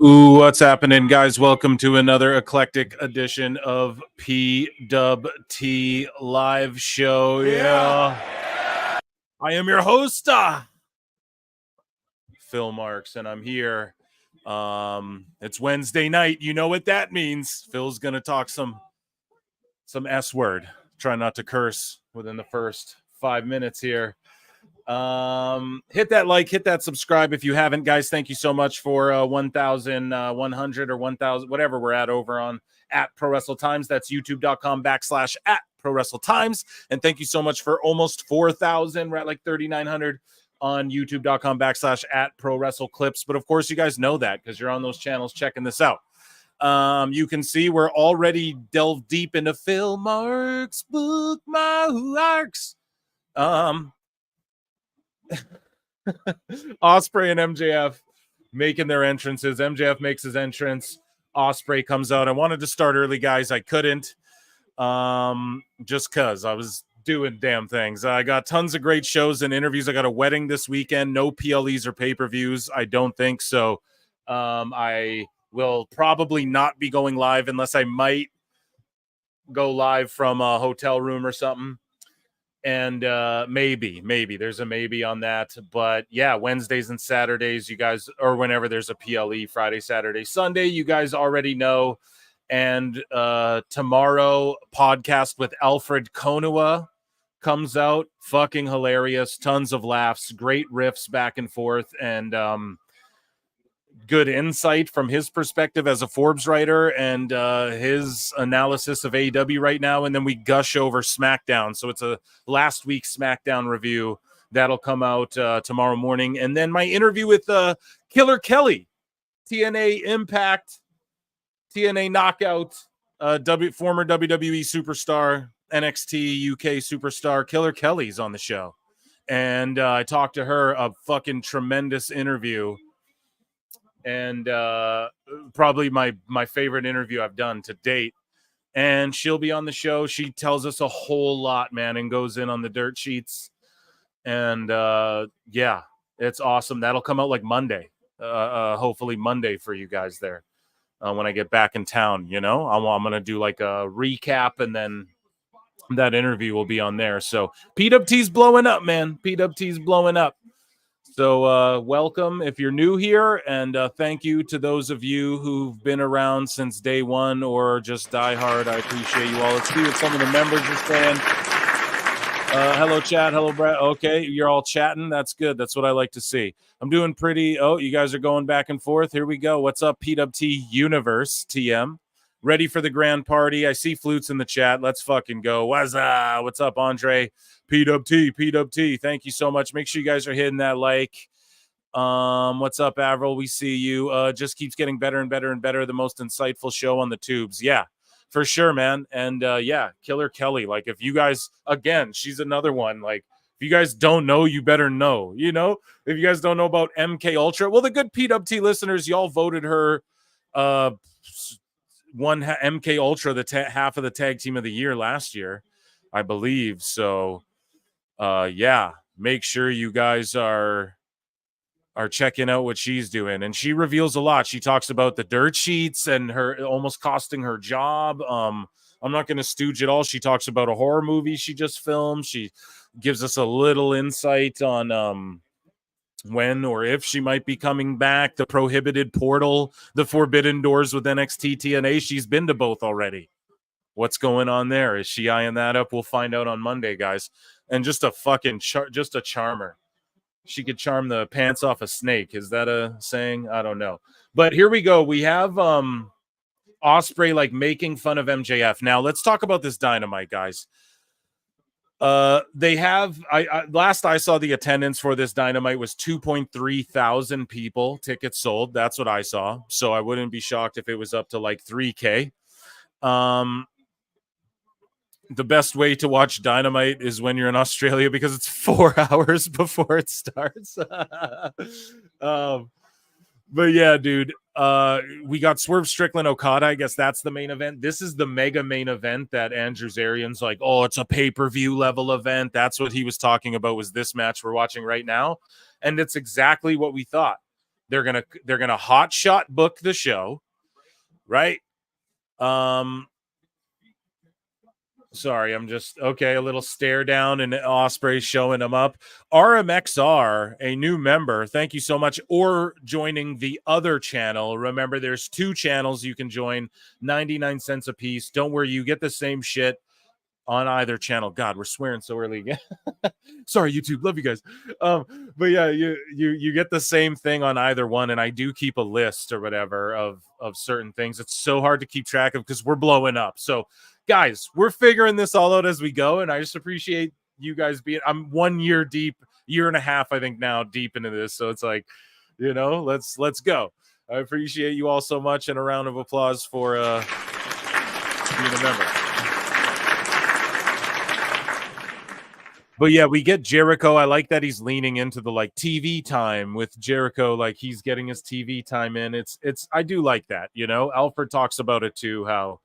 Ooh, what's happening, guys? Welcome to another eclectic edition of PWT Live Show. Yeah. I am your host, Phil Marks, and I'm here. It's Wednesday night. You know what that means. Phil's going to talk some S word. Try not to curse within the first 5 minutes here. Hit that like, hit that subscribe if you haven't, guys. Thank you so much for 1,100 or 1,000, whatever we're at over on at Pro Wrestle Times. That's youtube.com/ at Pro Wrestle Times. And thank you so much for almost 4,000. We're at like 3,900 on youtube.com / at Pro Wrestle Clips. But of course, you guys know that because you're on those channels checking this out. You can see we're already delved deep into Phil Marks' bookmarks. Ospreay and MJF making their entrances. MJF makes his entrance. Ospreay comes out. I wanted to start early, guys. I couldn't. Just because I was doing damn things. I got tons of great shows and interviews. I got a wedding this weekend. No PLEs or pay-per-views. I don't think so. I will probably not be going live unless I might go live from a hotel room or something. And maybe there's a maybe on that. But yeah, Wednesdays and Saturdays, you guys, or whenever there's a PLE, Friday, Saturday, Sunday, you guys already know. And tomorrow, podcast with Alfred Konuwa comes out. Fucking hilarious. Tons of laughs. Great riffs back and forth. And good insight from his perspective as a Forbes writer and his analysis of AEW right now. And then we gush over SmackDown. So it's a last week's SmackDown review that'll come out tomorrow morning. And then my interview with Killer Kelly, TNA Impact, TNA Knockout, former WWE superstar, NXT UK superstar. Killer Kelly's on the show. And I talked to her, a fucking tremendous interview. And probably my favorite interview I've done to date. And she'll be on the show. She tells us a whole lot, man, and goes in on the dirt sheets. And yeah, it's awesome. That'll come out like Monday, hopefully Monday for you guys there when I get back in town. You know, I'm going to do like a recap, and then that interview will be on there. So PWT's blowing up, man. PWT's blowing up. So welcome if you're new here, and thank you to those of you who've been around since day one or just die hard. I appreciate you all. Let's see what some of the members are saying. Hello, chat. Hello, Brad. Okay, you're all chatting. That's good. That's what I like to see. I'm doing pretty. Oh, you guys are going back and forth. Here we go. What's up, PWT Universe TM? Ready for the grand party. I see Flutes in the chat. Let's fucking go. What's up, Andre? PWT. Thank you so much. Make sure you guys are hitting that like. What's up, Avril? We see you. Just keeps getting better and better and better. The most insightful show on the tubes. Yeah, for sure, man. And yeah, Killer Kelly. Like, if you guys, again, she's another one. Like, if you guys don't know, you better know. You know, if you guys don't know about MK Ultra, well, the good PWT listeners, y'all voted her one MK Ultra, the half of the tag team of the year last year, I believe. So yeah, make sure you guys are checking out what she's doing. And she reveals a lot. She talks about the dirt sheets and her almost costing her job. I'm not going to stooge it all. She talks about a horror movie she just filmed. She gives us a little insight on when or if she might be coming back, the prohibited portal, the forbidden doors with NXT TNA. She's been to both already. What's going on there? Is she eyeing that up? We'll find out on Monday, guys. And just a fucking just a charmer. She could charm the pants off a snake. Is that a saying? I don't know. But here we go. We have Ospreay like making fun of MJF. Now let's talk about this Dynamite, guys. They have last I saw, the attendance for this Dynamite was 2.3 thousand people. Tickets sold. That's what I saw. So I wouldn't be shocked if it was up to like 3K. The best way to watch Dynamite is when you're in Australia because it's 4 hours before it starts. But yeah, dude, we got Swerve Strickland Okada. I guess that's the main event. This is the mega main event that Andrew Zarian's like, oh, it's a pay-per-view level event. That's what he was talking about, was this match we're watching right now. And it's exactly what we thought. They're gonna hot shot book the show, right? Sorry, I'm just okay. A little stare down and Ospreay showing him up. RMXR, a new member. Thank you so much. Or joining the other channel. Remember, there's 2 channels you can join, 99 cents a piece. Don't worry, you get the same shit on either channel. God, we're swearing so early again. Sorry, YouTube. Love you guys. But yeah, you get the same thing on either one, and I do keep a list or whatever of certain things. It's so hard to keep track of because we're blowing up. So guys, we're figuring this all out as we go, and I just appreciate you guys being. I'm 1 year deep, year and a half, I think now deep into this. So it's like, let's go. I appreciate you all so much, and a round of applause for being a member. But yeah, we get Jericho. I like that he's leaning into the like TV time with Jericho, like he's getting his TV time in. It's I do like that, Alfred talks about it too, how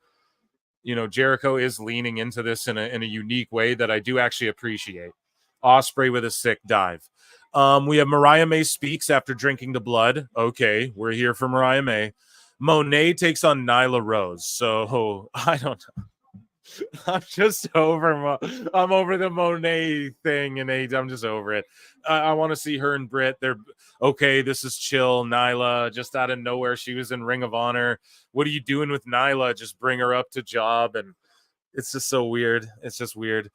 Jericho is leaning into this in a unique way that I do actually appreciate. Ospreay with a sick dive. We have Mariah May speaks after drinking the blood. Okay, we're here for Mariah May. Monet takes on Nyla Rose. So I don't know. I'm just over. I'm over the Monet thing, and I'm just over it. I want to see her and Britt. They're okay. This is chill. Nyla, just out of nowhere, she was in Ring of Honor. What are you doing with Nyla? Just bring her up to job, and it's just so weird. It's just weird.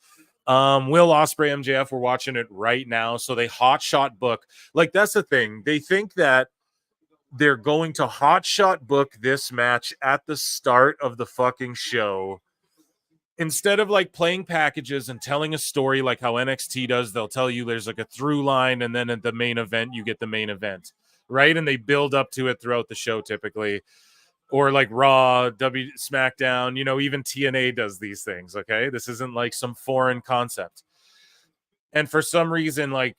Will Ospreay, MJF, we're watching it right now. So they hot shot book. Like that's the thing. They think that they're going to hot shot book this match at the start of the fucking show. Instead of like playing packages and telling a story like how NXT does, they'll tell you there's like a through line, and then at the main event, you get the main event, right? And they build up to it throughout the show typically, or like Raw, SmackDown, even TNA does these things, okay? This isn't like some foreign concept. And for some reason, like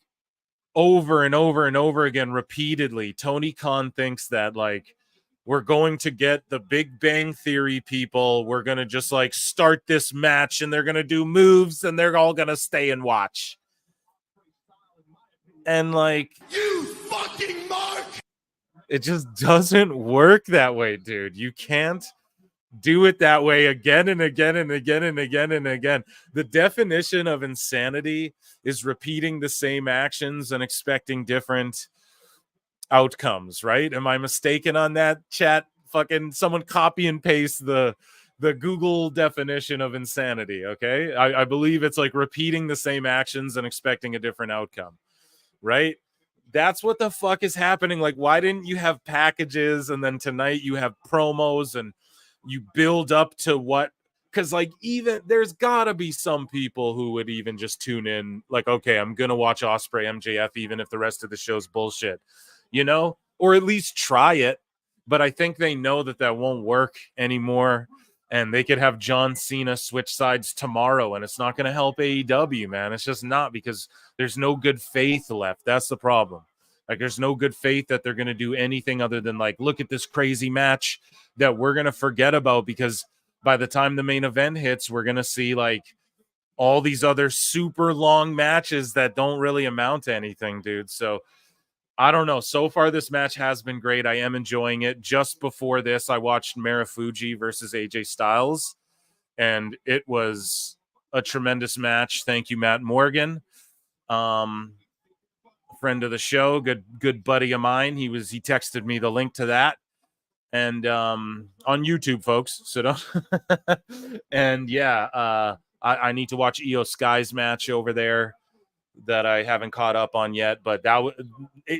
over and over and over again, repeatedly, Tony Khan thinks that like, we're going to get the Big Bang Theory people. We're going to just like start this match and they're going to do moves and they're all going to stay and watch. And like, you fucking mark. It just doesn't work that way, dude. You can't do it that way again and again and again and again and again. The definition of insanity is repeating the same actions and expecting different outcomes, right? Am I mistaken on that, chat? Fucking someone copy and paste the Google definition of insanity, okay? I believe it's like repeating the same actions and expecting a different outcome, right? That's what the fuck is happening. Like, why didn't you have packages and then tonight you have promos and you build up to what? Because like, even there's gotta be some people who would even just tune in like, okay, I'm gonna watch Ospreay MJF even if the rest of the show's bullshit, or at least try it. But I think they know that won't work anymore, and they could have John Cena switch sides tomorrow, and it's not going to help AEW, man. It's just not, because there's no good faith left. That's the problem. Like, there's no good faith that they're going to do anything other than like, look at this crazy match that we're going to forget about, because by the time the main event hits, we're going to see like all these other super long matches that don't really amount to anything, dude. So I don't know. So far, this match has been great. I am enjoying it. Just before this, I watched Marufuji versus AJ Styles, and it was a tremendous match. Thank you, Matt Morgan, friend of the show, good buddy of mine. He texted me the link to that, and on YouTube, folks. So don't. And yeah, I need to watch Io Sky's match over there that I haven't caught up on yet, but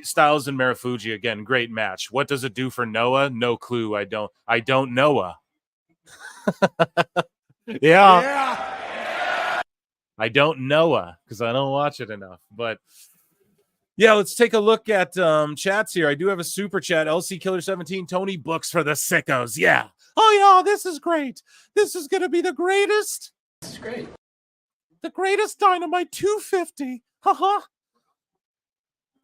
Styles and Marufuji, again, great match. What does it do for Noah? No clue. I don't Noah. Yeah. I don't Noah because I don't watch it enough. But yeah, let's take a look at chats here. I do have a super chat. LC Killer 17, Tony books for the sickos. Yeah. Oh yeah, this is great. This is gonna be the greatest. This is great. The greatest Dynamite 250. Haha.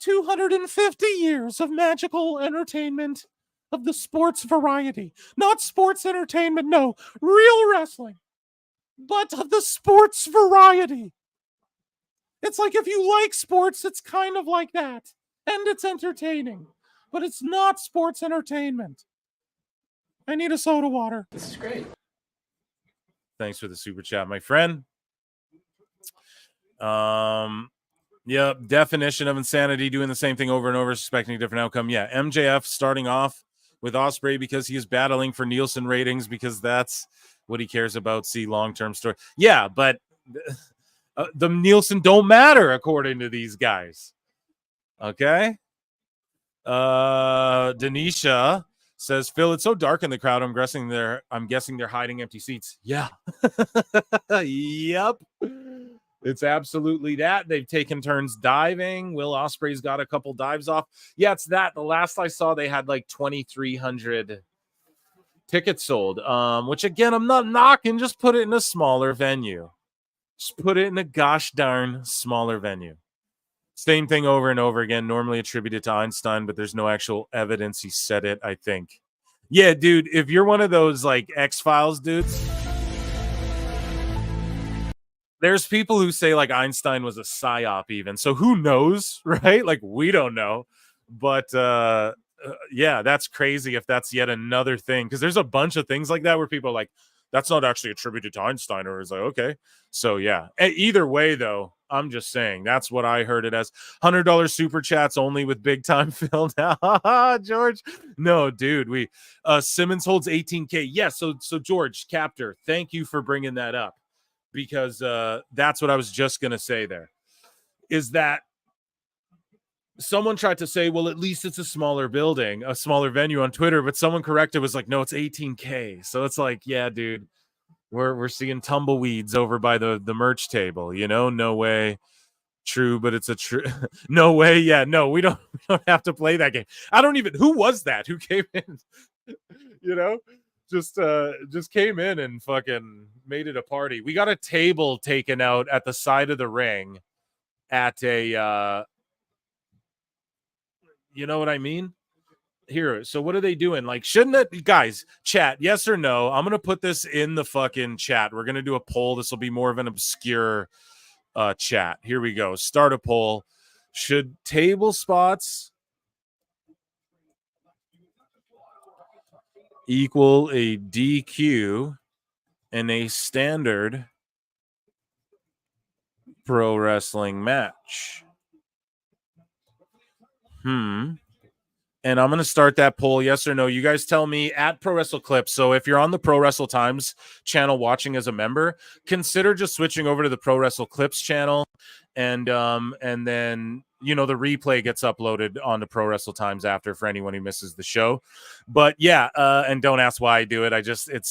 250 years of magical entertainment of the sports variety. Not sports entertainment, no. Real wrestling. But of the sports variety. It's like if you like sports, it's kind of like that. And it's entertaining. but it's not sports entertainment. I need a soda water. This is great. Thanks for the super chat, my friend. Yep, definition of insanity, doing the same thing over and over, expecting a different outcome. Yeah, MJF starting off with Ospreay because he is battling for Nielsen ratings because that's what he cares about. See long-term story. Yeah, but the Nielsen don't matter according to these guys. Okay. Denisha says, Phil, it's so dark in the crowd. I'm guessing they're hiding empty seats. Yeah. Yep. It's absolutely that. They've taken turns diving. Will Ospreay's got a couple dives off. Yeah, it's that. The last I saw, they had like 2,300 tickets sold. Which again, I'm not knocking. Just put it in a smaller venue. Just put it in a gosh darn smaller venue. Same thing over and over again, normally attributed to Einstein, but there's no actual evidence he said it, I think. Yeah, dude, if you're one of those like X-Files dudes, there's people who say like Einstein was a psyop even. So who knows, right? Like we don't know. But yeah, that's crazy if that's yet another thing. Because there's a bunch of things like that where people are like, that's not actually attributed to Einstein. Or it's like, okay. So yeah. Either way, though, I'm just saying that's what I heard it as. $100 super chats only with big time Phil now. George. No, dude. We Simmons holds 18K. Yeah, so George, Captor, thank you for bringing that up. Because that's what I was just going to say there, is that someone tried to say, well, at least it's a smaller building, a smaller venue on Twitter, but someone corrected was like, no, it's 18K. So it's like, yeah, dude, we're seeing tumbleweeds over by the merch table, you know? No way. True, but it's a true no way. Yeah, no, we don't have to play that game. I don't even, who was that who came in? You know? Just came in and fucking made it a party. We got a table taken out at the side of the ring at a you know what I mean? Here, so what are they doing? Like, shouldn't it, guys, chat, yes or no? I'm gonna put this in the fucking chat. We're gonna do a poll. This will be more of an obscure chat. Here we go. Start a poll. Should table spots equal a DQ in a standard pro wrestling match? And I'm going to start that poll, yes or no. You guys tell me at Pro Wrestle Clips. So if you're on the Pro Wrestle Times channel watching as a member, consider just switching over to the Pro Wrestle Clips channel. And then, you know, the replay gets uploaded on the Pro Wrestle Times after for anyone who misses the show. But yeah, and don't ask why I do it.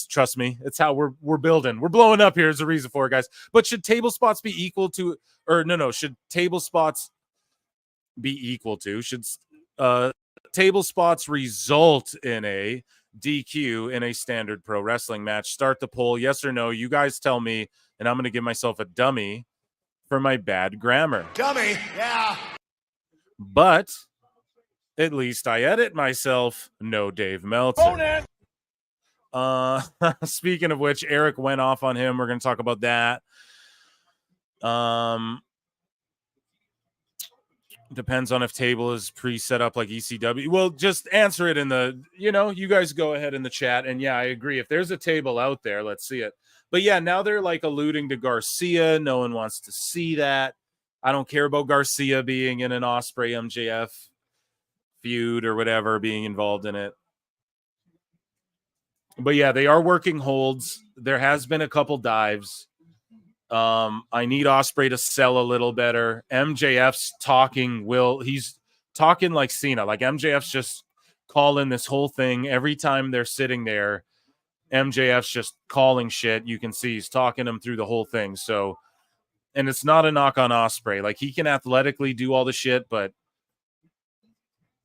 Trust me, it's how we're building. We're blowing up here. There's a reason for it, guys. But should table spots be equal to, or no, should table spots be equal to, table spots result in a DQ in a standard pro wrestling match? Start the poll, yes or no. You guys tell me, and I'm going to give myself a dummy for my bad grammar. Dummy, yeah. But at least I edit myself. No Dave Meltzer. Speaking of which, Eric went off on him. We're going to talk about that. Depends on if table is pre-set up like ECW. Well, just answer it in the, you guys go ahead in the chat. And yeah, I agree. If there's a table out there, let's see it. But yeah, now they're like alluding to Garcia. No one wants to see that. I don't care about Garcia being in an Ospreay MJF feud or whatever, being involved in it. But yeah, they are working holds. There has been a couple dives. I need Ospreay to sell a little better. MJF's talking he's talking like Cena. Like MJF's just calling this whole thing every time they're sitting there. MJF's just calling shit. You can see he's talking them through the whole thing. So, and it's not a knock on Ospreay. Like he can athletically do all the shit, but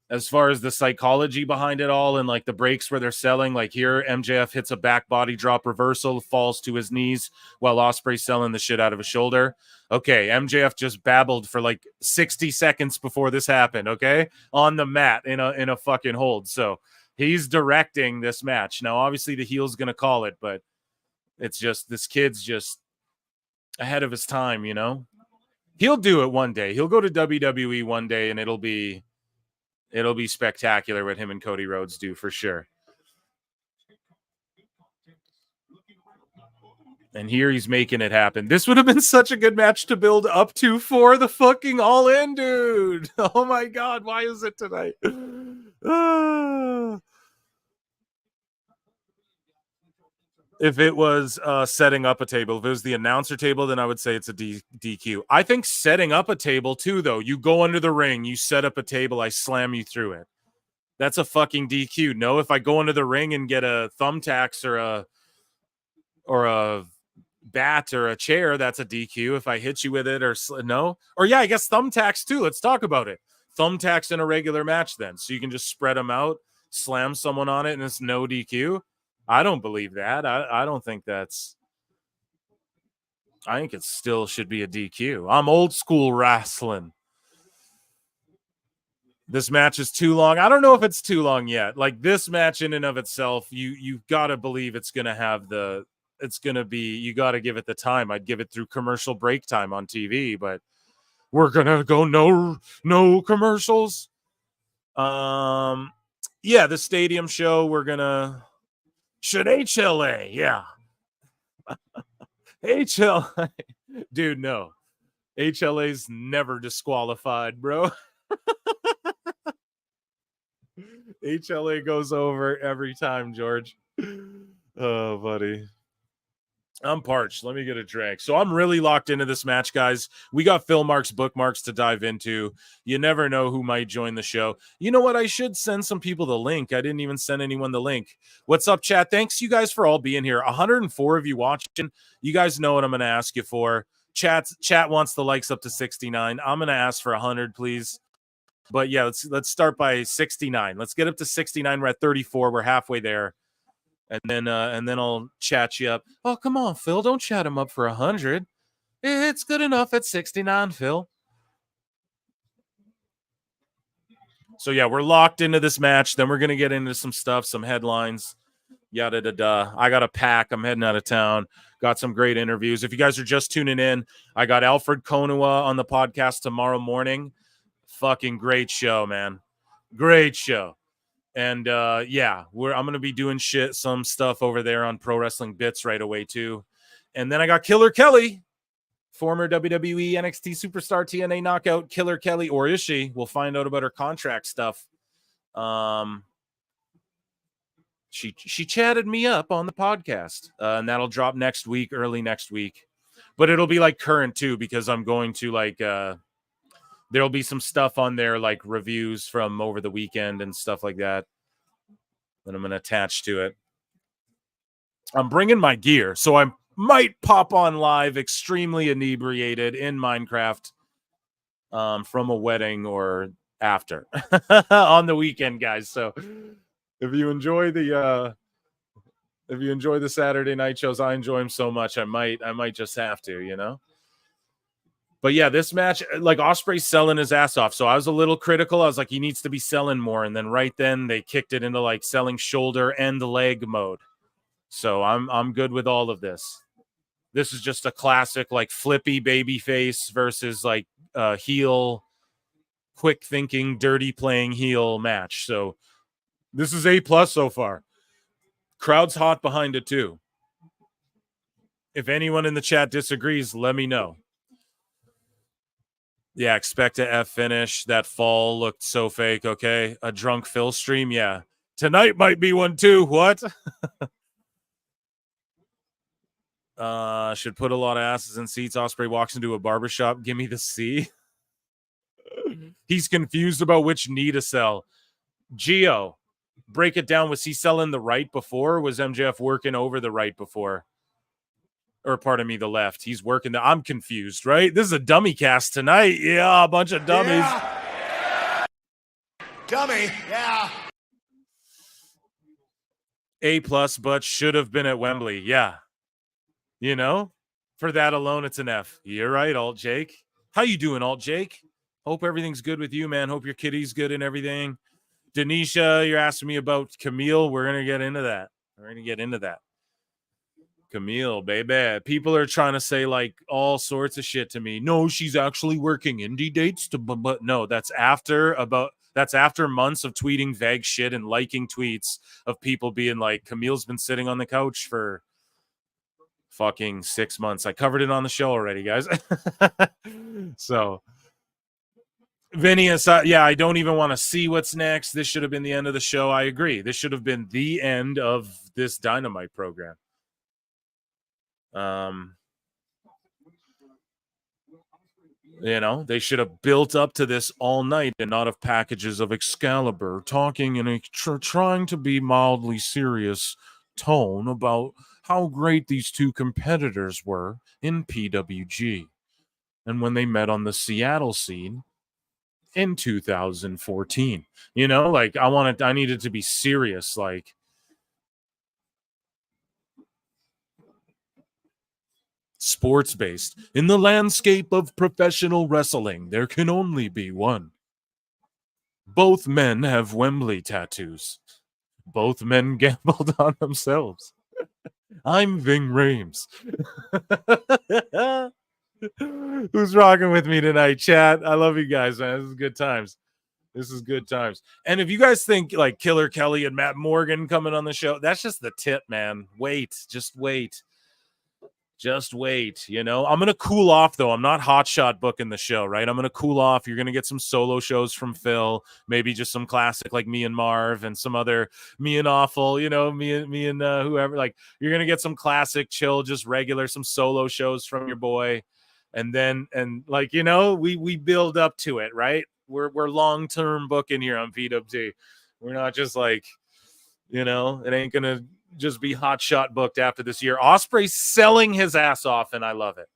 as far as the psychology behind it all and like the breaks where they're selling, like here, MJF hits a back body drop reversal, falls to his knees while Ospreay's selling the shit out of his shoulder. Okay, MJF just babbled for like 60 seconds before this happened, okay? On the mat in a fucking hold. So he's directing this match. Now, obviously the heel's going to call it, but it's just, this kid's just ahead of his time, you know? He'll do it one day. He'll go to WWE one day and it'll be It'll be spectacular what him and Cody Rhodes do for sure. And here he's making it happen. This would have been such a good match to build up to for the fucking All In, dude. Oh my God, why is it tonight? If it was setting up a table, if it was the announcer table, then I would say it's a DQ. I think setting up a table too, though. You go under the ring, you set up a table, I slam you through it. That's a fucking DQ. No, if I go into the ring and get a thumbtacks or a bat or a chair, that's a DQ. If I hit you with it no, or yeah, I guess thumbtacks too. Let's talk about it. Thumbtacks in a regular match then, so you can just spread them out, slam someone on it, and it's no DQ. I don't believe that. I don't think that's. I think it still should be a DQ. I'm old school wrestling. This match is too long. I don't know if it's too long yet. Like this match in and of itself, you've got to believe it's going to have it's going to be, you got to give it the time. I'd give it through commercial break time on TV, but we're going to go no commercials. Yeah, the stadium show, should HLA, yeah. HLA, dude, no. HLA's never disqualified, bro. HLA goes over every time, George. Oh, buddy. I'm parched. Let me get a drink. So I'm really locked into this match, guys. We got Phil Marks bookmarks to dive into. You never know who might join the show. You know what? I should send some people the link. I didn't even send anyone the link. What's up, chat? Thanks you guys for all being here. 104 of you watching. You guys know what I'm going to ask you for. Chat wants the likes up to 69. I'm going to ask for 100, please. But yeah, let's start by 69. Let's get up to 69. We're at 34. We're halfway there. And then I'll chat you up. Oh, come on, Phil. Don't chat him up for 100. It's good enough at 69, Phil. So yeah, we're locked into this match. Then we're gonna get into some stuff, some headlines, yada da da. I got a pack. I'm heading out of town. Got some great interviews. If you guys are just tuning in, I got Alfred Konua on the podcast tomorrow morning. Fucking great show, man. Great show. And yeah, I'm gonna be doing some stuff over there on Pro Wrestling Bits right away too. And then I got Killer Kelly, former WWE NXT superstar, TNA knockout Killer Kelly, or is she? We'll find out about her contract stuff. She chatted me up on the podcast, and that'll drop next week, early next week. But it'll be like current too, because I'm going to like there'll be some stuff on there like reviews from over the weekend and stuff like that I'm going to attach to it. I'm bringing my gear, so I might pop on live extremely inebriated in Minecraft from a wedding or after on the weekend, guys. So if you enjoy the Saturday night shows, I enjoy them so much. I might just have to, you know. But yeah, this match, like Ospreay's selling his ass off. So I was a little critical. I was like, he needs to be selling more. And then right then they kicked it into like selling shoulder and leg mode. So I'm good with all of this. This is just a classic like flippy baby face versus like heel, quick thinking, dirty playing heel match. So this is A+ so far. Crowd's hot behind it too. If anyone in the chat disagrees, let me know. Yeah, expect a F finish. That fall looked so fake. Okay. A drunk Phil stream. Yeah. Tonight might be one too. What? Should put a lot of asses in seats. Ospreay walks into a barbershop. Give me the C. He's confused about which knee to sell. Gio, break it down. Was he selling the right before? Or was MJF working over the right before? Or pardon me, the left. He's working I'm confused, right? This is a dummy cast tonight. Yeah, a bunch of dummies. Yeah. Dummy, yeah. A+, but should have been at Wembley. Yeah. You know, for that alone, it's an F. You're right, Alt Jake. How you doing, Alt Jake? Hope everything's good with you, man. Hope your kitty's good and everything. Denisha, you're asking me about Camille. We're going to get into that. Camille, baby. People are trying to say like all sorts of shit to me. No, she's actually working indie dates but no, that's after about That's after months of tweeting vague shit and liking tweets of people being like, Camille's been sitting on the couch for fucking 6 months. I covered it on the show already, guys. So Vinny aside, yeah, I don't even want to see what's next. This should have been the end of the show. I agree. This should have been the end of this Dynamite program. You know, they should have built up to this all night and not have packages of Excalibur talking in a trying to be mildly serious tone about how great these two competitors were in PWG. And when they met on the Seattle scene in 2014, you know, like I needed to be serious, like sports based. In the landscape of professional wrestling, there can only be one. Both men have Wembley tattoos. Both men gambled on themselves. I'm Ving Rhames. Who's rocking with me tonight, chat? I love you guys, man. This is good times. This is good times. And if you guys think like Killer Kelly and Matt Morgan coming on the show, that's just the tip, man. Wait, just wait. Just wait, you know. I'm going to cool off, though. I'm not hotshot booking the show, right? I'm going to cool off. You're going to get some solo shows from Phil, maybe just some classic like me and Marv and some other me and Awful, you know, me and whoever. Like, you're going to get some classic, chill, just regular, some solo shows from your boy. And then, and like, you know, we build up to it, right? We're long-term booking here on PWT. We're not just like, you know, it ain't going to just be hot shot booked after this year. Ospreay selling his ass off, and I love it.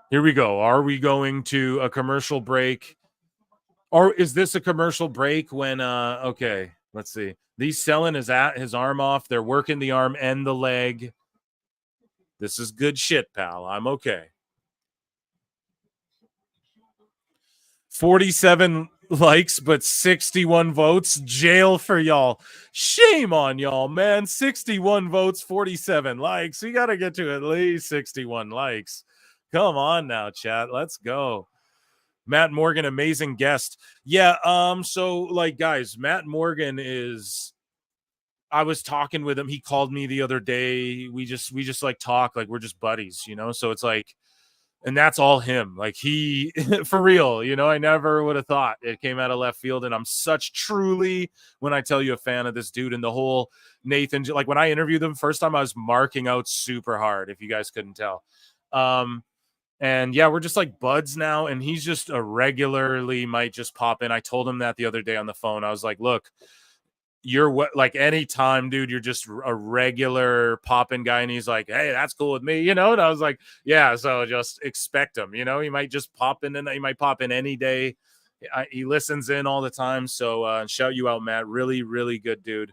Here we go. Are we going to a commercial break? Or is this a commercial break when okay, let's see. He's selling his arm off. They're working the arm and the leg. This is good shit, pal. I'm okay. 47 likes, but 61 votes. Jail for y'all. Shame on y'all, man. 61 votes, 47 likes. We got to get to at least 61 likes. Come on now, chat. Let's go. Matt Morgan, amazing guest. Yeah, so like guys, Matt Morgan is, I was talking with him. He called me the other day. We just like talk, like we're just buddies, you know? So it's like, and that's all him. Like he, for real, you know, I never would have thought it came out of left field. And I'm such truly, when I tell you, a fan of this dude and the whole Nathan, like when I interviewed him first time, I was marking out super hard, if you guys couldn't tell. And yeah, we're just like buds now. And he's just a regularly might just pop in. I told him that the other day on the phone. I was like, look, you're what, like anytime, dude, you're just a regular popping guy. And he's like, hey, that's cool with me, you know? And I was like, yeah, so just expect him, you know? He might just pop in, and he might pop in any day. He listens in all the time. So shout you out, Matt. Really, really good dude.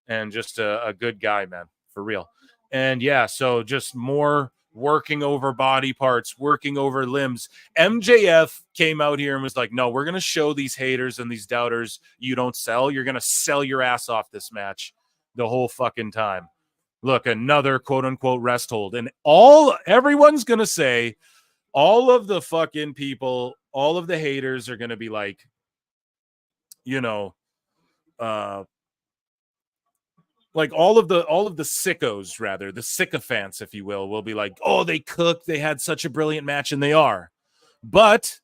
And just a good guy, man, for real. And yeah, so just more working over body parts, working over limbs. MJF came out here and was like, no, we're going to show these haters and these doubters you don't sell. You're going to sell your ass off this match the whole fucking time. Look, another quote unquote rest hold. And everyone's going to say, all of the fucking people, all of the haters are going to be like, you know, like all of the sickos, rather, the sycophants, if you will be like, oh, they cooked, they had such a brilliant match, and they are. But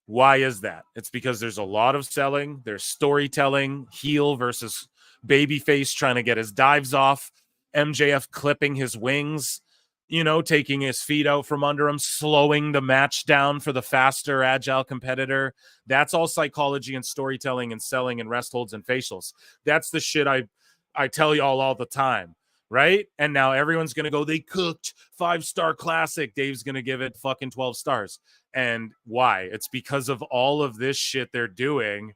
why is that? It's because there's a lot of selling, there's storytelling, heel versus babyface trying to get his dives off, MJF clipping his wings, you know, taking his feet out from under him, slowing the match down for the faster, agile competitor. That's all psychology and storytelling and selling and rest holds and facials. That's the shit I tell y'all all the time, right? And now everyone's going to go, they cooked, 5-star classic. Dave's going to give it fucking 12 stars. And why? It's because of all of this shit they're doing.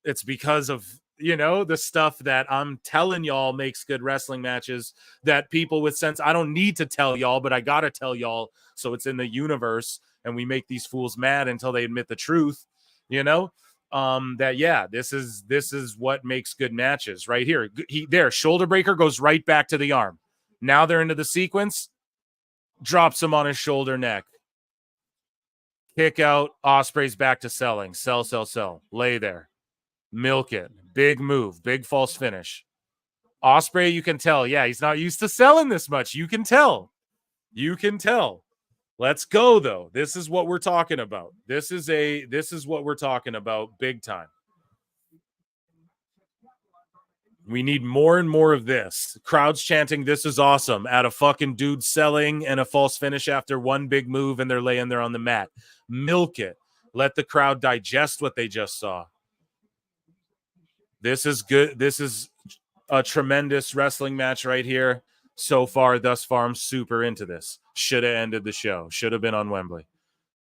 It's because of, you know, the stuff that I'm telling y'all makes good wrestling matches, that people with sense, I don't need to tell y'all, but I got to tell y'all. So it's in the universe, and we make these fools mad until they admit the truth, you know? That yeah, this is what makes good matches right here. Shoulder breaker goes right back to the arm. Now they're into the sequence, drops him on his shoulder neck. Kick out. Ospreay's back to selling. Sell. Lay there. Milk it. Big move. Big false finish. Ospreay, you can tell. Yeah, he's not used to selling this much. You can tell. Let's go, though. This is what we're talking about. This is what we're talking about big time. We need more and more of this. Crowds chanting, "This is awesome," at a fucking dude selling and a false finish after one big move, and they're laying there on the mat. Milk it. Let the crowd digest what they just saw. This is good. This is a tremendous wrestling match right here. So far, thus far, I'm super into this. Should have ended the show. Should have been on Wembley.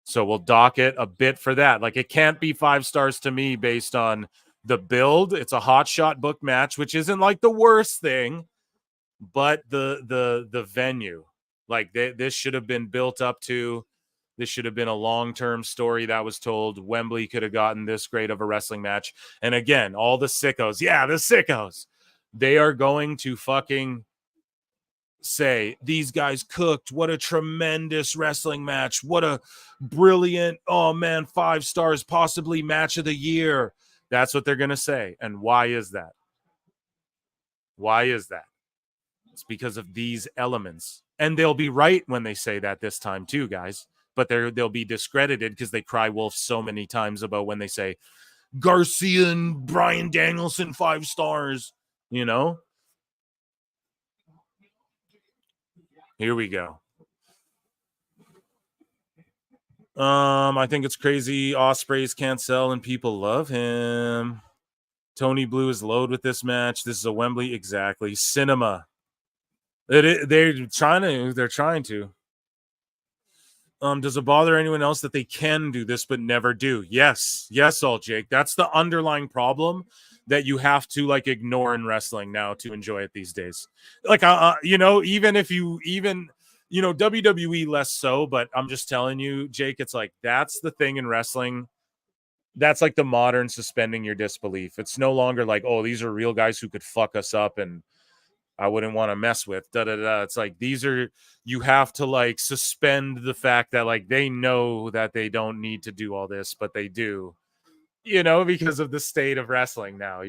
So we'll dock it a bit for that. Like, it can't be 5 stars to me based on the build. It's a hot shot book match, which isn't like the worst thing, but the venue, like this should have been built up to. This should have been a long-term story that was told. Wembley could have gotten this great of a wrestling match. And again, all the sickos, they are going to fucking say, "These guys cooked. What a tremendous wrestling match. What a brilliant, oh man, 5 stars, possibly match of the year." That's what they're going to say. And why is that? It's because of these elements. And they'll be right when they say that this time too, guys. But they'll be discredited because they cry wolf so many times about when they say Garcia and Bryan Danielson 5 stars, you know? Here we go. I think it's crazy. Ospreys can't sell and people love him. Tony Blue is loaded with this match. This is a Wembley. Exactly. Cinema. They're trying to. Does it bother anyone else that they can do this but never do? Yes, all Jake. That's the underlying problem that you have to like ignore in wrestling now to enjoy it these days. Like, even if you WWE less so, but I'm just telling you, Jake, it's like that's the thing in wrestling. That's like the modern suspending your disbelief. It's no longer like, oh, these are real guys who could fuck us up and I wouldn't want to mess with. It's like you have to like suspend the fact that like they know that they don't need to do all this, but they do, because of the state of wrestling now,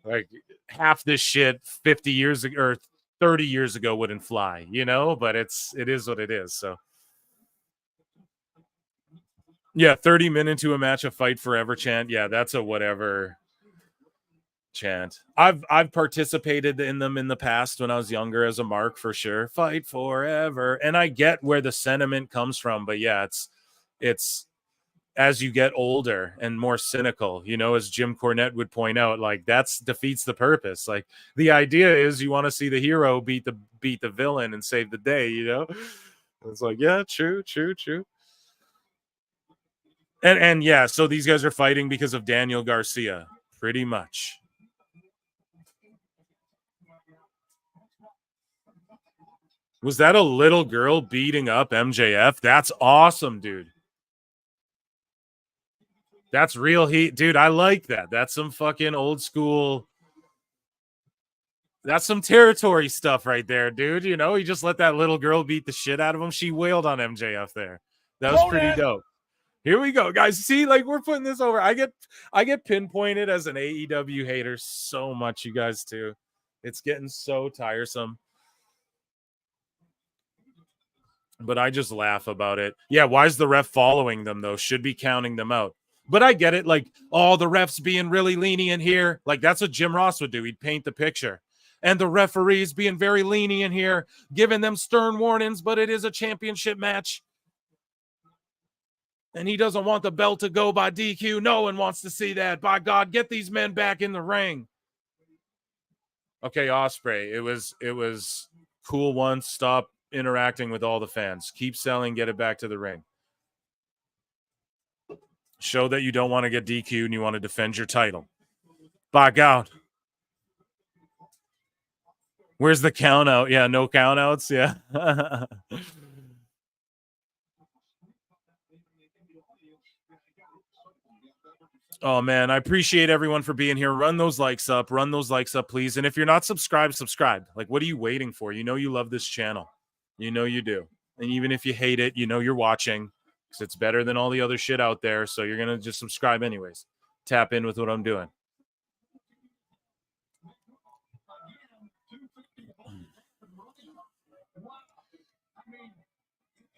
like half this shit 50 years ago or 30 years ago wouldn't fly, but it is what it is. So yeah, 30 minutes into a match, a fight forever chant. Yeah, that's a whatever chant. I've participated in them in the past when I was younger as a mark for sure. Fight forever. And I get where the sentiment comes from, but yeah, it's as you get older and more cynical, as Jim Cornette would point out, like that's defeats the purpose. Like the idea is you want to see the hero beat the villain and save the day, It's like, yeah, true. And yeah, so these guys are fighting because of Daniel Garcia, pretty much. Was that a little girl beating up MJF? That's awesome, dude. That's real heat. Dude, I like that. That's some fucking old school. That's some territory stuff right there, dude. He just let that little girl beat the shit out of him. She wailed on MJF there. That was pretty dope. Here we go, guys. See, like we're putting this over. I get pinpointed as an AEW hater so much, you guys too. It's getting so tiresome. But I just laugh about it. Yeah, why is the ref following them though? Should be counting them out. But I get it. Like, oh, the ref's being really lenient here. Like that's what Jim Ross would do. He'd paint the picture. And the referee's being very lenient here, giving them stern warnings, but it is a championship match. And he doesn't want the belt to go by DQ. No one wants to see that. By God, get these men back in the ring. Okay, Ospreay. It was cool once. Stop interacting with all the fans. Keep selling. Get it back to the ring. Show that you don't want to get DQ'd and you want to defend your title. By God. Where's the count out? Yeah, no count outs. Yeah. Oh, man, I appreciate everyone for being here. Run those likes up, please. And if you're not subscribed, subscribe. Like, what are you waiting for? You love this channel. You do. And even if you hate it, you're watching. because it's better than all the other shit out there. So you're going to just subscribe anyways. Tap in with what I'm doing.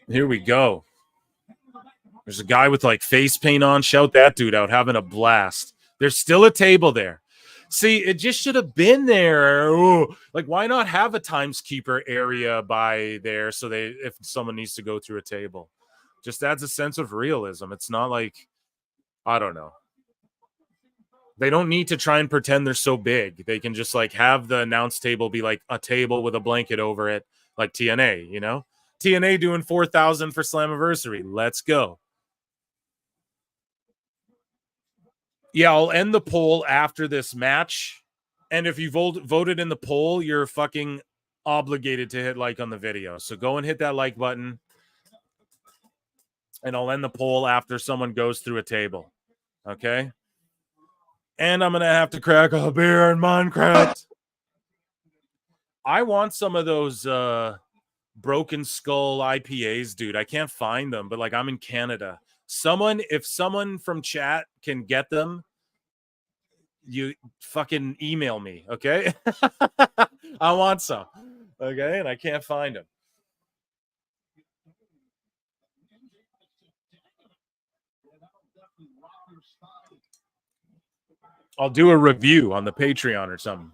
Here we go. There's a guy with like face paint on. Shout that dude out, having a blast. There's still a table there. See, it just should have been there. Ooh, like, why not have a timeskeeper area by there so if someone needs to go through a table, just adds a sense of realism. It's not like, I don't know. They don't need to try and pretend they're so big. They can just like have the announce table be like a table with a blanket over it, like TNA, you know? TNA doing 4,000 for Slammiversary. Let's go. Yeah, I'll end the poll after this match. And if you voted in the poll, you're fucking obligated to hit like on the video. So go and hit that like button. And I'll end the poll after someone goes through a table. Okay? And I'm going to have to crack a beer in Minecraft. I want some of those Broken Skull IPAs, dude. I can't find them, but like I'm in Canada. If someone from chat can get them, you fucking email me, okay? I want some, okay? And I can't find them. I'll do a review on the Patreon or something.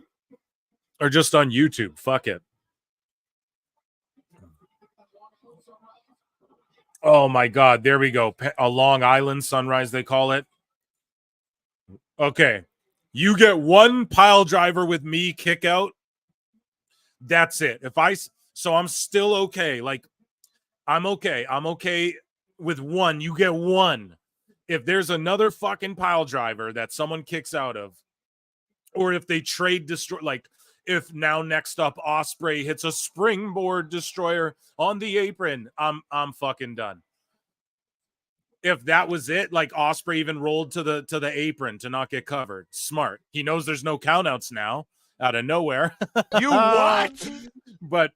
Or just on YouTube. Fuck it. Oh my God. There we go. A Long Island sunrise, they call it. Okay. You get one pile driver with me kick out. That's it. So I'm still okay. Like, I'm okay. I'm okay with one. You get one. If there's another fucking pile driver that someone kicks out of, or if they trade destroy, like if now next up Ospreay hits a springboard destroyer on the apron, I'm fucking done. If that was it, like Ospreay even rolled to the apron to not get covered. Smart. He knows there's no countouts now out of nowhere. You what? But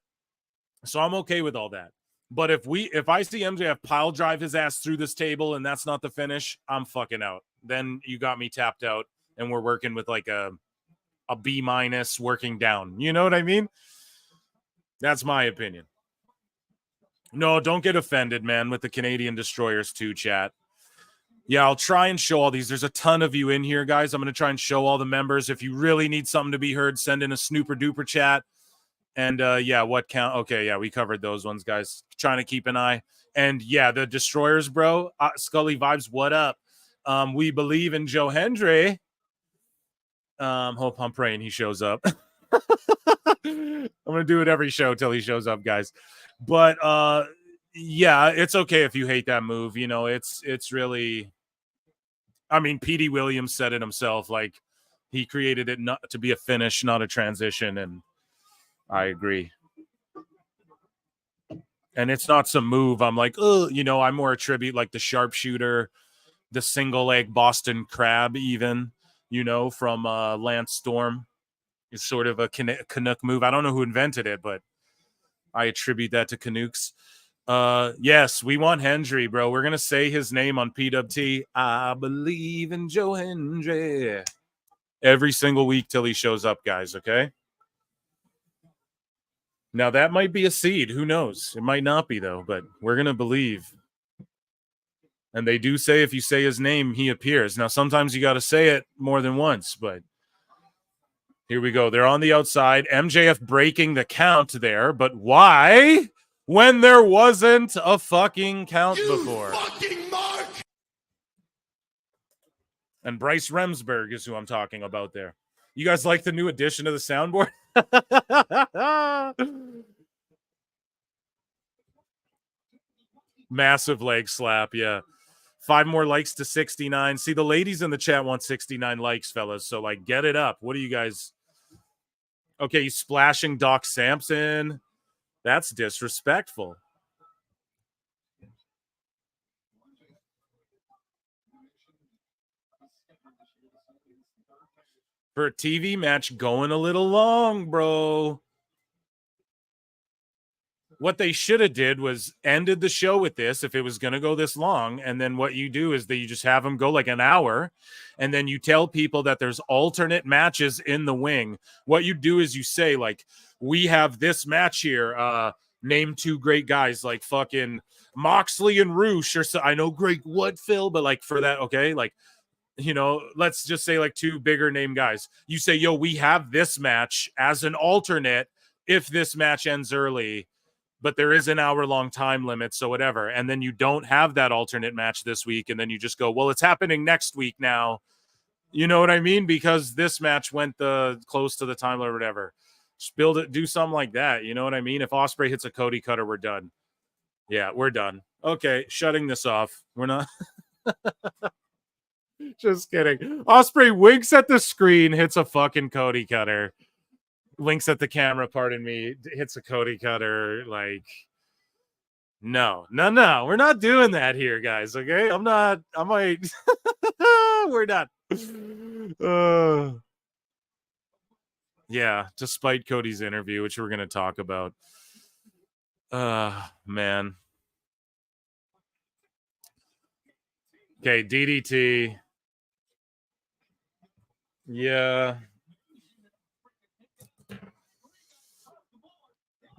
so I'm okay with all that. But if I see MJF pile drive his ass through this table and that's not the finish, I'm fucking out. Then you got me tapped out and we're working with like a B- working down. You know what I mean? That's my opinion. No, don't get offended, man, with the Canadian Destroyers too, chat. Yeah, I'll try and show all these. There's a ton of you in here, guys. I'm going to try and show all the members. If you really need something to be heard, send in a snooper duper chat. And yeah, what count? Okay, yeah, we covered those ones, guys. Trying to keep an eye. And yeah, the Destroyers, bro. Scully Vibes, what up? We believe in Joe Hendry. Hope I'm praying he shows up. I'm gonna do it every show till he shows up, guys. But yeah, it's okay if you hate that move. You know, it's really. I mean, Petey Williams said it himself. Like he created it not to be a finish, not a transition, and I agree. And it's not some move I'm like, oh, you know, I more attribute like the sharpshooter, the single leg Boston Crab, even, you know, from Lance Storm. It's sort of a Canuck move. I don't know who invented it, but I attribute that to Canucks. Yes, we want Hendry, bro. We're going to say his name on PWT. I believe in Joe Hendry. Every single week till he shows up, guys, okay? Now, that might be a seed. Who knows? It might not be, though, but we're going to believe. And they do say if you say his name, he appears. Now, sometimes you got to say it more than once, but here we go. They're on the outside. MJF breaking the count there, but why? When there wasn't a fucking count before. Fucking Mark! And Bryce Remsburg is who I'm talking about there. You guys like the new addition to the soundboard? Massive leg slap, yeah. 5 more likes to 69. See, the ladies in the chat want 69 likes, fellas. So, like, get it up. What are you guys? Okay, he's splashing Doc Sampson. That's disrespectful. For a TV match, going a little long, bro. what they should have did was ended the show with this if it was going to go this long. And then what you do is that you just have them go like an hour, and then you tell people that there's alternate matches in the wing. What you do is you say, like, we have this match here. Name two great guys like fucking Moxley and Roosh, or so. I know Greg Wood, Phil, but like for that, okay, like, you know, let's just say like two bigger name guys. You say, yo, we have this match as an alternate if this match ends early, but there is an hour-long time limit, so whatever. And then you don't have that alternate match this week, and then you just go, well, it's happening next week now. You know what I mean? Because this match went close to the time or whatever. Just build it, do something like that. You know what I mean? If Ospreay hits a Cody cutter, we're done. Yeah, we're done. Okay, shutting this off. We're not. Just kidding. Ospreay winks at the screen, hits a fucking Cody cutter. Winks at the camera, pardon me, hits a Cody cutter. Like, no. We're not doing that here, guys. Okay, I might. We're not. Yeah, despite Cody's interview, which we're going to talk about. Man. Okay, DDT. Yeah.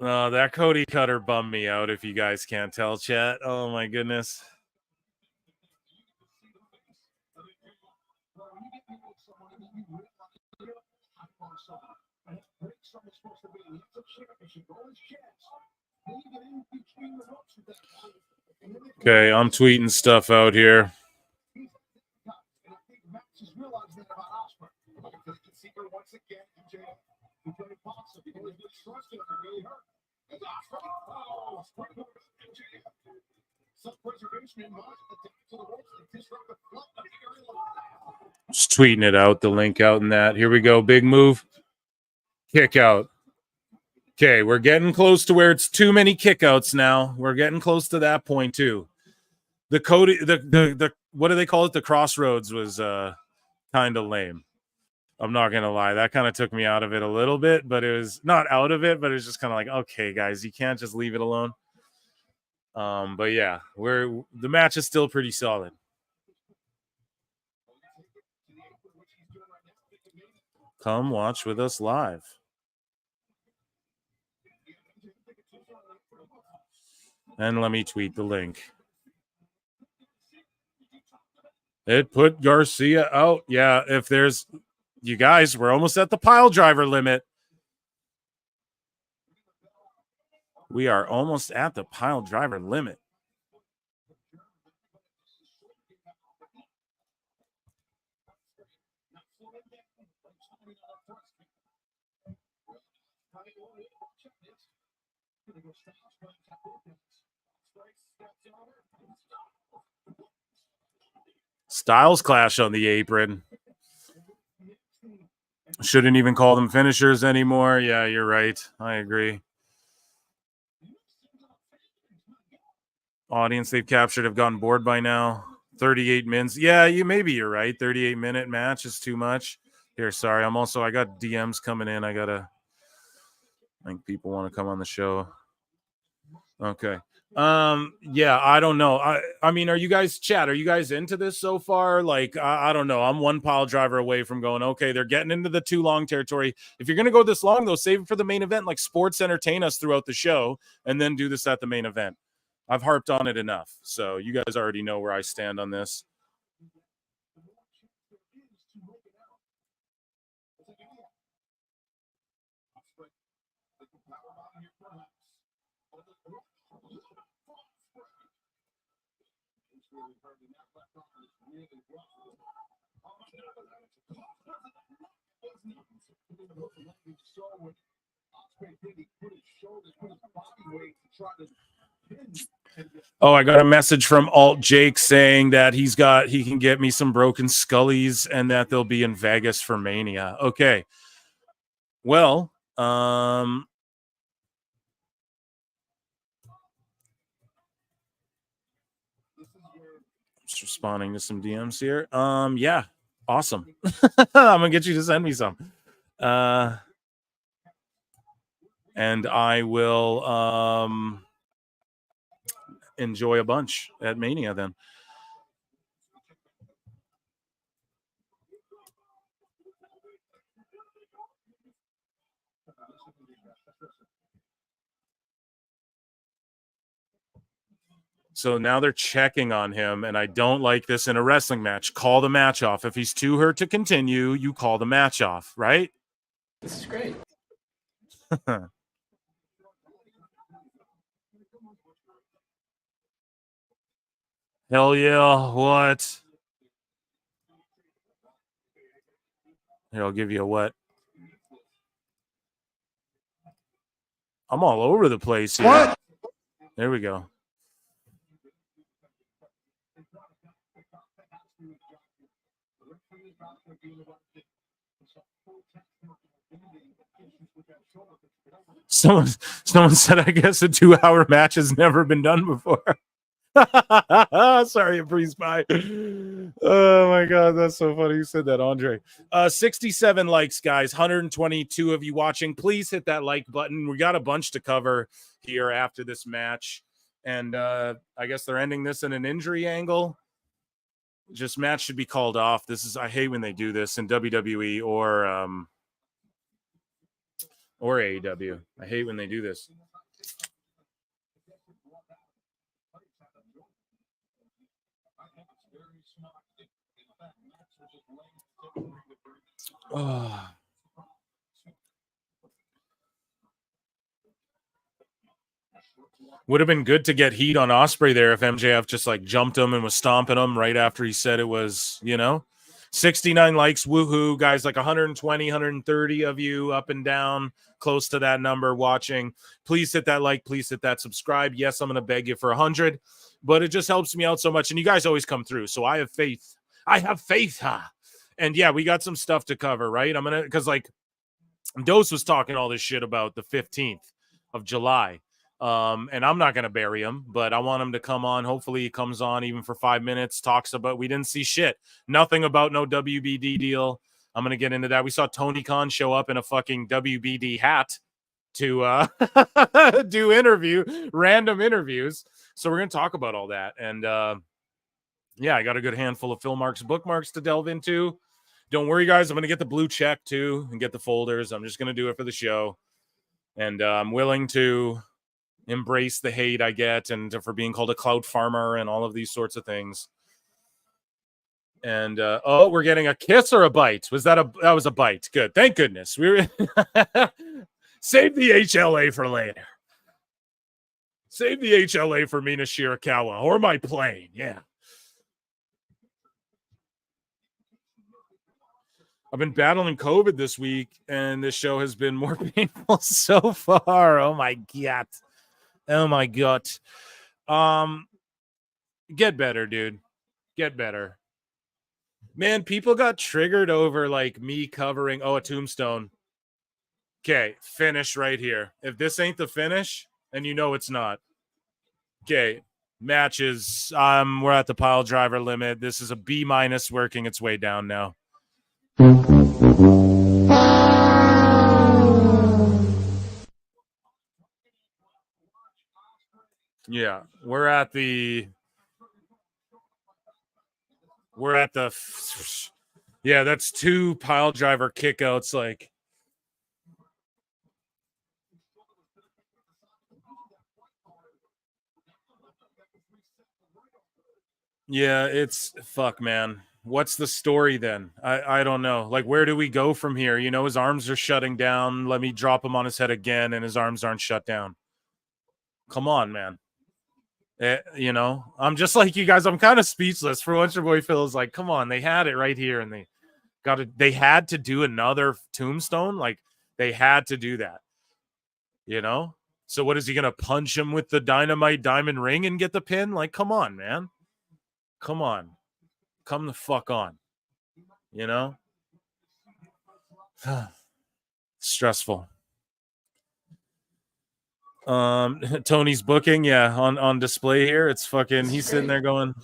Oh, that Cody cutter bummed me out, if you guys can't tell, chat. Oh, my goodness. Okay, I'm tweeting stuff out here. Just tweeting it out, the link out and that. Here we go. Big move. Kick out. Okay, we're getting close to where it's too many kickouts now. We're getting close to that point too. The Cody, the what do they call it? The Crossroads was kind of lame. I'm not gonna lie, that kind of took me out of it a little bit, but it was not out of it, but it was just kind of like, okay, guys, you can't just leave it alone. But yeah, the match is still pretty solid. Come watch with us live. And let me tweet the link. It put Garcia out. Yeah, if there's, you guys, we're almost at the pile driver limit. We are almost at the pile driver limit. Styles clash on the apron. Shouldn't even call them finishers anymore. Yeah, you're right. I agree. Audience they've captured have gotten bored by now. 38 minutes. Yeah, you're right. 38-minute match is too much. Here, sorry. I got DMs coming in. I think people want to come on the show. Okay. Yeah, I don't know. I mean, are you guys into this so far? Like, I don't know. I'm one pile driver away from going, okay, they're getting into the too long territory. If you're going to go this long, though, save it for the main event, like sports entertain us throughout the show and then do this at the main event. I've harped on it enough. So you guys already know where I stand on this. Oh, I got a message from Alt Jake saying that he can get me some broken Scullies and that they'll be in Vegas for Mania. Okay. Well, just responding to some DMs here. Yeah, awesome. I'm gonna get you to send me some. and I will enjoy a bunch at Mania then. So now they're checking on him, and I don't like this in a wrestling match. Call the match off. If he's too hurt to continue, you call the match off, right? This is great. Hell yeah, what? Here, I'll give you a what? I'm all over the place here. What? There we go. Someone said, I guess a 2-hour match has never been done before. Sorry, Breeze by. Oh my god, that's so funny you said that, Andre. 67 likes, guys. 122 of you watching. Please hit that like button. We got a bunch to cover here after this match, and I guess they're ending this in an injury angle. Just match should be called off. I hate when they do this in WWE or AEW. I hate when they do this. Oh. Would have been good to get heat on Ospreay there if MJF just like jumped him and was stomping him right after he said it was, 69 likes. Woohoo, guys, like 120, 130 of you up and down, close to that number watching. Please hit that like, please hit that subscribe. Yes, I'm going to beg you for 100, but it just helps me out so much. And you guys always come through. So I have faith. Huh? And yeah, we got some stuff to cover, right? Because like Dose was talking all this shit about the 15th of July. And I'm not going to bury him, but I want him to come on. Hopefully he comes on even for 5 minutes, talks about, we didn't see shit. Nothing about no WBD deal. I'm going to get into that. We saw Tony Khan show up in a fucking WBD hat to do random interviews. So we're going to talk about all that. And yeah, I got a good handful of Phil Marks bookmarks to delve into. Don't worry, guys. I'm going to get the blue check too and get the folders. I'm just going to do it for the show. And I'm willing to embrace the hate I get and for being called a cloud farmer and all of these sorts of things. And we're getting a kiss or a bite. That was a bite. Good. Thank goodness. We were save the HLA for later. Save the HLA for Mina Shirakawa or my plane. Yeah. I've been battling COVID this week, and this show has been more painful so far. Oh my god. Oh my god. Get better, dude. Get better. Man, people got triggered over like me covering a tombstone. Okay, finish right here. If this ain't the finish, and you know it's not. Okay, matches. We're at the pile driver limit. This is a B- working its way down now. Yeah, we're at the yeah, that's 2 pile driver kickouts. Like, yeah, it's fuck, man. What's the story then? I don't know. Like, where do we go from here? His arms are shutting down. Let me drop him on his head again, and his arms aren't shut down. Come on, man. I'm just like you guys. I'm kind of speechless. For once, your boy Phil is like, come on, they had it right here, and they had to do another tombstone. Like, they had to do that. So what is he gonna punch him with the dynamite diamond ring and get the pin? Like, come on, man. Come on. Come the fuck on. Stressful. Tony's booking, yeah, on display here. It's fucking, he's sitting there going,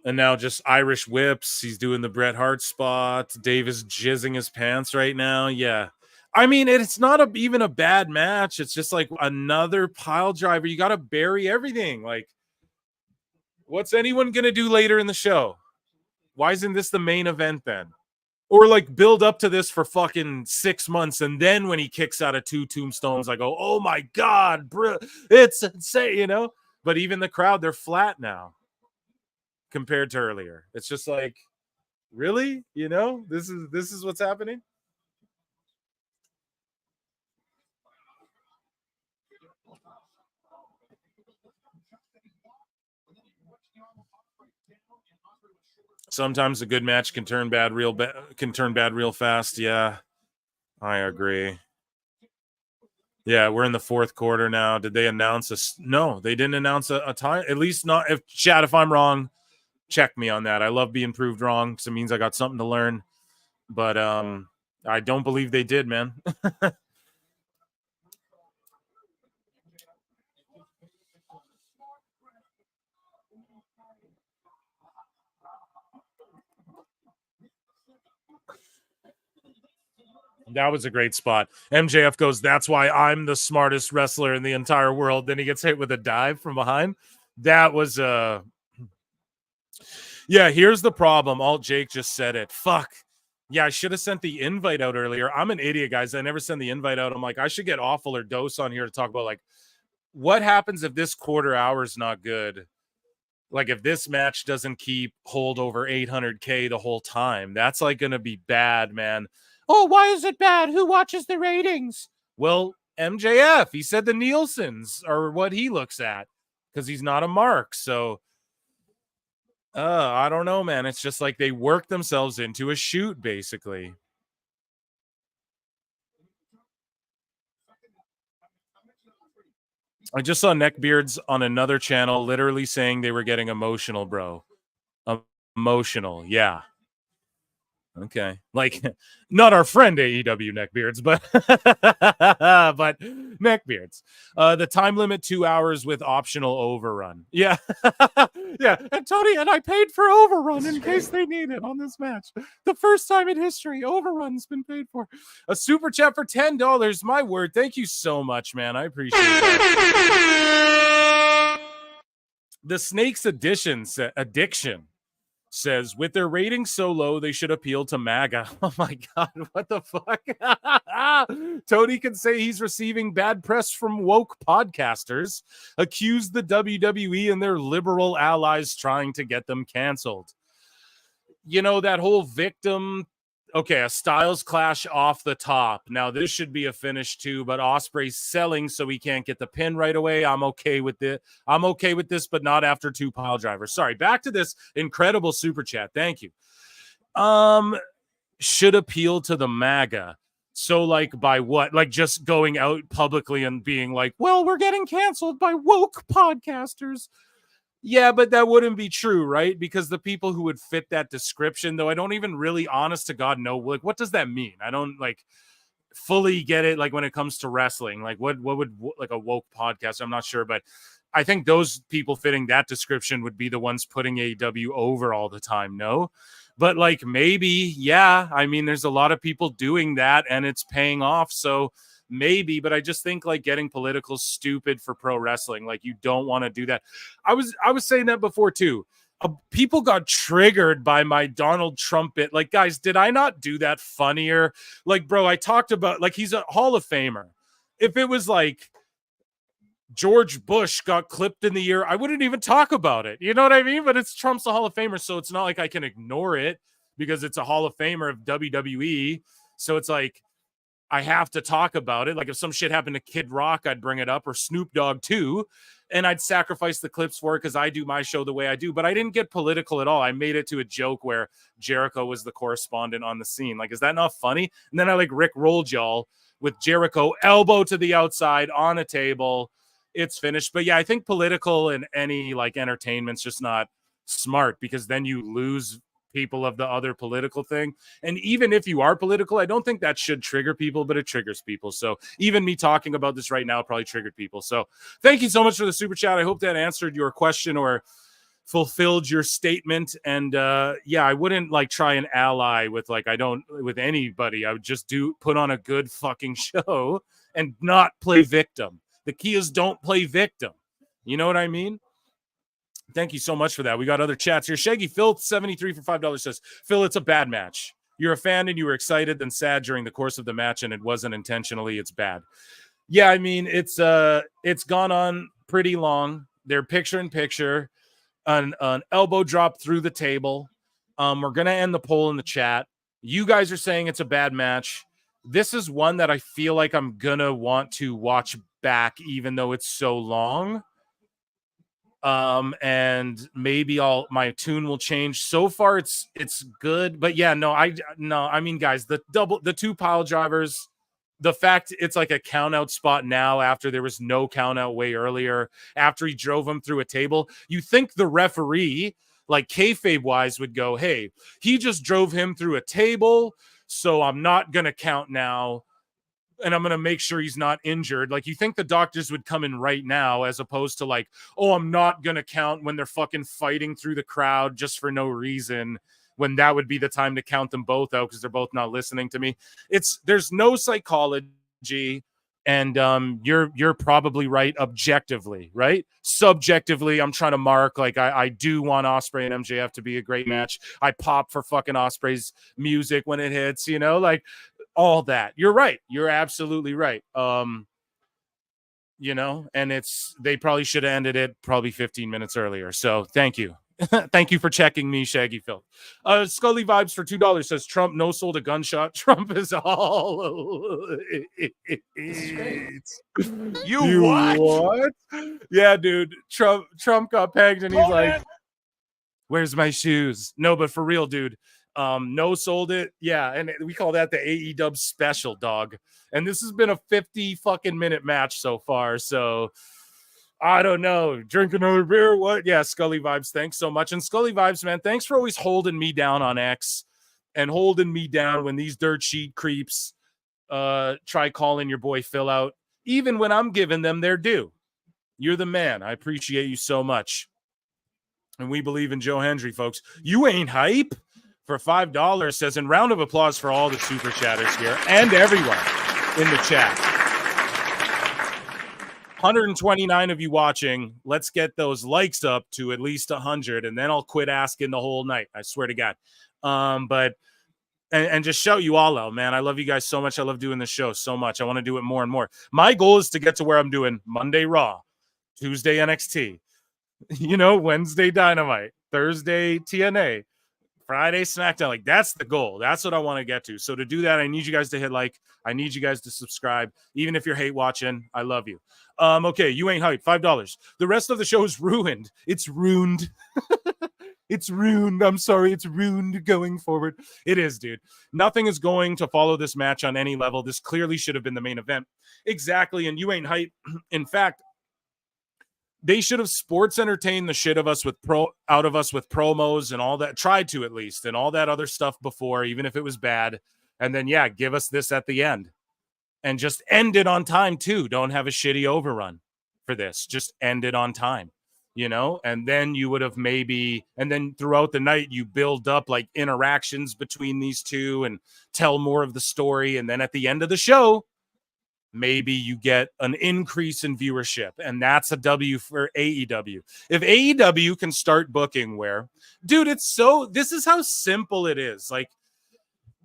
And now just Irish whips. He's doing the Bret Hart spot. Dave is jizzing his pants right now. Yeah. I mean, it's not even a bad match. It's just like another pile driver. You got to bury everything. Like, what's anyone going to do later in the show? Why isn't this the main event then? Or like build up to this for fucking 6 months. And then when he kicks out of 2 tombstones, I go, oh my God, bro, it's insane, you know? But even the crowd, they're flat now compared to earlier. It's just like, really? You know, this is what's happening. Sometimes a good match can turn bad real fast. Yeah, I agree. Yeah, we're in the 4th quarter now. Did they announce a? No, they didn't announce a time. At least not. If chat, if I'm wrong, check me on that. I love being proved wrong because it means I got something to learn. But I don't believe they did, man. That was a great spot. MJF goes, that's why I'm the smartest wrestler in the entire world. Then he gets hit with a dive from behind. That was yeah, here's the problem. Alt Jake just said it. Fuck. Yeah, I should have sent the invite out earlier. I'm an idiot, guys. I never send the invite out. I'm like, I should get Awful or Dose on here to talk about like what happens if this quarter hour is not good. Like if this match doesn't keep hold over 800K the whole time, that's like going to be bad, man. Oh, why is it bad? Who watches the ratings? Well, MJF. He said the Nielsen's are what he looks at because he's not a mark. So, I don't know, man. It's just like they work themselves into a shoot, basically. I just saw neckbeards on another channel literally saying they were getting emotional, bro. Emotional, yeah. Okay. Like, not our friend AEW neckbeards, but but neckbeards. The time limit 2 hours with optional overrun. Yeah. Yeah. And Tony and I paid for overrun in case they need it on this match. The first time in history, overrun's been paid for. A super chat for $10. My word. Thank you so much, man. I appreciate that. The Snakes addiction says, with their ratings so low, they should appeal to MAGA. Oh my God, what the fuck? Tony can say he's receiving bad press from woke podcasters, accuse the WWE and their liberal allies trying to get them canceled. You know, that whole victim. Okay, a Styles clash off the top. Now, this should be a finish too, but Ospreay's selling so he can't get the pin right away. I'm okay with it. I'm okay with this, but not after 2 pile drivers. Sorry, back to this incredible super chat. Thank you. Should appeal to the MAGA. So, like, by what? Like, just going out publicly and being like, well, we're getting canceled by woke podcasters. Yeah, but that wouldn't be true, right? Because the people who would fit that description, though, I don't even really, honest to God, know, like, what does that mean? I don't, like, fully get it, like, when it comes to wrestling. Like, what would, like, a woke podcast? I'm not sure, but I think those people fitting that description would be the ones putting AEW over all the time, no? But, like, maybe, yeah. I mean, there's a lot of people doing that, and it's paying off, so maybe, but I just think like getting political is stupid for pro wrestling. Like you don't want to do that. I was saying that before too. People got triggered by my Donald Trump bit. Like, guys, did I not do that funnier? Like, bro, I talked about like he's a Hall of Famer. If it was like George Bush got clipped in the ear, I wouldn't even talk about it. You know what I mean? But it's Trump's a Hall of Famer, so it's not like I can ignore it because it's a Hall of Famer of WWE. So it's like I have to talk about it. Like if some shit happened to Kid Rock, I'd bring it up, or Snoop Dogg too. And I'd sacrifice the clips for it because I do my show the way I do. But I didn't get political at all. I made it to a joke where Jericho was the correspondent on the scene. Like, is that not funny? And then I like Rick rolled y'all with Jericho elbow to the outside on a table. It's finished. But yeah, I think political and any like entertainment's just not smart because then you lose people of the other political thing. And even if you are political, I don't think that should trigger people, but it triggers people. So even me talking about this right now probably triggered people. So thank you so much for the super chat. I hope that answered your question or fulfilled your statement. And yeah, I wouldn't like try and ally with like with anybody. I would just put on a good fucking show and not play victim. The key is don't play victim. You know what I mean? Thank you so much for that. We got other chats here. Shaggy Phil 73 for $5 says, Phil, it's a bad match. You're a fan and you were excited then sad during the course of the match, and it wasn't intentionally. It's bad. Yeah, I mean, it's gone on pretty long. They're picture in picture, an elbow drop through the table. We're gonna end the poll in the chat. You guys are saying it's a bad match. This is one that I feel like I'm gonna want to watch back, even though it's so long. And maybe my tune will change. So far, it's good, but yeah, no. I mean, guys, the two pile drivers. The fact it's like a count out spot now after there was no count out way earlier, after he drove him through a table, you think the referee, like kayfabe wise, would go, hey, he just drove him through a table, so I'm not going to count now, and I'm going to make sure he's not injured. Like, you think the doctors would come in right now, as opposed to like, oh, I'm not going to count when they're fucking fighting through the crowd just for no reason, when that would be the time to count them both out because they're both not listening to me. There's no psychology, and you're probably right objectively, right? Subjectively, I'm trying to mark, like, I do want Ospreay and MJF to be a great match. I pop for fucking Ospreay's music when it hits, you know, like all that. You're right. You're absolutely right. You know, and they probably should have ended it probably 15 minutes earlier. So thank you. Thank you for checking me, Shaggy Phil. Scully Vibes for $2 says Trump no sold a gunshot. Trump is all. You what? Yeah, dude. Trump got pegged and he's like, where's my shoes? No, but for real, dude. No sold it. Yeah, and we call that the AEW special, dog. And this has been a 50 fucking minute match so far. So I don't know. Drink another beer. What? Yeah, Scully Vibes. Thanks so much. And Scully Vibes, man, thanks for always holding me down on X and holding me down when these dirt sheet creeps try calling your boy Phil out, even when I'm giving them their due. You're the man. I appreciate you so much. And we believe in Joe Hendry, folks. You ain't hype for $5 says, and round of applause for all the super chatters here and everyone in the chat. 129 of you watching. Let's get those likes up to at least 100, and then I'll quit asking the whole night. I swear to God. But just shout you all out, man. I love you guys so much. I love doing this show so much. I want to do it more and more. My goal is to get to where I'm doing Monday Raw, Tuesday NXT, Wednesday Dynamite, Thursday TNA, Friday SmackDown. Like, that's the goal. That's what I want to get to. So to do that, I need you guys to hit like. I need you guys to subscribe. Even if you're hate watching, I love you. Okay, you ain't hype. $5. The rest of the show is ruined. It's ruined. It's ruined. I'm sorry. It's ruined going forward. It is, dude. Nothing is going to follow this match on any level. This clearly should have been the main event. Exactly. And you ain't hype. In fact, they should have sports entertained the shit out of us with promos and all that. Tried to, at least, and all that other stuff before, even if it was bad. And then, yeah, give us this at the end. And just end it on time, too. Don't have a shitty overrun for this. Just end it on time, And then you would have and then throughout the night, you build up like interactions between these two and tell more of the story. And then at the end of the show, maybe you get an increase in viewership. And that's a W for AEW. If AEW can start booking where, dude, this is how simple it is. Like,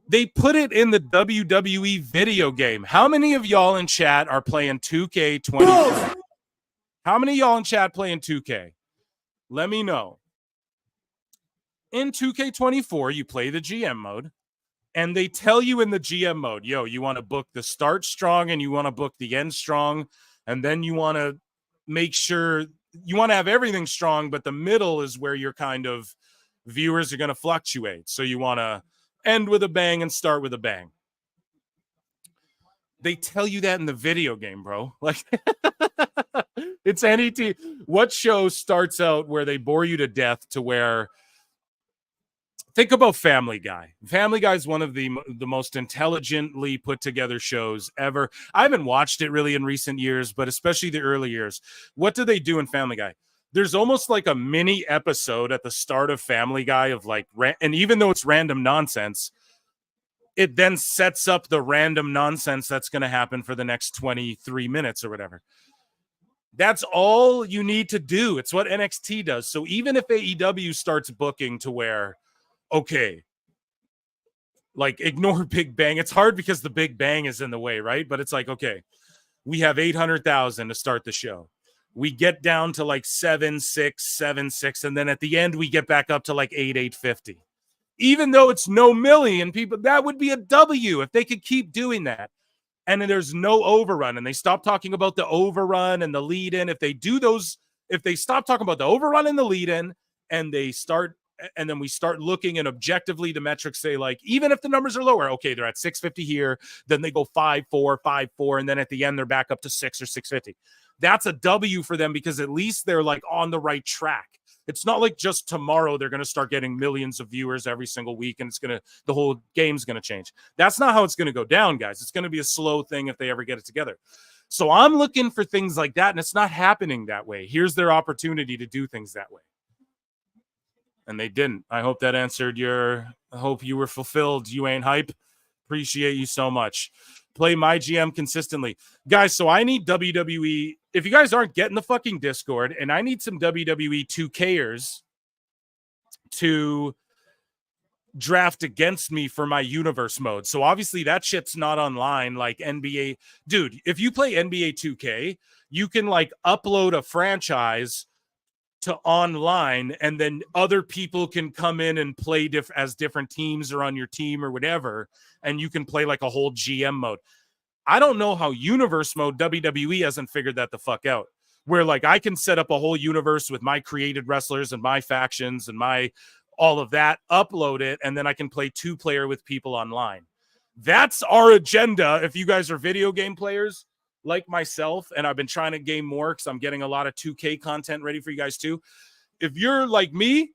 they put it in the WWE video game. How many of y'all in chat are playing 2K24? How many of y'all in chat playing 2K? Let me know. In 2K24, you play the GM mode, and they tell you in the GM mode, yo, you want to book the start strong and you want to book the end strong, and then you want to make sure you want to have everything strong, but the middle is where your kind of viewers are going to fluctuate. So you want to end with a bang and start with a bang. They tell you that in the video game, bro. Like, it's NET. What show starts out where they bore you to death to where, think about Family Guy. Family Guy is one of the most intelligently put together shows ever. I haven't watched it really in recent years, but especially the early years. What do they do in Family Guy? there's almost like a mini episode at the start of Family Guy of like, and even though it's random nonsense, it then sets up the random nonsense that's going to happen for the next 23 minutes or whatever. That's all you need to do. It's what NXT does. So even if AEW starts booking to where, okay, like ignore Big Bang. It's hard because the Big Bang is in the way, right? But it's like, okay, we have 800,000 to start the show. We get down to like 7,676, and then at the end we get back up to like 8,850. Even though it's no million people, that would be a W if they could keep doing that. And then there's no overrun, and they stop talking about the overrun and the lead in. If they do those, if they stop talking about the overrun and the lead in, and they start, and then we start looking and objectively the metrics say, like, even if the numbers are lower, okay, they're at 650 here, then they go 5-4, 5-4, and then at the end they're back up to 6 or 650. That's a W for them because at least they're like on the right track. It's not like just tomorrow they're going to start getting millions of viewers every single week and the whole game's going to change. That's not how it's going to go down, guys. It's going to be a slow thing if they ever get it together. So I'm looking for things like that, and it's not happening that way. Here's their opportunity to do things that way. And they didn't. I hope that answered I hope you were fulfilled. You ain't hype. Appreciate you so much. Play my GM consistently. Guys, so I need WWE. If you guys aren't getting the fucking Discord, and I need some WWE 2Kers to draft against me for my universe mode. So obviously that shit's not online like NBA. Dude, if you play NBA 2K, you can like upload a franchise to online, and then other people can come in and play as different teams or on your team or whatever, and you can play like a whole GM mode. I don't know how universe mode WWE hasn't figured that the fuck out, where like I can set up a whole universe with my created wrestlers and my factions and my all of that, upload it, and then I can play 2-player with people online. That's our agenda. If you guys are video game players like myself, and I've been trying to game more because I'm getting a lot of 2K content ready for you guys too. If you're like me,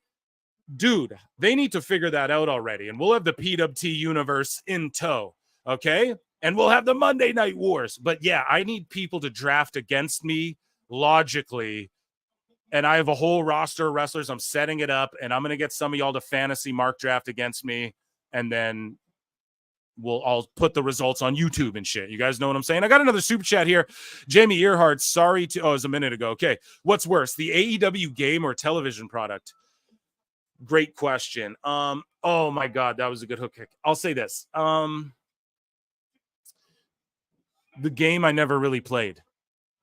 dude, they need to figure that out already. And we'll have the PWT universe in tow, okay? And we'll have the Monday Night Wars. But yeah, I need people to draft against me logically. And I have a whole roster of wrestlers. I'm setting it up, and I'm going to get some of y'all to fantasy mark draft against me. And then I'll put the results on YouTube and shit. You guys know what I'm saying? I got another super chat here. Jamie Earhart, it was a minute ago. Okay. What's worse, the AEW game or television product? Great question. Oh my God, that was a good hook kick. I'll say this. The game I never really played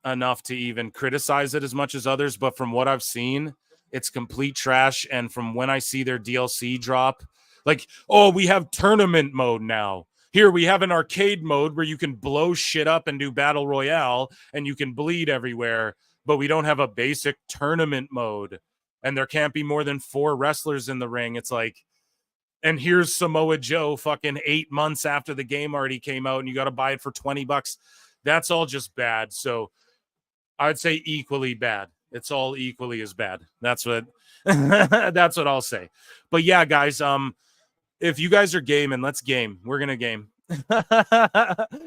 enough to even criticize it as much as others, but from what I've seen, it's complete trash. And from when I see their DLC drop, like, oh, we have tournament mode now. Here we have an arcade mode where you can blow shit up and do battle royale and you can bleed everywhere, but we don't have a basic tournament mode. And there can't be more than 4 wrestlers in the ring. It's like, and here's Samoa Joe fucking 8 months after the game already came out and you got to buy it for $20. That's all just bad. So I'd say equally bad. It's all equally as bad. That's what I'll say. But yeah, guys, if you guys are gaming, let's game. We're going to game. We're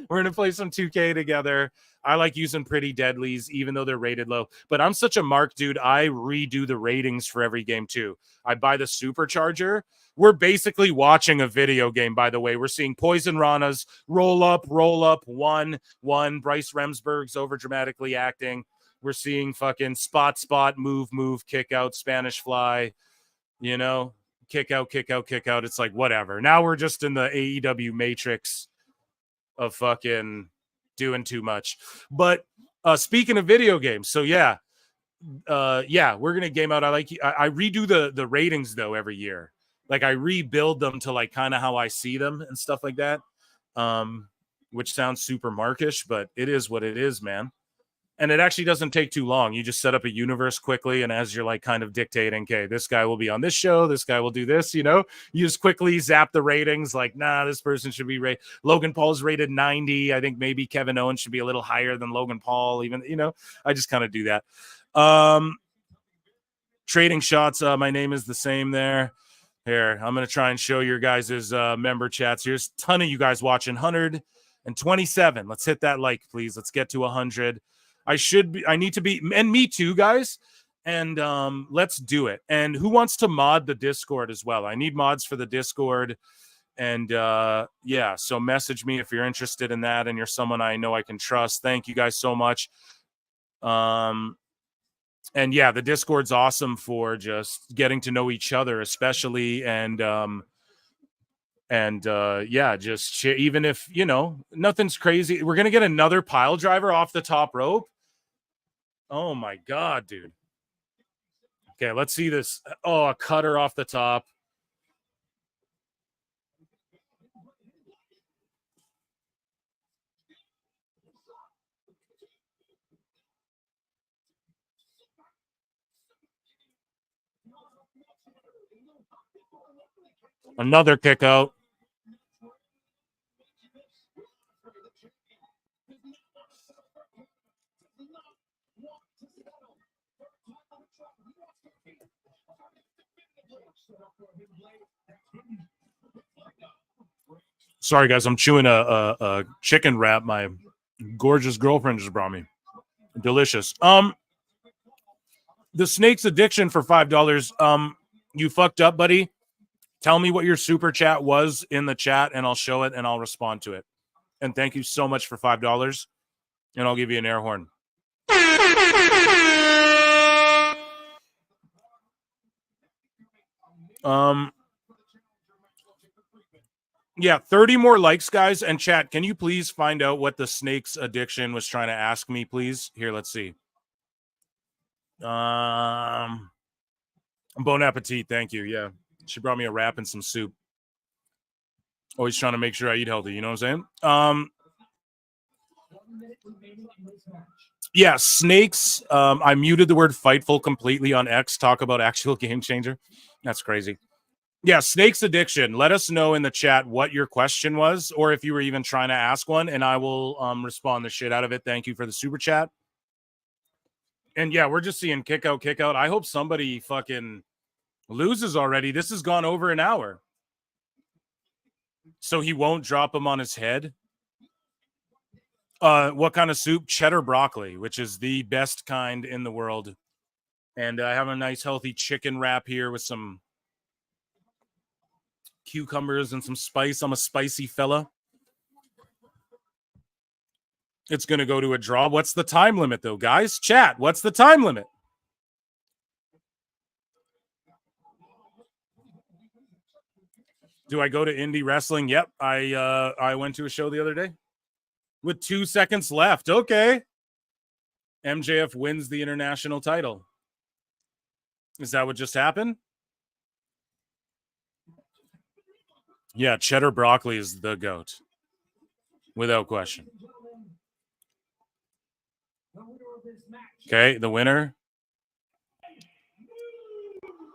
going to play some 2K together. I like using Pretty Deadlies, even though they're rated low. But I'm such a mark, dude. I redo the ratings for every game, too. I buy the supercharger. We're basically watching a video game, by the way. We're seeing Poison Rana's roll up, 1-1. Bryce Remsburg's over dramatically acting. We're seeing fucking spot, move, kick out, Spanish fly, you know, kick out. It's like, whatever. Now we're just in the AEW matrix of fucking doing too much. But speaking of video games, so yeah, we're going to game out. I redo the ratings though every year. Like I rebuild them to like kind of how I see them and stuff like that. Which sounds super markish, but it is what it is, man. And it actually doesn't take too long. You just set up a universe quickly, and as you're like kind of dictating, okay, this guy will be on this show, this guy will do this, you know, you just quickly zap the ratings like, nah, this person should be rated. Logan Paul's rated 90. I think maybe Kevin Owens should be a little higher than Logan Paul, even, you know, I just kind of do that. Trading shots. My name is the same there. Here, I'm going to try and show your guys' member chats. Here's a ton of you guys watching. 127. Let's hit that like, please. Let's get to 100. I need to be, and me too, guys. And let's do it. And who wants to mod the Discord as well? I need mods for the Discord. And yeah, so message me if you're interested in that and you're someone I know I can trust. Thank you guys so much. And yeah, the Discord's awesome for just getting to know each other, especially. And yeah, just even if, you know, nothing's crazy. We're going to get another pile driver off the top rope. Oh my God, dude. Okay, let's see this. Oh, a cutter off the top. Another kick out. Sorry, guys. I'm chewing a chicken wrap my gorgeous girlfriend just brought me. Delicious. The Snake's Addiction for $5. You fucked up, buddy. Tell me what your super chat was in the chat, and I'll show it, and I'll respond to it. And thank you so much for $5, and I'll give you an air horn. Yeah, 30 more likes, guys. And chat, can you please find out what the Snake's Addiction was trying to ask me, please? Here, let's see. Bon appetit. Thank you. Yeah. She brought me a wrap and some soup. Always trying to make sure I eat healthy. You know what I'm saying? Yeah, Snakes. I muted the word Fightful completely on X. Talk about actual game changer. That's crazy. Yeah, Snake's Addiction. Let us know in the chat what your question was, or if you were even trying to ask one, and I will respond the shit out of it. Thank you for the super chat. And yeah, we're just seeing kick out, kick out. I hope somebody fucking loses already. This has gone over an hour. So he won't drop him on his head. What kind of soup? Cheddar broccoli, which is the best kind in the world. And I have a nice healthy chicken wrap here with some cucumbers and some spice. I'm a spicy fella. It's going to go to a draw. What's the time limit, though, guys? Chat, what's the time limit? Do I go to indie wrestling? Yep. I went to a show the other day with 2 seconds left. Okay. MJF wins the international title. Is that what just happened? Yeah, cheddar broccoli is the GOAT. Without question. Okay, the winner.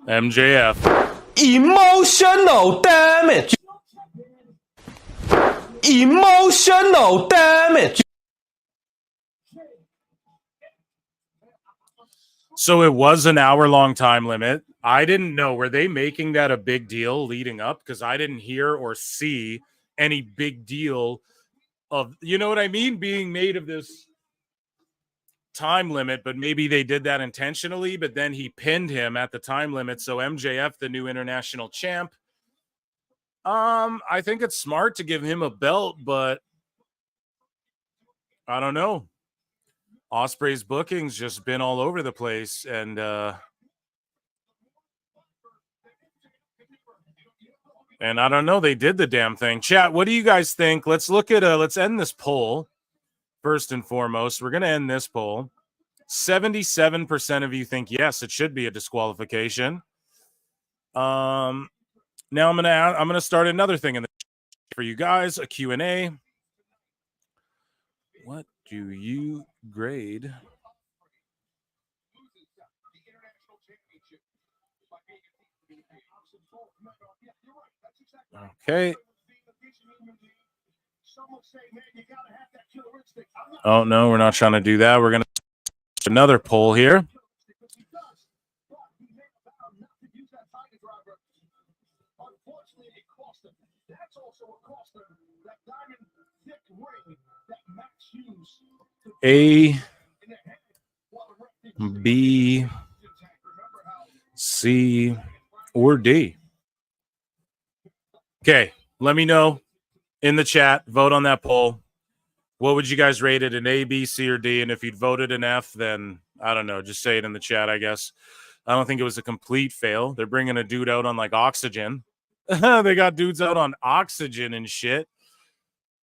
MJF. Emotional damage. Emotional damage. So it was an hour-long time limit. I didn't know. Were they making that a big deal leading up? Because I didn't hear or see any big deal of, you know what I mean, being made of this time limit, but maybe they did that intentionally, but then he pinned him at the time limit. So MJF, the new international champ, I think it's smart to give him a belt, but I don't know. Ospreay's booking's just been all over the place, and I don't know. They did the damn thing. Chat, what do you guys think? Let's look at let's end this poll first and foremost. We're gonna end this poll. 77% of you think yes, it should be a disqualification. Now I'm gonna start another thing in the for you guys, a Q&A. What do you grade? Okay. Oh no, we're not trying to do that. We're gonna another poll here. A, B, C or D? Okay, let me know in the chat. Vote on that poll. What would you guys rate it, an A, B, C, or D? And if you'd voted an F, then I don't know. Just say it in the chat, I guess. I don't think it was a complete fail. They're bringing a dude out on like oxygen. They got dudes out on oxygen and shit.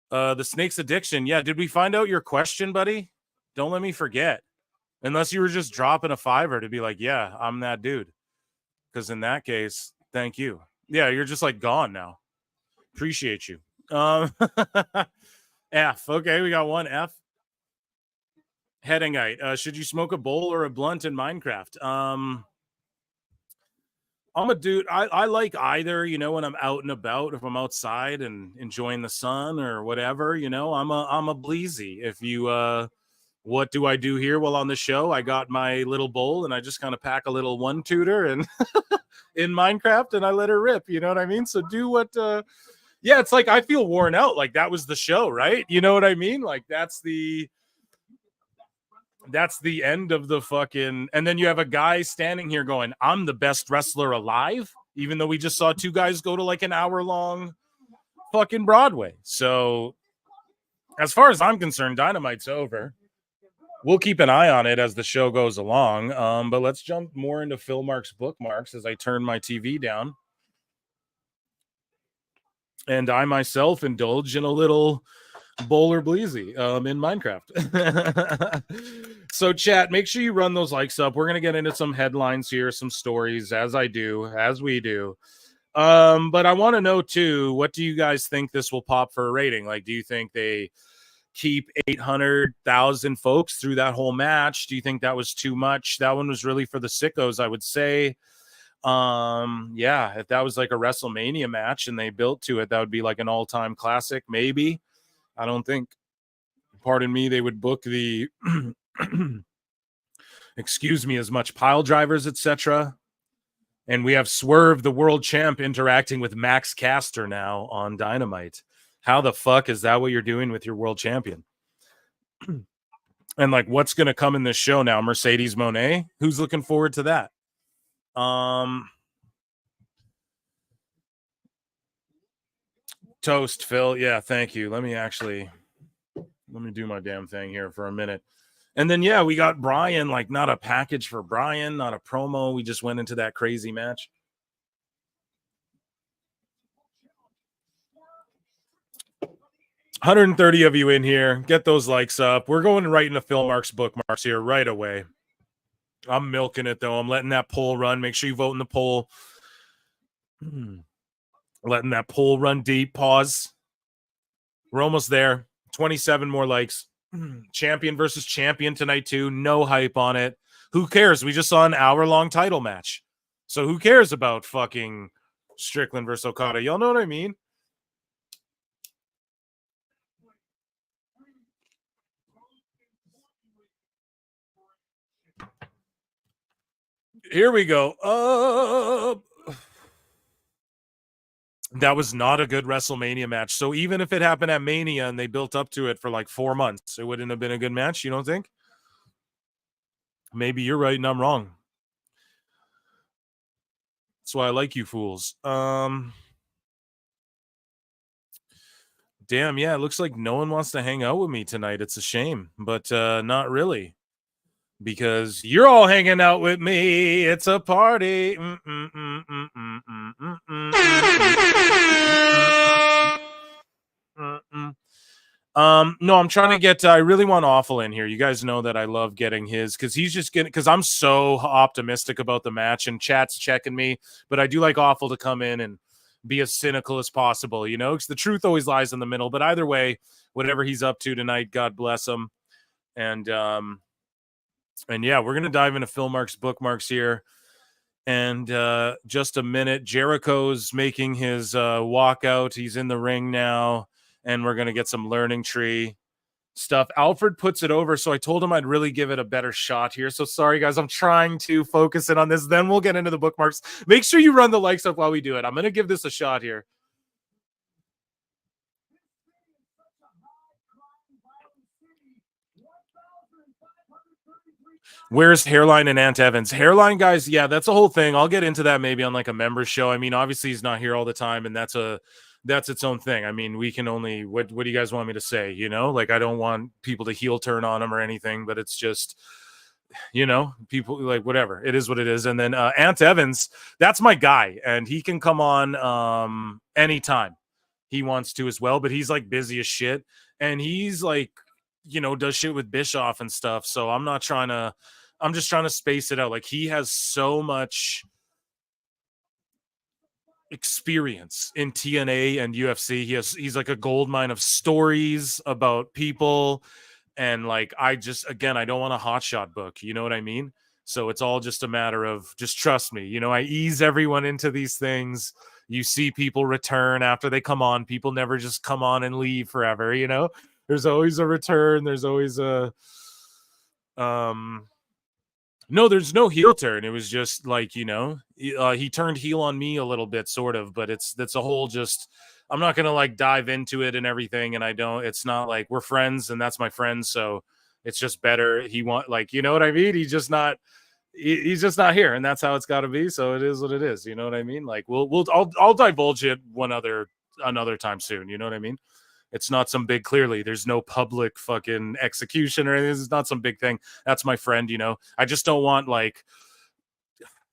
The Snake's Addiction. Yeah, did we find out your question, buddy? Don't let me forget. Unless you were just dropping a $5 to be like, yeah, I'm that dude. Because in that case, thank you. Yeah, you're just like gone now. Appreciate you. F. Okay, we got one F. Headingite. Should you smoke a bowl or a blunt in Minecraft? I'm a dude. I like either, you know, when I'm out and about, if I'm outside and enjoying the sun or whatever, you know, I'm a bleezy. If you what do I do here while on the show? I got my little bowl and I just kind of pack a little one tutor and in Minecraft and I let her rip, you know what I mean? So do what yeah, it's like I feel worn out. Like that was the show, right? You know what I mean? Like that's the end of the fucking, and then you have a guy standing here going, I'm the best wrestler alive, even though we just saw two guys go to like an hour-long fucking Broadway. So as far as I'm concerned, Dynamite's over. We'll keep an eye on it as the show goes along. But let's jump more into Phil Mark's bookmarks as I turn my TV down. And I myself indulge in a little bowler bleezy in Minecraft. So chat, make sure you run those likes up. We're going to get into some headlines here, some stories as we do. But I want to know too, what do you guys think this will pop for a rating? Like, do you think they keep 800,000 folks through that whole match? Do you think that was too much? That one was really for the sickos, I would say. Yeah, if that was like a WrestleMania match and they built to it, that would be like an all-time classic, maybe. I don't think, pardon me, they would book the excuse me, as much pile drivers, etc. And we have Swerve, the world champ, interacting with Max Caster now on Dynamite. How the fuck is that what you're doing with your world champion? And like, what's going to come in this show now? Mercedes Moné? Who's looking forward to that? Toast, Phil. Yeah, thank you. Let me do my damn thing here for a minute. And then, yeah, we got Brian, like not a package for Brian, not a promo. We just went into that crazy match. $130 of you in here. Get those likes up. We're going right into Phil Mark's bookmarks here right away. I'm milking it, though. I'm letting that poll run. Make sure you vote in the poll. Letting that poll run deep. Pause. We're almost there. 27 more likes. Champion versus champion tonight, too. No hype on it. Who cares? We just saw an hour-long title match. So who cares about fucking Strickland versus Okada? Y'all know what I mean? Here we go. That was not a good WrestleMania match. So even if it happened at Mania and they built up to it for like 4 months, it wouldn't have been a good match, you don't think? Maybe you're right and I'm wrong. That's why I like you fools. Damn, yeah, it looks like no one wants to hang out with me tonight. It's a shame, but not really. Because you're all hanging out with me. It's a party. No, I'm trying to get, I really want Awful in here. You guys know that I love getting his, because he's just getting, because I'm so optimistic about the match and chat's checking me, but I do like Awful to come in and be as cynical as possible, you know, because the truth always lies in the middle. But either way, whatever he's up to tonight, God bless him. And yeah, we're going to dive into Phil Mark's bookmarks here. And just a minute, Jericho's making his walkout. He's in the ring now. And we're going to get some learning tree stuff. Alfred puts it over, so I told him I'd really give it a better shot here. So sorry, guys. I'm trying to focus in on this. Then we'll get into the bookmarks. Make sure you run the likes up while we do it. I'm going to give this a shot here. Where's Hairline and Ant Evans? Hairline guys, yeah, that's a whole thing. I'll get into that maybe on like a member show. I mean, obviously he's not here all the time, and that's its own thing. I mean, we can only what do you guys want me to say? You know, like I don't want people to heel turn on him or anything, but it's just, you know, people like whatever. It is what it is. And then Ant Evans, that's my guy, and he can come on anytime he wants to as well, but he's like busy as shit, and he's like, you know, does shit with Bischoff and stuff. So I'm just trying to space it out. Like he has so much experience in TNA and UFC. He's like a gold mine of stories about people. And like, I don't want a hotshot book. You know what I mean? So it's all just a matter of just trust me. You know, I ease everyone into these things. You see people return after they come on. People never just come on and leave forever. You know, there's always a return. There's always a, no, there's no heel turn. It was just like, you know, he turned heel on me a little bit, sort of, but that's a whole just, I'm not going to like dive into it and everything. And it's not like we're friends and that's my friend. So it's just better. Like, you know what I mean? He's just not here, and that's how it's got to be. So it is what it is. You know what I mean? Like I'll divulge it another time soon. You know what I mean? It's not some big, clearly there's no public fucking execution or anything. It's not some big thing. That's my friend, you know. I just don't want like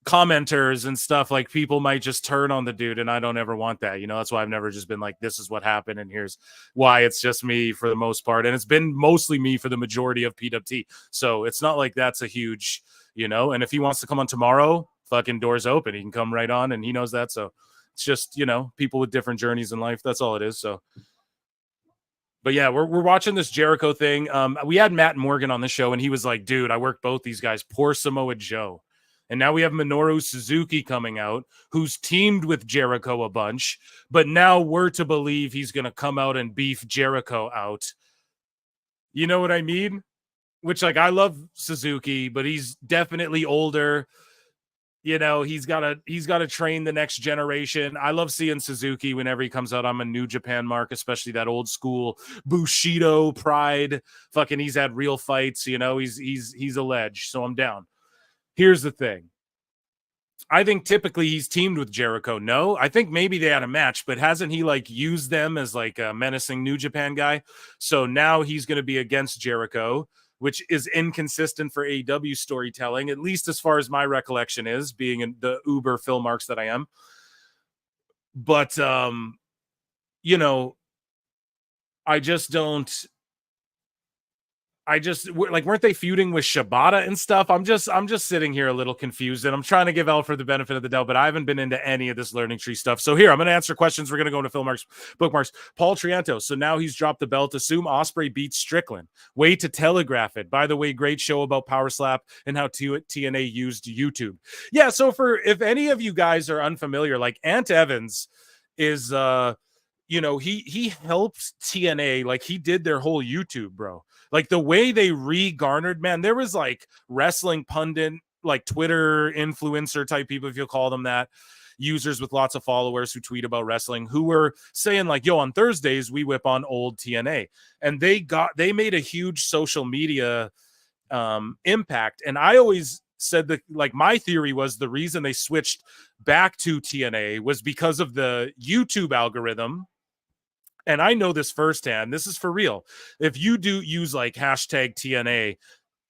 commenters and stuff. Like people might just turn on the dude, and I don't ever want that. You know, that's why I've never just been like, this is what happened and here's why. It's just me for the most part. And it's been mostly me for the majority of PWT. So it's not like that's a huge, you know, and if he wants to come on tomorrow, fucking doors open. He can come right on, and he knows that. So it's just, you know, people with different journeys in life. That's all it is. So but yeah, we're watching this Jericho thing. We had Matt Morgan on the show, and he was like, dude, I worked both these guys. Poor Samoa Joe. And now we have Minoru Suzuki coming out, who's teamed with Jericho a bunch. But now we're to believe he's going to come out and beef Jericho out. You know what I mean? Which, like, I love Suzuki, but he's definitely older. You know, he's got to train the next generation. I love seeing Suzuki whenever he comes out. I'm a New Japan mark, especially that old school Bushido pride. Fucking, he's had real fights. You know, he's a ledge. So I'm down. Here's the thing. I think typically he's teamed with Jericho. No, I think maybe they had a match, but hasn't he like used them as like a menacing New Japan guy? So now he's going to be against Jericho, which is inconsistent for AEW storytelling, at least as far as my recollection is, being in the uber Phil Marks that I am. But, you know, weren't they feuding with Shibata and stuff? I'm just sitting here a little confused, and I'm trying to give Alfred the benefit of the doubt, but I haven't been into any of this learning tree stuff. So here, I'm going to answer questions. We're going to go into Phil Marks bookmarks. Paul Trianto. So now he's dropped the belt. Assume Ospreay beats Strickland. Way to telegraph it. By the way, great show about Power Slap and how TNA used YouTube. Yeah. So if any of you guys are unfamiliar, like Ant Evans is, you know, he helped TNA. Like he did their whole YouTube, bro. Like the way they re-garnered, man, there was like wrestling pundit, like Twitter influencer type people, if you'll call them that, users with lots of followers who tweet about wrestling, who were saying like, yo, on Thursdays, we whip on old TNA. And they made a huge social media impact. And I always said that, like, my theory was the reason they switched back to TNA was because of the YouTube algorithm. And I know this firsthand. This is for real. If you do use like hashtag TNA,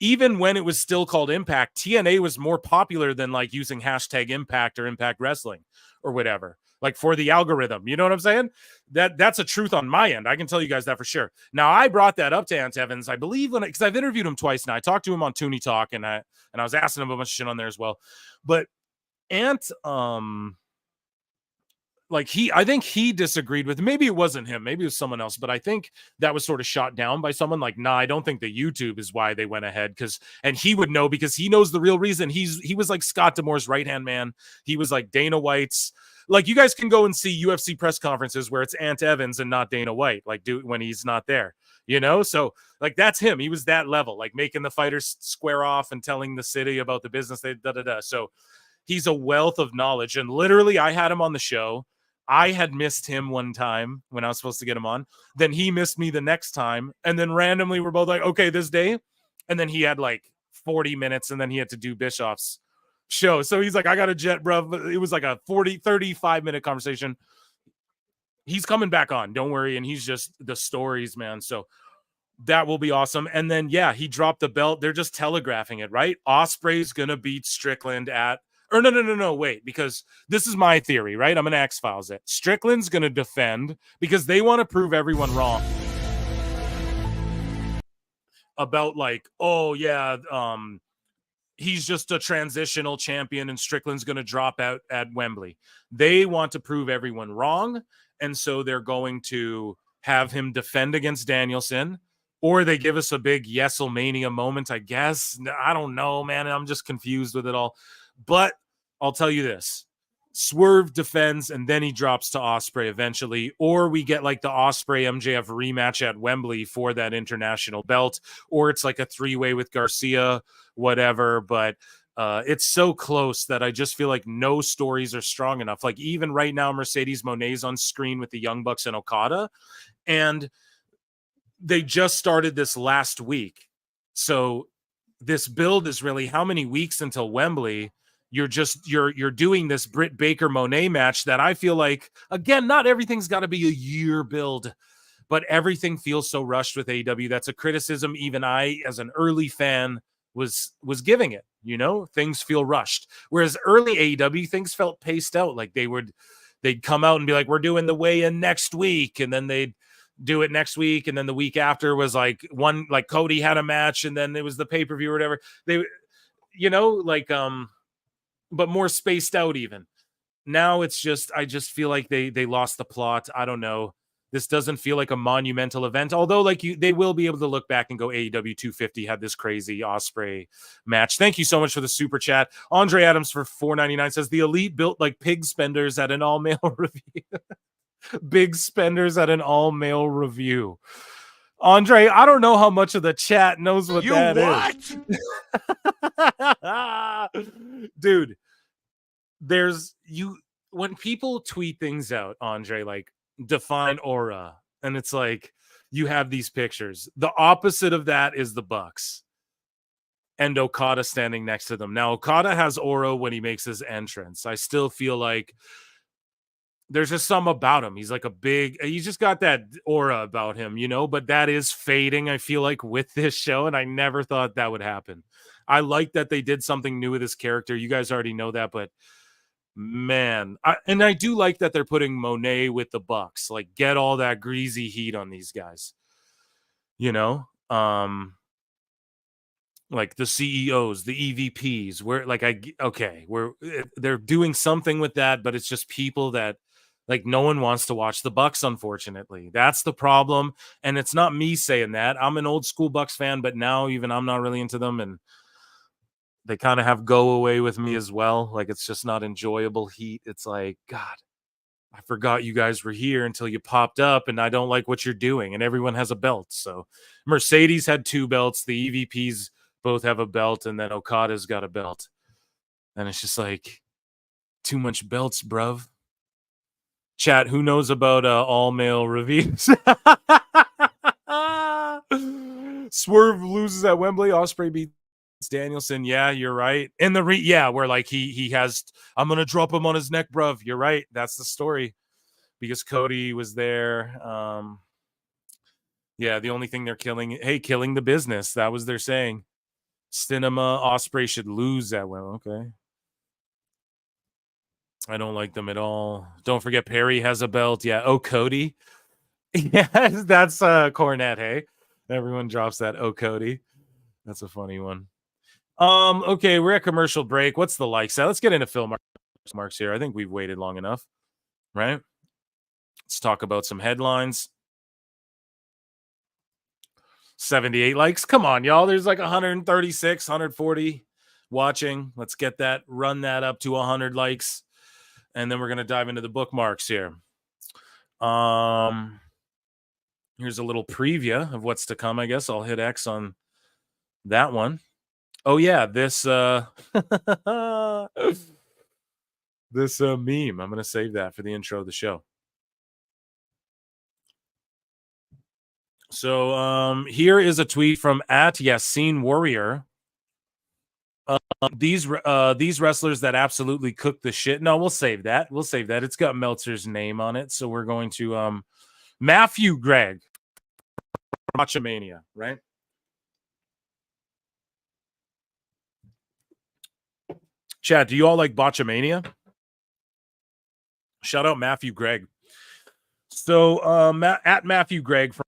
even when it was still called Impact, TNA was more popular than like using hashtag Impact or Impact Wrestling or whatever, like for the algorithm. You know what I'm saying? That's a truth on my end. I can tell you guys that for sure. Now, I brought that up to Ant Evans, I believe, because I've interviewed him twice now. I talked to him on Toonie Talk, and I was asking him a bunch of shit on there as well. But Ant, like I think he disagreed with, maybe it wasn't him, maybe it was someone else, but I think that was sort of shot down by someone like, nah, I don't think the YouTube is why they went ahead, and he would know because he knows the real reason. He was like Scott D'Amore's right-hand man. He was like Dana White's, like, you guys can go and see UFC press conferences where it's Ant Evans and not Dana White, like when he's not there, you know? So like, that's him. He was that level, like making the fighters square off and telling the city about the business. So he's a wealth of knowledge. And literally I had him on the show. I had missed him one time when I was supposed to get him on. Then he missed me the next time. And then randomly we're both like, okay, this day And then he had like 40 minutes and then he had to do Bischoff's show. So he's like, I got a jet, bro. It was like a 35-minute conversation. He's coming back on. Don't worry. And he's just the stories, man. So that will be awesome. And then, yeah, he dropped the belt. They're just telegraphing it, right? Ospreay's going to beat Strickland at, or no, wait, because this is my theory, right? I'm going to X-Files it. Strickland's going to defend because they want to prove everyone wrong about like, oh yeah, he's just a transitional champion and Strickland's going to drop out at Wembley. They want to prove everyone wrong. And so they're going to have him defend against Danielson, or they give us a big Yeselmania moment, I guess. I don't know, man. I'm just confused with it all. But I'll tell you this. Swerve defends, and then he drops to Ospreay eventually. Or we get like the Ospreay MJF rematch at Wembley for that international belt. Or it's like a 3-way with Garcia, whatever. But it's so close that I just feel like no stories are strong enough. Like even right now, Mercedes Moné's on screen with the Young Bucks and Okada. And they just started this last week. So this build is really how many weeks until Wembley? You're doing this Britt Baker Moné match that I feel like, again, not everything's got to be a year build, but everything feels so rushed with AEW. That's a criticism even I, as an early fan, was giving it. You know, things feel rushed. Whereas early AEW, things felt paced out. Like they'd come out and be like, we're doing the weigh-in next week, and then they'd do it next week, and then the week after was like one, like Cody had a match, and then it was the pay-per-view or whatever. They, you know, like but more spaced out even. Now it's just, I just feel like they lost the plot. I don't know. This doesn't feel like a monumental event, although like they will be able to look back and go, AEW 250 had this crazy Ospreay match. Thank you so much for the super chat. Andre Adams for $4.99 says the Elite built like pig spenders at an all-male review. Big spenders at an all-male review. Andre, I don't know how much of the chat knows what is. Dude, when people tweet things out, Andre, like define aura, and it's like you have these pictures. The opposite of that is the Bucks and Okada standing next to them. Now, Okada has aura when he makes his entrance. I still feel like there's just some about him. He's like he's just got that aura about him, you know, but that is fading, I feel like, with this show. And I never thought that would happen. I like that they did something new with his character. You guys already know that, but man, I do like that they're putting Moné with the Bucks, like get all that greasy heat on these guys, you know, like the CEOs, the EVPs, they're doing something with that, but it's just people that, like, no one wants to watch the Bucks, unfortunately. That's the problem. And it's not me saying that. I'm an old school Bucks fan, but now even I'm not really into them. And they kind of have go away with me as well. Like, it's just not enjoyable heat. It's like, God, I forgot you guys were here until you popped up, and I don't like what you're doing. And everyone has a belt. So Mercedes had 2 belts. The EVPs both have a belt, and then Okada's got a belt. And it's just like, too much belts, bruv. Chat, who knows about all-male reviews? Swerve loses at Wembley. Ospreay beats Danielson. Yeah, you're right. In the where like he has, I'm gonna drop him on his neck, bruv. You're right. That's the story, because Cody was there. Yeah, the only thing they're killing the business. That was their saying. Cinema Ospreay should lose that well. Okay. I don't like them at all. Don't forget Perry has a belt. Yeah. Oh, Cody. Yes, that's Cornette. Hey, everyone drops that. Oh, Cody. That's a funny one. Okay, we're at commercial break. What's the like set? Let's get into Phil Marks here. I think we've waited long enough, right? Let's talk about some headlines. 78 likes. Come on, y'all. There's like 136, 140 watching. Let's get that, run that up to 100 likes. And then we're going to dive into the bookmarks here. Here's a little preview of what's to come. I guess I'll hit X on that one. Oh yeah, this this meme. I'm going to save that for the intro of the show. So here is a tweet from @Yassine Warrior. These wrestlers that absolutely cook the shit. No, we'll save that. We'll save that. It's got Meltzer's name on it, so we're going to Matthew Gregg, Botchamania, right? Chad, do you all like Botchamania? Shout out Matthew Gregg. So at Matthew Gregg from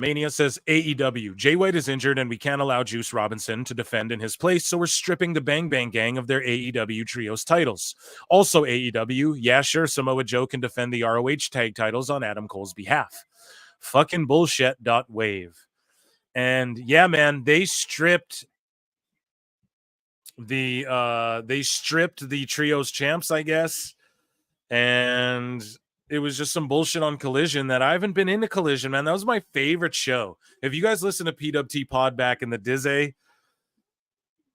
Mania says AEW, Jay White is injured and we can't allow Juice Robinson to defend in his place, so we're stripping the Bang Bang Gang of their AEW trios titles. Also AEW, yeah, sure, Samoa Joe can defend the ROH tag titles on Adam Cole's behalf. Fucking bullshit. Wave. And yeah, man, they stripped the trios champs, I guess, and it was just some bullshit on Collision that I haven't been into Collision, man. That was my favorite show. If you guys listen to PWT Pod back in the Dizzy,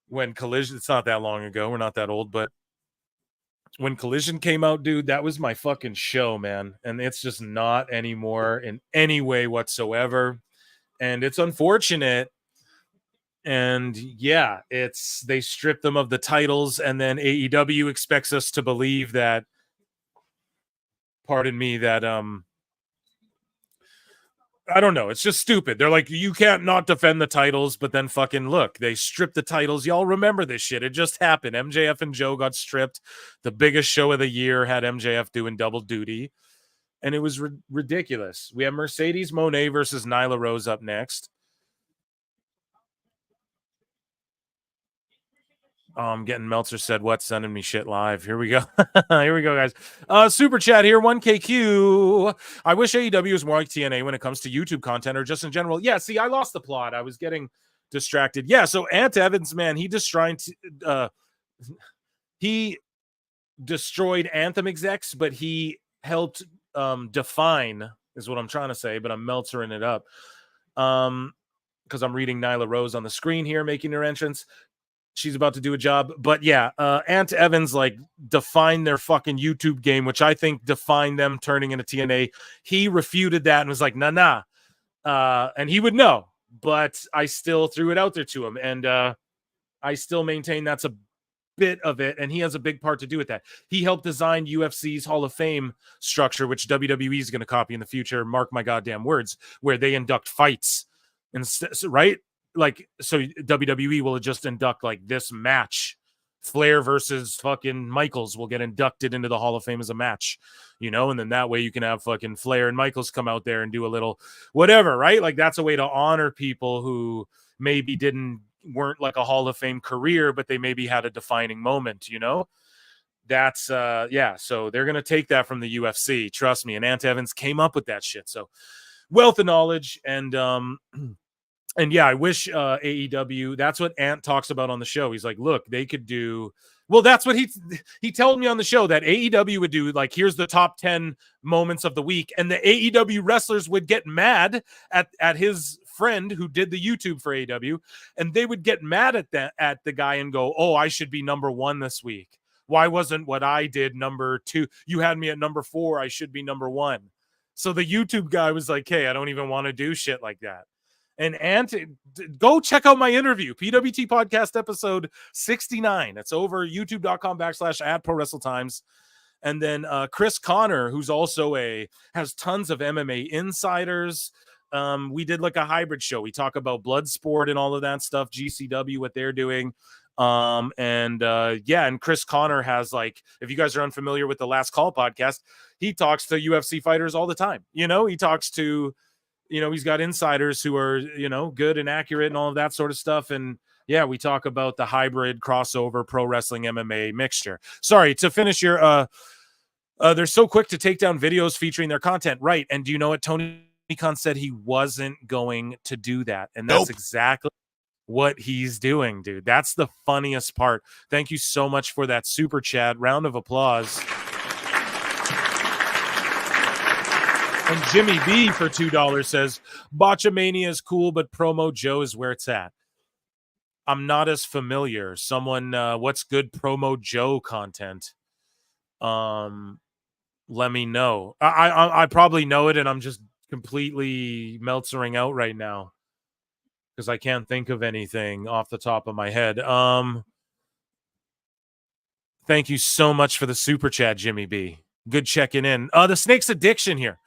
when Collision, it's not that long ago, we're not that old, but when Collision came out, dude, that was my fucking show, man. And it's just not anymore in any way whatsoever. And it's unfortunate. And yeah, they stripped them of the titles, and then AEW expects us to believe that, pardon me, that I don't know. It's just stupid. They're like, you can't not defend the titles, but then fucking look, they stripped the titles. Y'all remember this shit. It just happened. MJF and Joe got stripped. The biggest show of the year had MJF doing double duty, and it was ridiculous. We have Mercedes Moné versus Nyla Rose up next. I'm getting Meltzer said, what? Sending me shit live. Here we go. Here we go, guys. Super chat here. 1KQ. I wish AEW was more like TNA when it comes to YouTube content or just in general. Yeah, see, I lost the plot. I was getting distracted. Yeah, so Ant Evans, man, he destroyed Anthem execs, but he helped define, is what I'm trying to say, but I'm Meltzering it up. Because I'm reading Nyla Rose on the screen here, making her entrance. She's about to do a job. But yeah, Ant Evans like defined their fucking YouTube game, which I think defined them turning into TNA. He refuted that and was like, nah. And he would know, but I still threw it out there to him. And I still maintain that's a bit of it. And he has a big part to do with that. He helped design UFC's Hall of Fame structure, which WWE is going to copy in the future. Mark my goddamn words, where they induct fights. And right? Like, so WWE will just induct like this match. Flair versus fucking Michaels will get inducted into the Hall of Fame as a match, you know, and then that way you can have fucking Flair and Michaels come out there and do a little whatever, right? Like that's a way to honor people who maybe weren't like a Hall of Fame career, but they maybe had a defining moment, you know? That's yeah, so they're gonna take that from the UFC, trust me. And Ant Evans came up with that shit. So wealth of knowledge. And yeah, I wish AEW, that's what Ant talks about on the show. He's like, look, they could do, well, that's what he told me on the show, that AEW would do, like, here's the top 10 moments of the week. And the AEW wrestlers would get mad at his friend who did the YouTube for AEW. And they would get mad at the guy and go, oh, I should be number 1 this week. Why wasn't what I did number 2? You had me at number 4. I should be number 1. So the YouTube guy was like, hey, I don't even want to do shit like that. And go check out my interview, PWT Podcast episode 69. It's over youtube.com/@prowrestletimes. And then Chris Connor, who's also has tons of MMA insiders. We did like a hybrid show. We talk about Bloodsport and all of that stuff, GCW, what they're doing. And Chris Connor has, like, if you guys are unfamiliar with the Last Call podcast, he talks to UFC fighters all the time. You know, he talks to, you know, he's got insiders who are, you know, good and accurate and all of that sort of stuff. And yeah, we talk about the hybrid crossover pro wrestling MMA mixture. Sorry, to finish your, they're so quick to take down videos featuring their content. Right. And do you know what? Tony Khan said he wasn't going to do that. And that's exactly what he's doing, dude. That's the funniest part. Thank you so much for that super chat. Round of applause. And Jimmy B for $2 says, Botchamania is cool, but Promo Joe is where it's at. I'm not as familiar. Someone, what's good Promo Joe content? Let me know. I probably know it, and I'm just completely Meltzering out right now because I can't think of anything off the top of my head. Thank you so much for the super chat, Jimmy B. Good checking in. The Snake's Addiction here.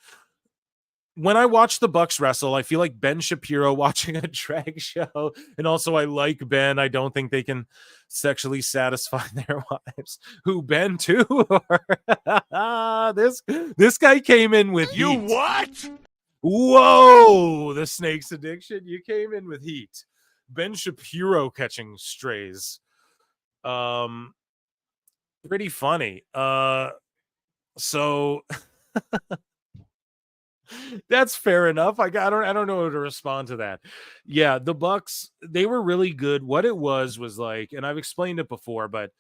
When I watch the Bucks wrestle, I feel like Ben Shapiro watching a drag show. And also, I like Ben. I don't think they can sexually satisfy their wives. Who, Ben too? This guy came in with You heat. what? Whoa, the Snake's Addiction. You came in with heat. Ben Shapiro catching strays. Pretty funny. So that's fair enough. I don't know how to respond to that. Yeah, the Bucks, they were really good. What it was like, and I've explained it before, but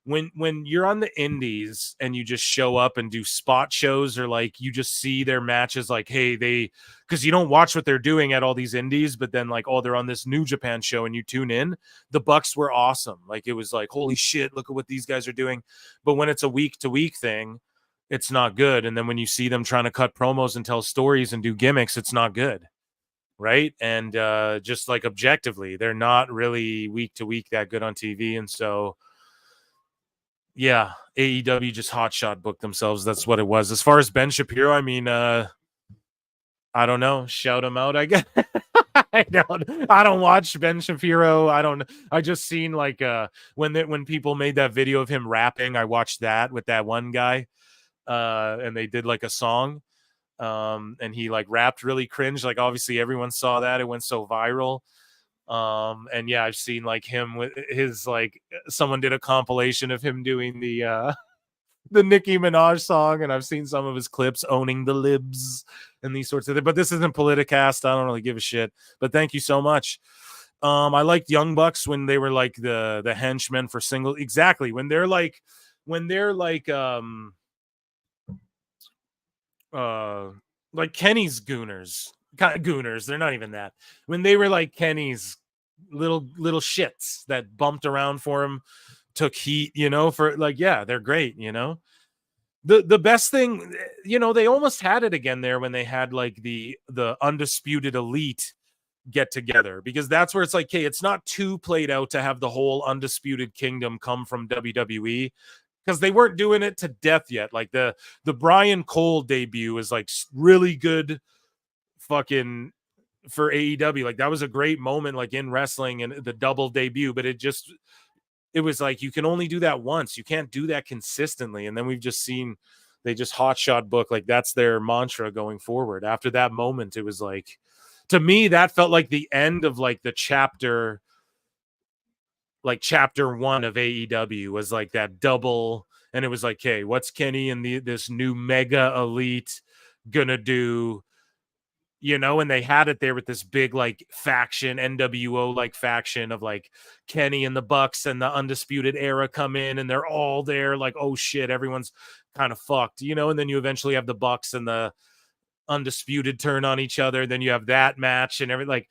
when you're on the indies and you just show up and do spot shows, or like you just see their matches, like, hey, because you don't watch what they're doing at all these indies, but then like, oh, they're on this New Japan show and you tune in. The Bucks were awesome. Like, it was like, holy shit, look at what these guys are doing. But when it's a week to week thing, it's not good. And then when you see them trying to cut promos and tell stories and do gimmicks, it's not good. Right. And just like objectively, they're not really week to week that good on TV. And so, yeah, AEW just hotshot booked themselves. That's what it was. As far as Ben Shapiro, I mean, I don't know. Shout him out, I guess. I don't watch Ben Shapiro. I just seen like when people made that video of him rapping, I watched that with that one guy. And they did like a song. And he like rapped really cringe. Like, obviously everyone saw that. It went so viral. And yeah, I've seen like him with his, like, someone did a compilation of him doing the Nicki Minaj song, and I've seen some of his clips owning the libs and these sorts of things. But this isn't Politicast. I don't really give a shit. But thank you so much. I liked Young Bucks when they were like the henchmen for single. Exactly. When they're like Kenny's gooners. Gooners, they're not even that. When they were like Kenny's little shits that bumped around for him, took heat, for like, yeah, they're great. The best thing, they almost had it again there when they had like the Undisputed Elite get together, because that's where it's like, hey, it's not too played out to have the whole Undisputed Kingdom come from WWE, because they weren't doing it to death yet. Like the Brian Cole debut is like really good fucking for AEW. Like, that was a great moment, like, in wrestling, and the double debut, but it was like, you can only do that once. You can't do that consistently. And then we've just seen they just hotshot book, like that's their mantra going forward. After that moment, it was like, to me, that felt like the end of like the chapter 1 of AEW was like that double. And it was like, hey, what's Kenny and this new mega elite gonna do? And they had it there with this big like faction, NWO like faction of like Kenny and the Bucks and the Undisputed Era come in, and they're all there like, oh shit, everyone's kind of fucked, and then you eventually have the Bucks and the Undisputed turn on each other. Then you have that match and everything. Like,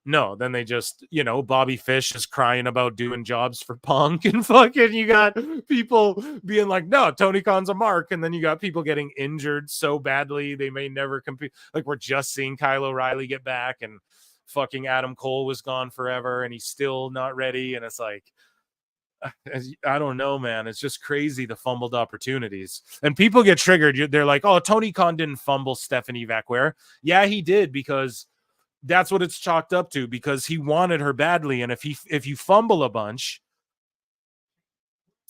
no, then they just, Bobby Fish is crying about doing jobs for Punk, and fucking you got people being like, no, Tony Khan's a mark. And then you got people getting injured so badly they may never compete. Like, we're just seeing Kyle O'Reilly get back, and fucking Adam Cole was gone forever and he's still not ready. And it's like, I don't know, man. It's just crazy, the fumbled opportunities. And people get triggered. They're like, oh, Tony Khan didn't fumble Stephanie Vacquer. Yeah, he did, because that's what it's chalked up to, because he wanted her badly. And if you fumble a bunch,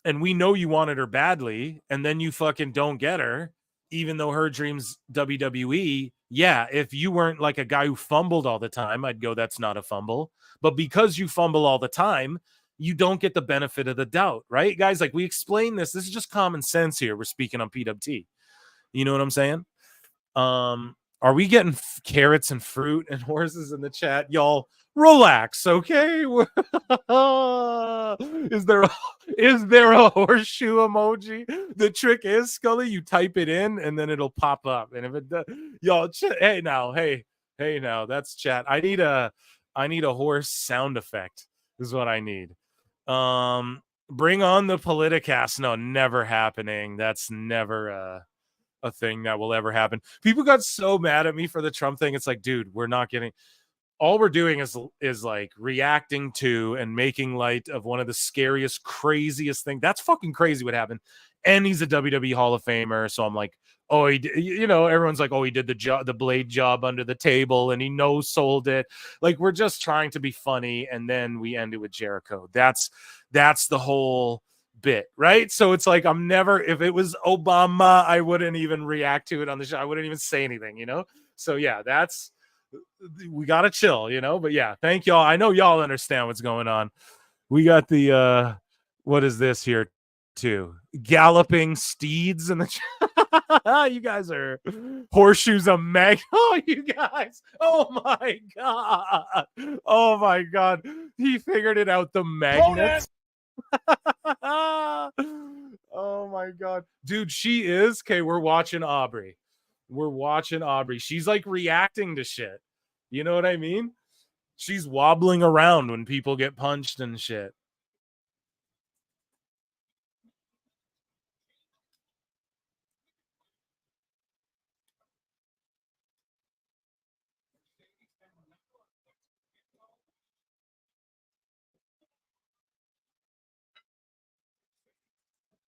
and we know you wanted her badly, and then you fucking don't get her, even though her dream's WWE, yeah, if you weren't like a guy who fumbled all the time, I'd go, that's not a fumble. But because you fumble all the time, you don't get the benefit of the doubt, right, guys? Like, we explain this is just common sense here. We're speaking on PWT. You know what I'm saying? Are we getting carrots and fruit and horses in the chat? Y'all relax, okay? Is there a horseshoe emoji? The trick is, Scully, you type it in and then it'll pop up. And if it does, y'all, hey now, that's chat. I need a horse sound effect is what I need. Bring on the Politicast. No, never happening. That's never a thing that will ever happen. People got so mad at me for the Trump thing. It's like, dude, we're not getting. All we're doing is like reacting to and making light of one of the scariest, craziest things. That's fucking crazy what happened. And he's a WWE Hall of Famer. So I'm like, oh, everyone's like, oh, he did the blade job under the table and he no-sold it. Like, we're just trying to be funny. And then we end it with Jericho. That's the whole bit, right? So it's like, if it was Obama, I wouldn't even react to it on the show. I wouldn't even say anything, So yeah, we gotta chill, but yeah, thank y'all. I know y'all understand what's going on. We got the what is this here too? Galloping steeds in the you guys are horseshoes of mag. Oh, you guys. Oh my god. He figured it out. The magnets. Oh my god, dude. She is okay. We're watching Aubrey. She's like reacting to shit. You know what I mean? She's wobbling around when people get punched and shit.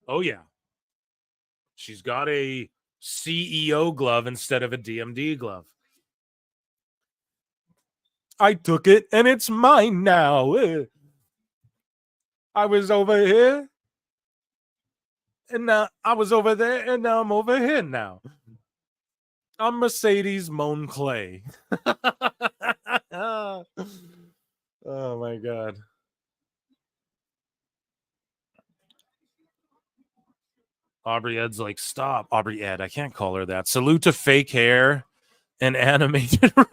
Oh yeah. She's got a CEO glove instead of a DMD glove. I took it and it's mine now. I was over here and now I was over there and now I'm over here now. I'm Mercedes Moan Clay. Oh my god. Aubrey Ed's like, stop, Aubrey Ed. I can't call her that. Salute to fake hair and animated raw.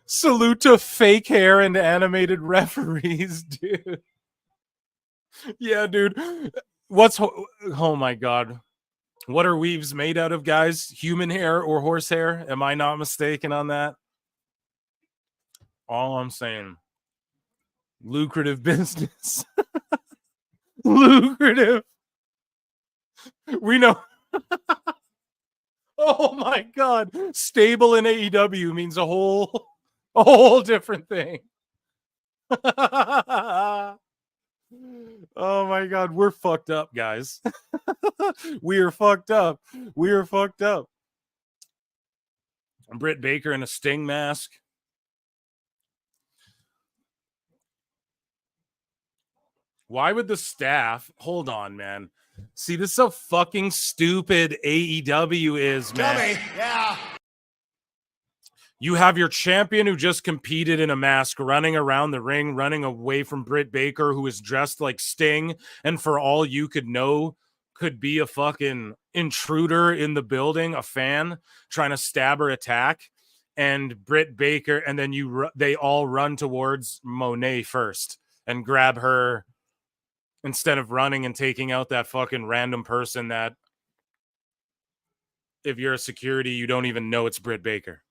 Salute to fake hair and animated referees, dude. Yeah, dude. Oh my god. What are weaves made out of, guys? Human hair or horse hair? Am I not mistaken on that? All I'm saying. Lucrative business. Lucrative. We know. Oh my god. Stable in AEW means a whole different thing. Oh my god, we're fucked up, guys. We are fucked up. Britt Baker in a Sting mask. Why would the staff hold on, man? See, this is how fucking stupid AEW is, man. Tell me. Yeah. You have your champion who just competed in a mask running around the ring, running away from Britt Baker, who is dressed like Sting, and for all you could know, could be a fucking intruder in the building, a fan trying to stab or attack, and Britt Baker, and then they all run towards Monet first and grab her instead of running and taking out that fucking random person that, if you're a security, you don't even know it's Britt Baker.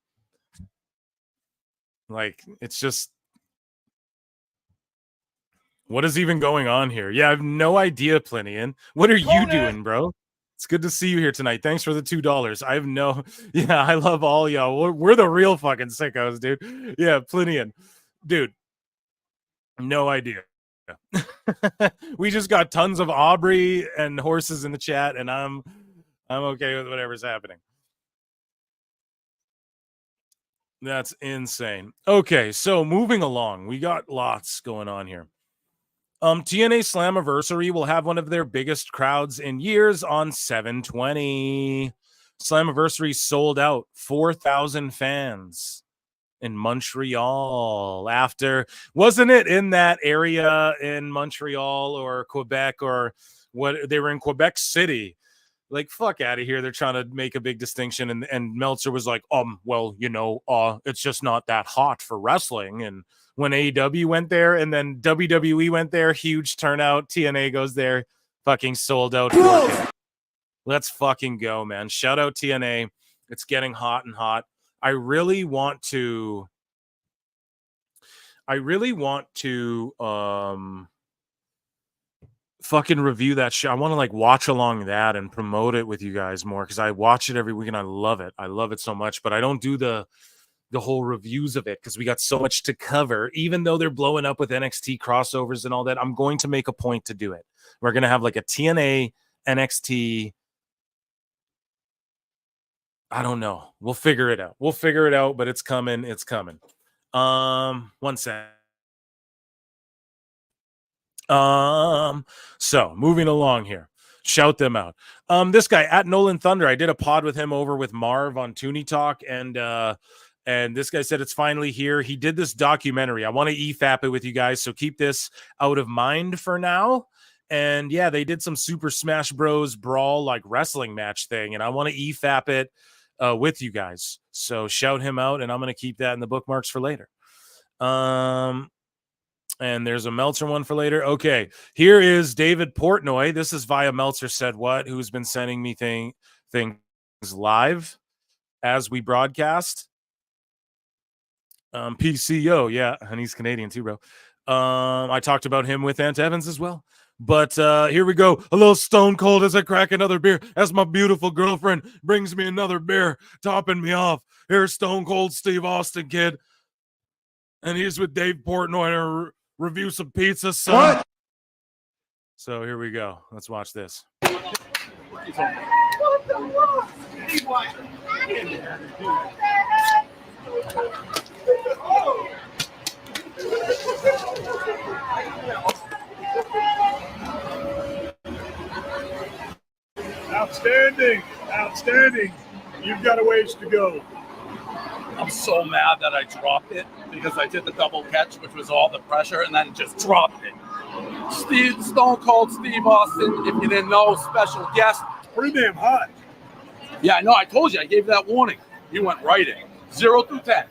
Like, it's just, what is even going on here? Yeah, I have no idea, Plinian. What are you doing, bro? It's good to see you here tonight. Thanks for the $2. I have no, yeah, I love all y'all. We're the real fucking sickos, dude. Yeah, Plinian. Dude, no idea. We just got tons of Aubrey and horses in the chat, and I'm okay with whatever's happening. That's insane. Okay, so moving along, we got lots going on here. TNA Slammiversary will have one of their biggest crowds in years on 7/20. Slammiversary sold out 4,000 fans in Montreal after, wasn't it in that area in Montreal or Quebec or what? They were in Quebec City. Like, fuck out of here. They're trying to make a big distinction. And Meltzer was like, well, it's just not that hot for wrestling. And when AEW went there and then WWE went there, huge turnout. TNA goes there, fucking sold out. Let's fucking go, man. Shout out TNA. It's getting hot and hot. I really want to I really want to fucking review that show. I want to like watch along that and promote it with you guys more because I watch it every week and I love it. I love it so much, but I don't do the whole reviews of it because we got so much to cover. Even though they're blowing up with NXT crossovers and all that, I'm going to make a point to do it. We're going to have like a TNA, NXT. I don't know. We'll figure it out. But it's coming. It's coming. One sec. So moving along here. Shout them out. This guy at Nolan Thunder. I did a pod with him over with Marv on Toonie Talk, and this guy said it's finally here. He did this documentary. I want to EFAP it with you guys, so keep this out of mind for now. And yeah, they did some Super Smash Bros. Brawl like wrestling match thing, and I want to EFAP it with you guys. So shout him out, and I'm going to keep that in the bookmarks for later. And there's a Meltzer one for later. Okay, here is David Portnoy. This is via Meltzer Said What, who's been sending me things live as we broadcast. PCO, yeah, and he's Canadian too, bro. I talked about him with Ant Evans as well. But here we go. A little stone cold as I crack another beer. As my beautiful girlfriend brings me another beer, topping me off. Here's Stone Cold Steve Austin, kid. And he's with Dave Portnoy to review some pizza. Son. What? So here we go. Let's watch this. Outstanding. Outstanding. You've got a ways to go. I'm so mad that I dropped it because I did the double catch, which was all the pressure, and then just dropped it. Stone Cold Steve Austin, if you didn't know, special guest. Pretty damn hot. Yeah, I know. I told you. I gave that warning. You went right in. 0 through 10.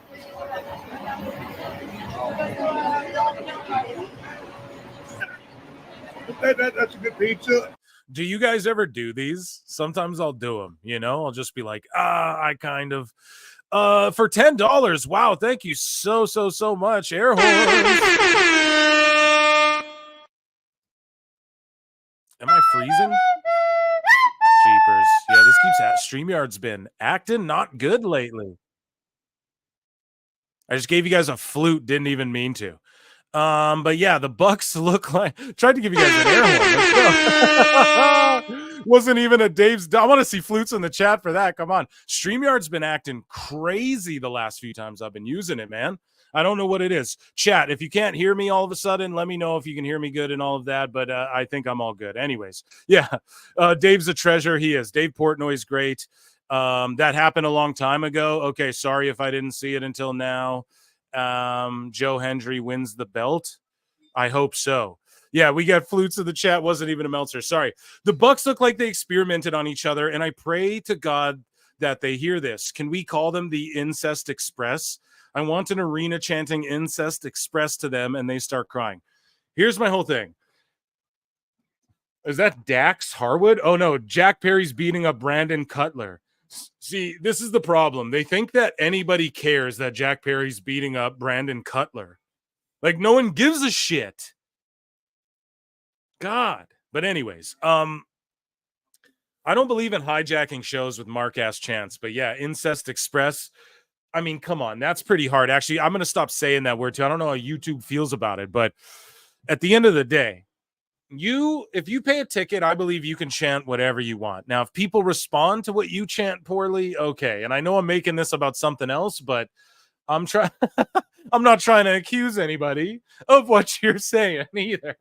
That's a good pizza. Do you guys ever do these? Sometimes I'll do them, you know? I'll just be like, I kind of... for $10. Wow, thank you so much. Air horns. Am I freezing? Jeepers. Yeah, this keeps StreamYard's been acting not good lately. I just gave you guys a flute, didn't even mean to. But yeah, the Bucks look like tried to give you guys an air horn. Let's go. Wasn't even a Dave's. I want to see flutes in the chat for that. Come on. StreamYard's been acting crazy the last few times I've been using it, man. I don't know what it is. Chat, if you can't hear me all of a sudden, let me know if you can hear me good and all of that. But I think I'm all good. Anyways, yeah. Dave's a treasure. He is. Dave Portnoy's great. That happened a long time ago. Okay, sorry if I didn't see it until now. Joe Hendry wins the belt. I hope so. Yeah, we got flutes in the chat. Wasn't even a Meltzer. Sorry. The Bucks look like they experimented on each other, and I pray to God that they hear this. Can we call them the Incest Express? I want an arena chanting Incest Express to them, and they start crying. Here's my whole thing. Is that Dax Harwood? Oh, no. Jack Perry's beating up Brandon Cutler. See, this is the problem. They think that anybody cares that Jack Perry's beating up Brandon Cutler. Like, no one gives a shit. God. But anyways, I don't believe in hijacking shows with Mark-ass chants. But yeah, Incest Express. I mean, come on. That's pretty hard. Actually, I'm going to stop saying that word too. I don't know how YouTube feels about it. But at the end of the day, if you pay a ticket, I believe you can chant whatever you want. Now, if people respond to what you chant poorly, okay. And I know I'm making this about something else, but I'm not trying to accuse anybody of what you're saying either.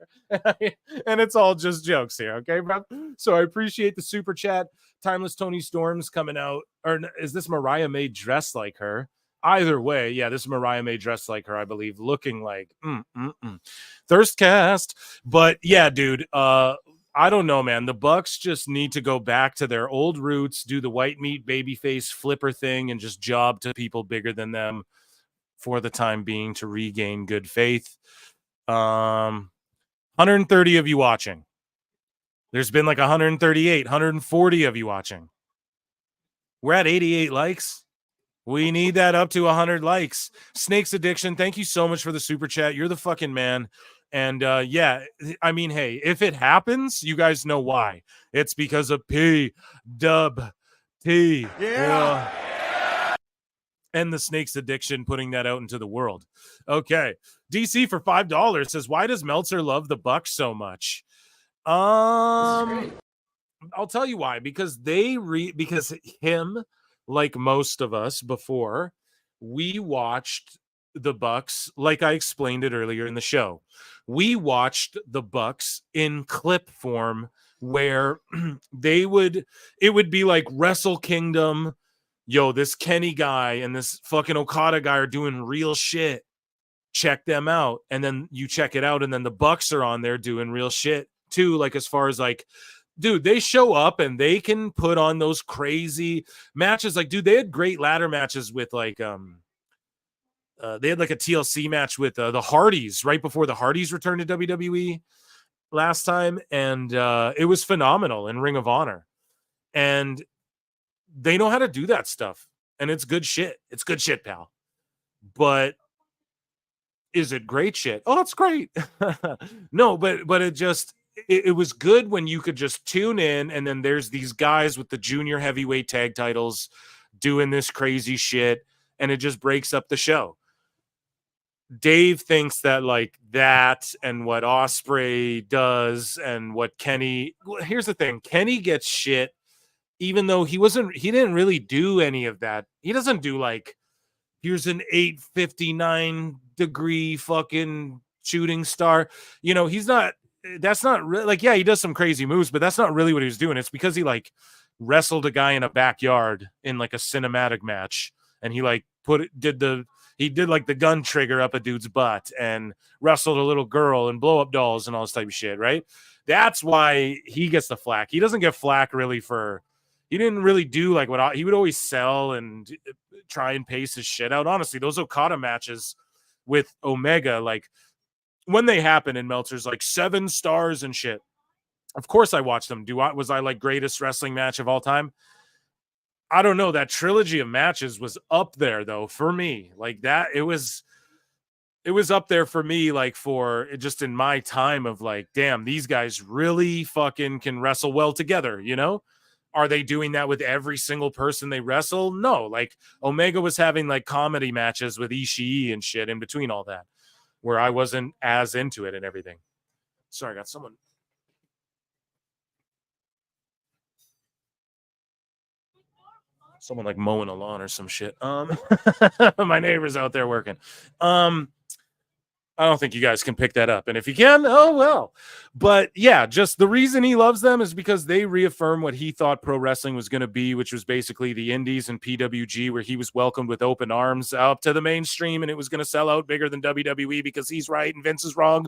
And it's all just jokes here, okay, bro? So I appreciate the super chat. Timeless Tony Storm's coming out. Or is this Mariah May dressed like her? Either way, yeah, this is Mariah May dressed like her, I believe, looking like Thirstcast. But yeah, dude, I don't know, man. The Bucks just need to go back to their old roots, do the white meat babyface flipper thing, and just job to people bigger than them for the time being to regain good faith. 130 of you watching. There's been like 138, 140 of you watching. We're at 88 likes. We need that up to 100 likes. Snakes Addiction, thank you so much for the super chat. You're the fucking man. And yeah, I mean, hey, if it happens, you guys know why. It's because of PWT. Yeah. And the Snakes Addiction putting that out into the world. Okay. DC for $5 says, why does Meltzer love the Bucks so much? I'll tell you why. Because because him, like most of us before, we watched the Bucks, like I explained it earlier in the show. We watched the Bucks in clip form where it would be like Wrestle Kingdom. Yo, this Kenny guy and this fucking Okada guy are doing real shit. Check them out. And then you check it out, and then the Bucks are on there doing real shit too. Like, as far as like, dude, they show up and they can put on those crazy matches. Like, dude, they had great ladder matches with like they had like a TLC match with the Hardys right before the Hardys returned to WWE last time, and it was phenomenal in Ring of Honor. And they know how to do that stuff, and it's good shit. It's good shit, pal. But is it great shit? Oh, it's great. No, but it was good when you could just tune in, and then there's these guys with the junior heavyweight tag titles doing this crazy shit, and it just breaks up the show. Dave thinks that like that and what Ospreay does and what Kenny. Here's the thing: Kenny gets shit, even though he didn't really do any of that. He doesn't do like, here's an 859-degree fucking shooting star. You know, that's not really like, yeah, he does some crazy moves, but that's not really what he was doing. It's because he like wrestled a guy in a backyard in like a cinematic match, and he like he did like the gun trigger up a dude's butt and wrestled a little girl and blow up dolls and all this type of shit, right? That's why he gets the flack. He doesn't get flack really he didn't really do like what he would always sell and try and pace his shit out. Honestly, those Okada matches with Omega, like when they happen in Meltzer's like 7 stars and shit. Of course I watched them. Was I like greatest wrestling match of all time? I don't know. That trilogy of matches was up there though for me. Like that, it was up there for me, like for just in my time of like, damn, these guys really fucking can wrestle well together, you know? Are they doing that with every single person they wrestle? No. Like Omega was having like comedy matches with Ishii and shit in between all that, where I wasn't as into it and everything. Sorry, I got someone. Someone like mowing a lawn or some shit. My neighbor's out there working. I don't think you guys can pick that up. And if you can, oh, well. But yeah, just the reason he loves them is because they reaffirm what he thought pro wrestling was going to be, which was basically the indies and PWG, where he was welcomed with open arms up to the mainstream, and it was going to sell out bigger than WWE because he's right and Vince is wrong.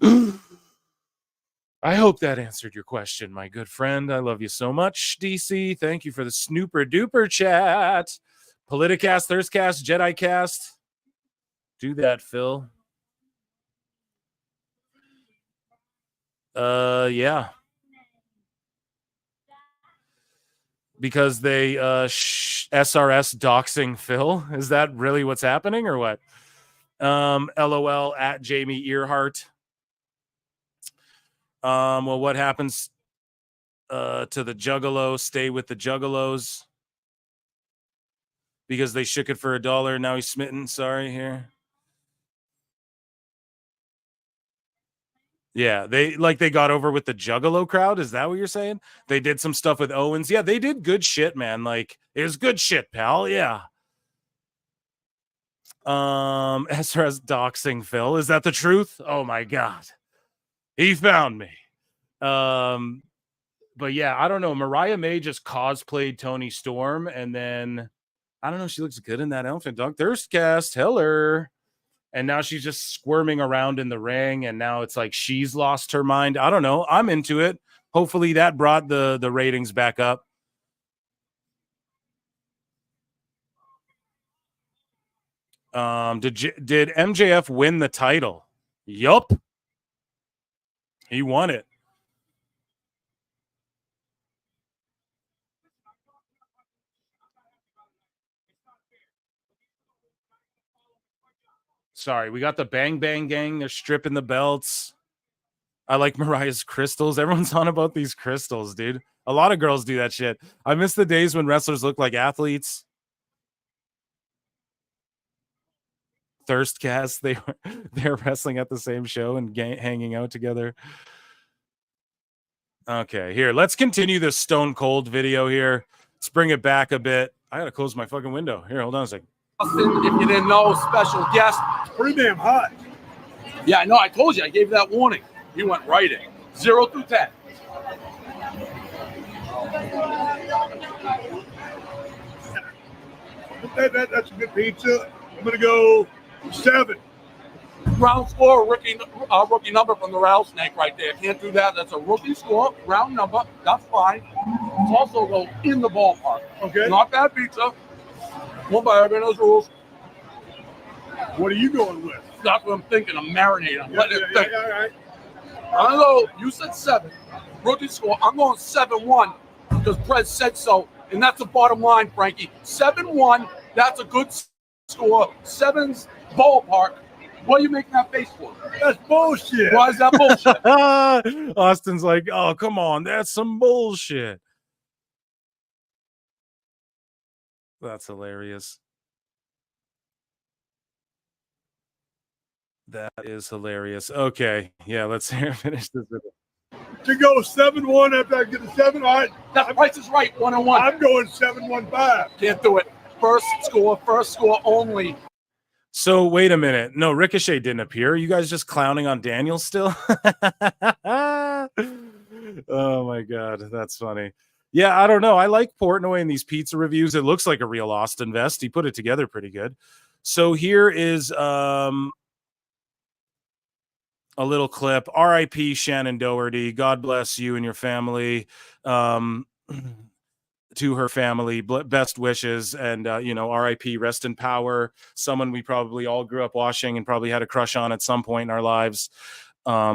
I hope that answered your question, my good friend. I love you so much, DC. Thank you for the snooper duper chat. Politicast, Thirstcast, Jedi Cast. Do that, Phil. Yeah. Because they SRS doxing Phil. Is that really what's happening or what? LOL at Jamie Earhart. Well, what happens to the Juggalo? Stay with the Juggalos. Because they shook it for $1. Now he's smitten. Sorry here. Yeah, they got over with the Juggalo crowd. Is that what you're saying? They did some stuff with Owens. Yeah, they did good shit, man. Like, it was good shit, pal. Yeah. SRS doxing Phil. Is that the truth? Oh my God. He found me. But yeah, I don't know. Mariah May just cosplayed Toni Storm, and then I don't know. She looks good in that outfit. Dog Thirstcast, Heller. And now she's just squirming around in the ring, and now it's like she's lost her mind. I don't know. I'm into it. Hopefully that brought the ratings back up. Did MJF win the title? Yup. He won it. Sorry, we got the Bang Bang Gang. They're stripping the belts. I like Mariah's crystals. Everyone's on about these crystals, dude. A lot of girls do that shit. I miss the days when wrestlers looked like athletes. Thirstcast, they're wrestling at the same show and hanging out together. Okay, here, let's continue this Stone Cold video here. Let's bring it back a bit. I gotta close my fucking window. Here, hold on a second. Austin, if you didn't know, special guest. Pretty damn hot. Yeah, I know. I told you. I gave that warning. He went right in. 0 through 10. That's a good pizza. I'm going to go 7. Round score, rookie number from the rattlesnake right there. Can't do that. That's a rookie score, round number. That's fine. It's also go in the ballpark. Okay. Not bad pizza. One by everyone's rules. What are you going with? That's what I'm thinking. I'm marinating. I'm letting it think. All right. I know you said 7. Rookie score. I'm going 7-1 because Prez said so. And that's the bottom line, Frankie. 7-1. That's a good score. 7's ballpark. What are you making that face for? That's bullshit. Why is that bullshit? Austin's like, oh, come on. That's some bullshit. That's hilarious. That is hilarious. Okay. Yeah, let's finish this video. To go 7-1 after I get a 7. All right. That price is right. 1-1. I'm going 7-1-5. Can't do it. First score only. So wait a minute. No, Ricochet didn't appear. Are you guys just clowning on Daniel still? Oh my God. That's funny. Yeah, I don't know. I like Portnoy in these pizza reviews. It looks like a real Austin vest. He put it together pretty good. So here is a little clip. R.I.P. Shannon Doherty. God bless you and your family. To her family, best wishes, and R.I.P. Rest in power. Someone we probably all grew up watching and probably had a crush on at some point in our lives.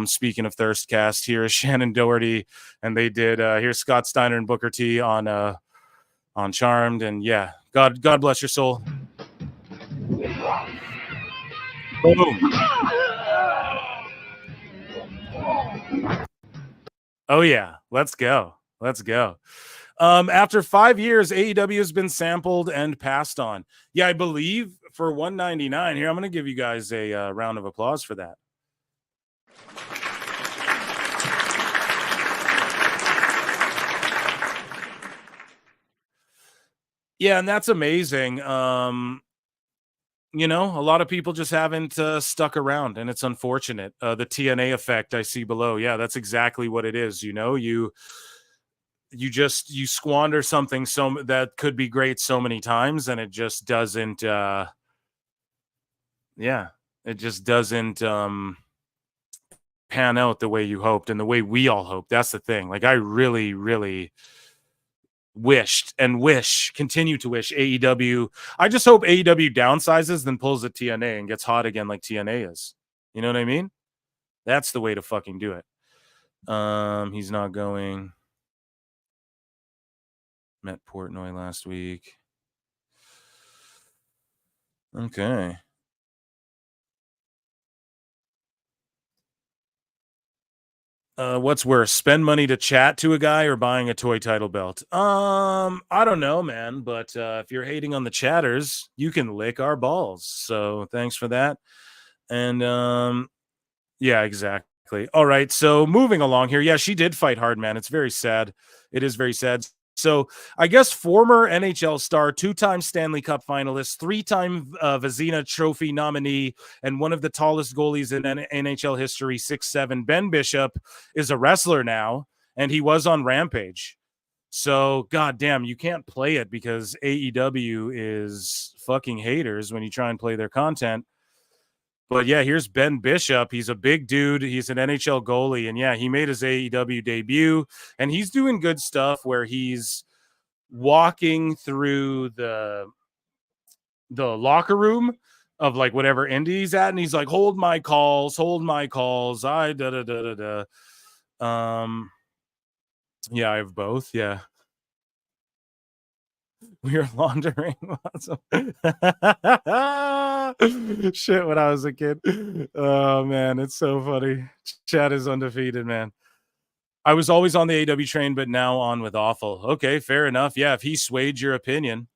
Speaking of Thirstcast, here is Shannon Doherty, and they did. Here's Scott Steiner and Booker T on Charmed, and yeah, God bless your soul. Boom. Oh yeah, let's go. After 5 years, AEW has been sampled and passed on. Yeah, I believe for $199 here. I'm going to give you guys a round of applause for that. Yeah, and that's amazing. A lot of people just haven't stuck around, and it's unfortunate. The TNA effect I see below. Yeah, that's exactly what it is. You squander something that could be great so many times, and it just doesn't it just doesn't pan out the way you hoped and the way we all hoped. That's the thing. Like, I really, really continue to wish AEW. I just hope AEW downsizes, then pulls the TNA and gets hot again like TNA is. You know what I mean? That's the way to fucking do it. He's not going. Met Portnoy last week. Okay. What's worse, spend money to chat to a guy or buying a toy title belt? I don't know, man, but if you're hating on the chatters, you can lick our balls. So thanks for that. And yeah, exactly. All right, so moving along here. Yeah, she did fight hard, man. It's very sad. It is very sad. So I guess former NHL star, 2-time Stanley Cup finalist, 3-time Vezina Trophy nominee, and one of the tallest goalies in NHL history, 6'7", Ben Bischoff, is a wrestler now, and he was on Rampage. So, goddamn, you can't play it because AEW is fucking haters when you try and play their content. But yeah, here's Ben Bischoff. He's a big dude. He's an NHL goalie. And yeah, he made his AEW debut. And he's doing good stuff where he's walking through the locker room of like whatever indie he's at. And he's like, hold my calls. Yeah, I have both. Yeah. We were laundering lots of shit when I was a kid. Oh man, it's so funny. Chat is undefeated, man. I was always on the AEW train, but now on with Awful. Okay, fair enough. Yeah, if he swayed your opinion.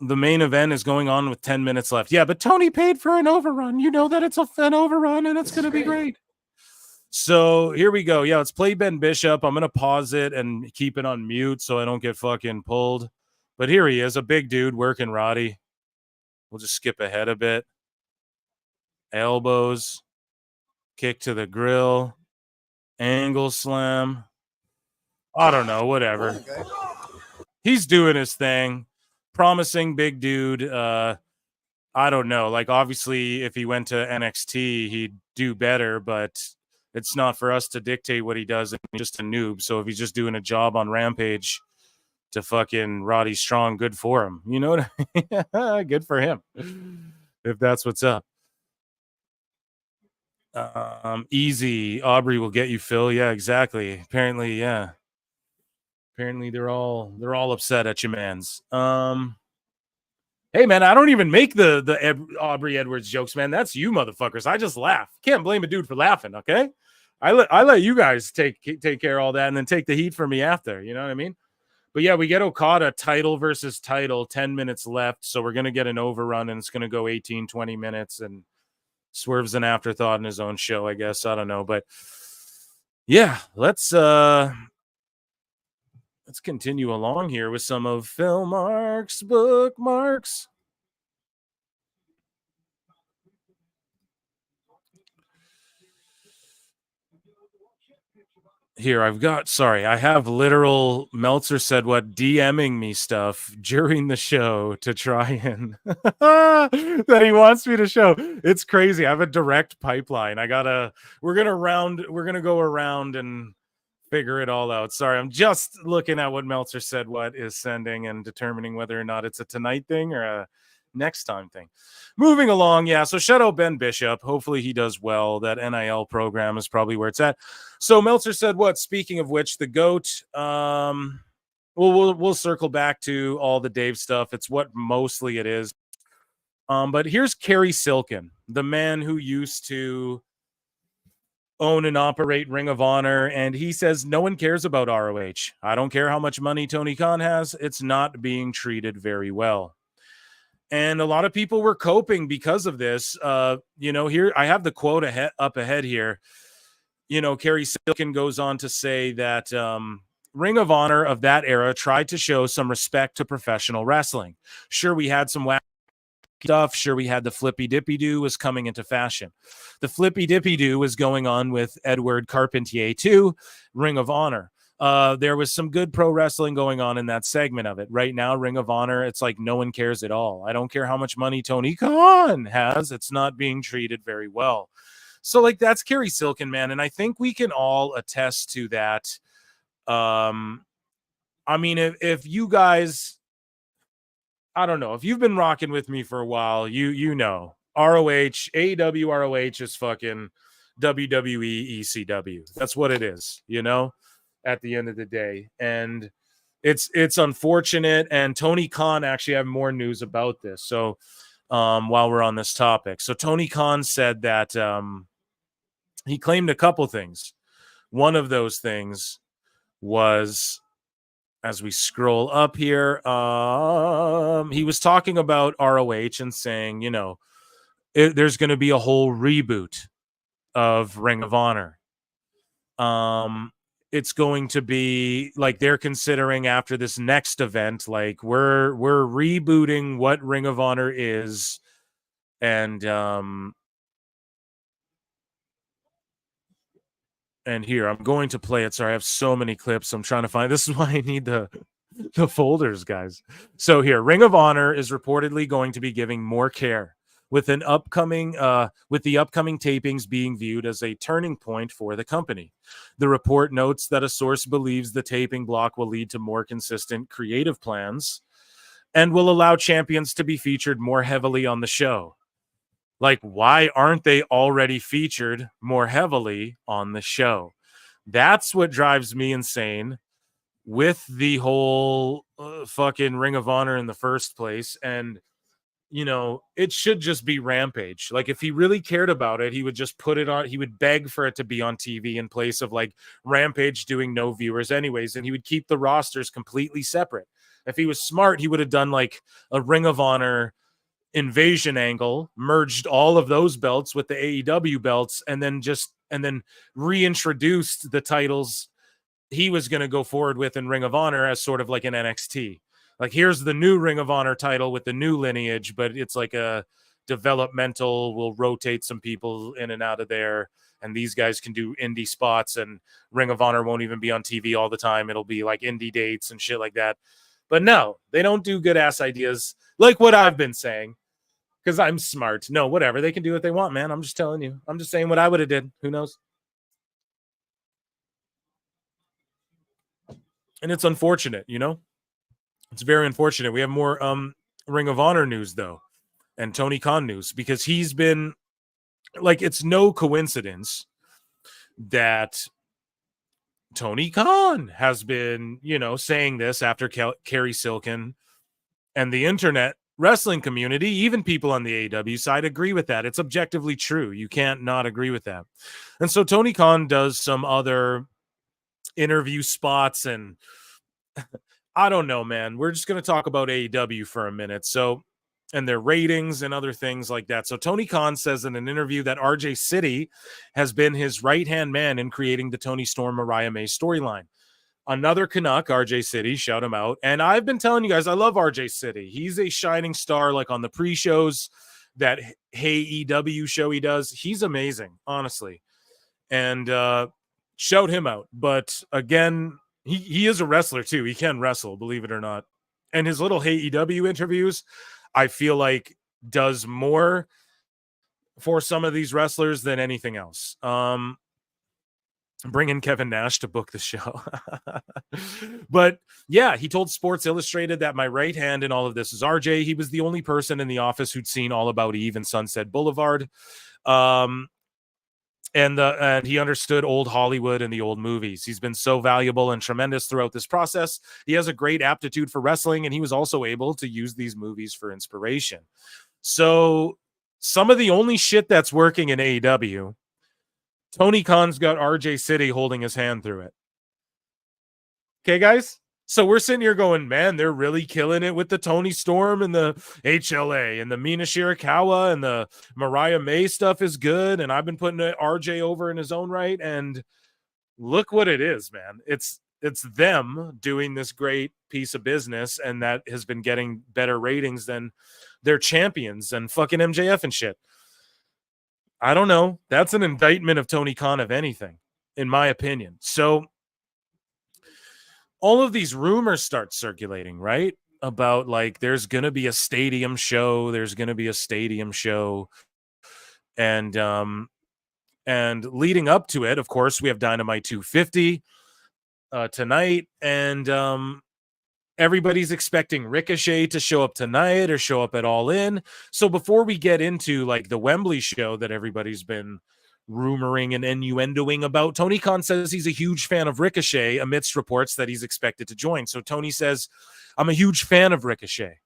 The main event is going on with 10 minutes left. Yeah, but Tony paid for an overrun. You know that it's an overrun and it's going to be great. So here we go. Yeah, let's play Ben Bischoff. I'm going to pause it and keep it on mute so I don't get fucking pulled. But here he is, a big dude working Roddy. We'll just skip ahead a bit. Elbows, kick to the grill, angle slam. I don't know, whatever. He's doing his thing. Promising big dude. I don't know. Like, obviously, if he went to NXT, he'd do better, but it's not for us to dictate what he does. He's just a noob. So if he's just doing a job on Rampage to fucking Roddy Strong, good for him. You know what I mean? Good for him. If that's what's up. Easy. Aubrey will get you, Phil. Yeah, exactly. Apparently, yeah. Apparently they're all upset at your mans. Hey man, I don't even make the Aubrey Edwards jokes, man. That's you motherfuckers. I just laugh. Can't blame a dude for laughing, okay? I let you guys take care of all that and then take the heat for me after. You know what I mean? But yeah, we get Okada title versus title, 10 minutes left. So we're gonna get an overrun and it's gonna go 18, 20 minutes, and Swerve's an afterthought in his own show, I guess. I don't know. But yeah, let's continue along here with some of Phil Mark's bookmarks. Here, I have literal Meltzer said what DMing me stuff during the show to try and that he wants me to show. It's crazy. I have a direct pipeline. We're gonna go around and figure it all out. Sorry, I'm just looking at what Meltzer said what is sending and determining whether or not it's a tonight thing or a next time thing. Moving along, yeah. So shout out Ben Bischoff. Hopefully he does well. That NIL program is probably where it's at. So Meltzer said what? Speaking of which, the GOAT. We'll circle back to all the Dave stuff. It's what mostly it is. But here's Kerry Silkin, the man who used to own and operate Ring of Honor, and he says no one cares about ROH. I don't care how much money Tony Khan has. It's not being treated very well. And a lot of people were coping because of this. Here I have the quote up ahead here. Kerry Silkin goes on to say that Ring of Honor of that era tried to show some respect to professional wrestling. Sure, we had some wacky stuff. Sure, we had the flippy dippy do was coming into fashion. The flippy dippy do was going on with Edward Carpentier too, Ring of Honor. There was some good pro wrestling going on in that segment of it. Right now, Ring of Honor, it's like no one cares at all. I don't care how much money Tony Khan has. It's not being treated very well. So, like, that's Kerry Silkin, man. And I think we can all attest to that. I mean, if you guys, I don't know, if you've been rocking with me for a while, you know, ROH, AEW ROH is fucking WWE ECW. That's what it is, at the end of the day. And it's unfortunate. And Tony Khan actually have more news about this. So while we're on this topic. So Tony Khan said that he claimed a couple things. One of those things was, as we scroll up here, he was talking about ROH and saying, there's going to be a whole reboot of Ring of Honor. It's going to be like they're considering after this next event, like we're rebooting what Ring of Honor is. And here I'm going to play it. Sorry, I have so many clips. I'm trying to find. This is why I need the folders, guys. So here, Ring of Honor is reportedly going to be giving more care with the upcoming tapings being viewed as a turning point for the company. The report notes that a source believes the taping block will lead to more consistent creative plans and will allow champions to be featured more heavily on the show. Like, why aren't they already featured more heavily on the show? That's what drives me insane with the whole fucking Ring of Honor in the first place. And, you know, it should just be Rampage. Like, if he really cared about it, he would just put it on. He would beg for it to be on TV in place of like Rampage doing no viewers anyways. And he would keep the rosters completely separate. If he was smart, he would have done like a Ring of Honor Invasion angle, merged all of those belts with the AEW belts, and then reintroduced the titles he was going to go forward with in Ring of Honor as sort of like an NXT. Like, here's the new Ring of Honor title with the new lineage, but it's like a developmental, we'll rotate some people in and out of there, and these guys can do indie spots, and Ring of Honor won't even be on TV all the time. It'll be like indie dates and shit like that. But no, they don't do good ass ideas like what I've been saying because I'm smart. No, whatever. They can do what they want, man. I'm just telling you. I'm just saying what I would have did. Who knows? And it's unfortunate, you know? It's very unfortunate. We have more Ring of Honor news, though, and Tony Khan news, because he's been, like, it's no coincidence that Tony Khan has been, you know, saying this after Kerry Silkin, and the internet wrestling community, even people on the AEW side, agree with that. It's objectively true. You can't not agree with that. And so Tony Khan does some other interview spots, and I don't know, man. We're just going to talk about AEW for a minute. So, and their ratings and other things like that. So Tony Khan says in an interview that RJ City has been his right-hand man in creating the Tony Storm Mariah May storyline. Another Canuck, RJ City, shout him out. And I've been telling you guys, I love RJ City. He's a shining star, like on the pre-shows, that Hey EW show he does. He's amazing, honestly. And shout him out. But again, he is a wrestler too. He can wrestle, believe it or not. And his little Hey EW interviews, I feel like, does more for some of these wrestlers than anything else. Bring in Kevin Nash to book the show. But yeah, he told Sports Illustrated that my right hand in all of this is RJ. He was the only person in the office who'd seen All About Eve and Sunset Boulevard. And he understood old Hollywood and the old movies. He's been so valuable and tremendous throughout this process. He has a great aptitude for wrestling, and he was also able to use these movies for inspiration. So some of the only shit that's working in AEW, Tony Khan's got RJ City holding his hand through it. Okay, guys? So we're sitting here going, man, they're really killing it with the Tony Storm and the HLA and the Mina Shirakawa, and the Mariah May stuff is good. And I've been putting RJ over in his own right. And look what it is, man. It's them doing this great piece of business, and that has been getting better ratings than their champions and fucking MJF and shit. I don't know. That's an indictment of Tony Khan, if anything, in my opinion. So all of these rumors start circulating, right? About like, there's going to be a stadium show. There's going to be a stadium show. And leading up to it, of course, we have Dynamite 250 tonight. And everybody's expecting Ricochet to show up tonight or show up at All In. So before we get into like the Wembley show that everybody's been rumoring and innuendoing about, Tony Khan says he's a huge fan of Ricochet amidst reports that he's expected to join. So Tony says, I'm a huge fan of Ricochet.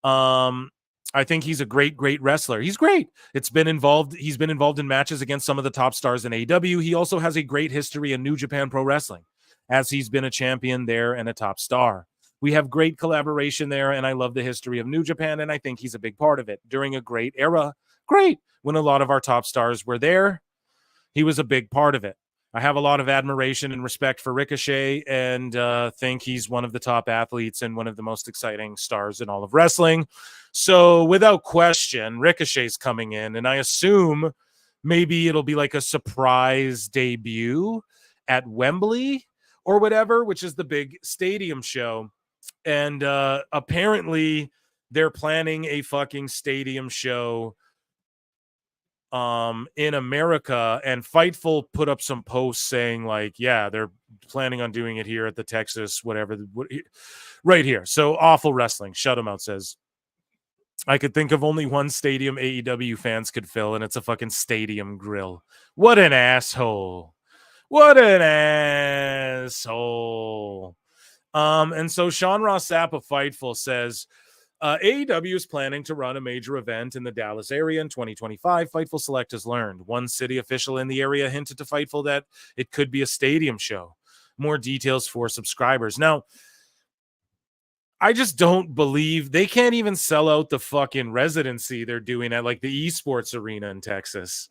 I think he's a great wrestler. He's great. He's been involved in matches against some of the top stars in AEW. He also has a great history in New Japan Pro Wrestling, as he's been a champion there and a top star. We have great collaboration there, and I love the history of New Japan, and I think he's a big part of it. During a great era, when a lot of our top stars were there, he was a big part of it. I have a lot of admiration and respect for Ricochet, and think he's one of the top athletes and one of the most exciting stars in all of wrestling. So without question, Ricochet's coming in, and I assume maybe it'll be like a surprise debut at Wembley or whatever, which is the big stadium show. And apparently they're planning a fucking stadium show in America, and Fightful put up some posts saying like, yeah, they're planning on doing it here at the Texas, whatever, right here. So Awful Wrestling, shut them out, says, I could think of only one stadium AEW fans could fill, and it's a fucking Stadium Grill. What an asshole. What an asshole. And so Sean Ross Sapp of Fightful says, AEW is planning to run a major event in the Dallas area in 2025. Fightful Select has learned. One city official in the area hinted to Fightful that it could be a stadium show. More details for subscribers. Now, I just don't believe they can't even sell out the fucking residency they're doing at like the esports arena in Texas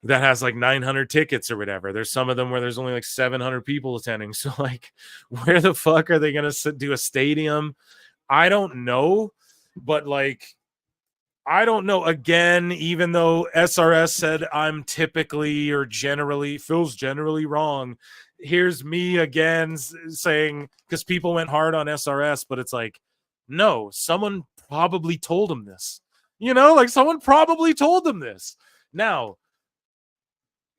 that has like 900 tickets or whatever. There's some of them where there's only like 700 people attending. So like, where the fuck are they going to do a stadium? I don't know, but like, I don't know. Again, even though SRS said I'm typically or generally, Phil's generally wrong, here's me again saying, because people went hard on SRS, but it's like, no, someone probably told him this. You know, like someone probably told them this. Now,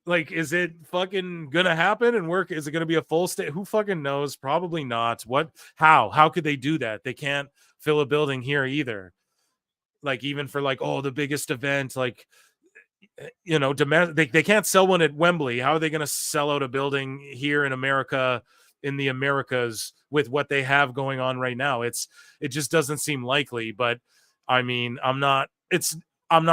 like, is it fucking gonna happen and work? Is it gonna be a full state? Who fucking knows? Probably not. What? How could they do that? They can't fill a building here either. Like, even for like, oh, the biggest event, like, you know, they can't sell one at Wembley. How are they gonna sell out a building here in America, in the Americas, with what they have going on right now? It just doesn't seem likely. But I mean, I'm not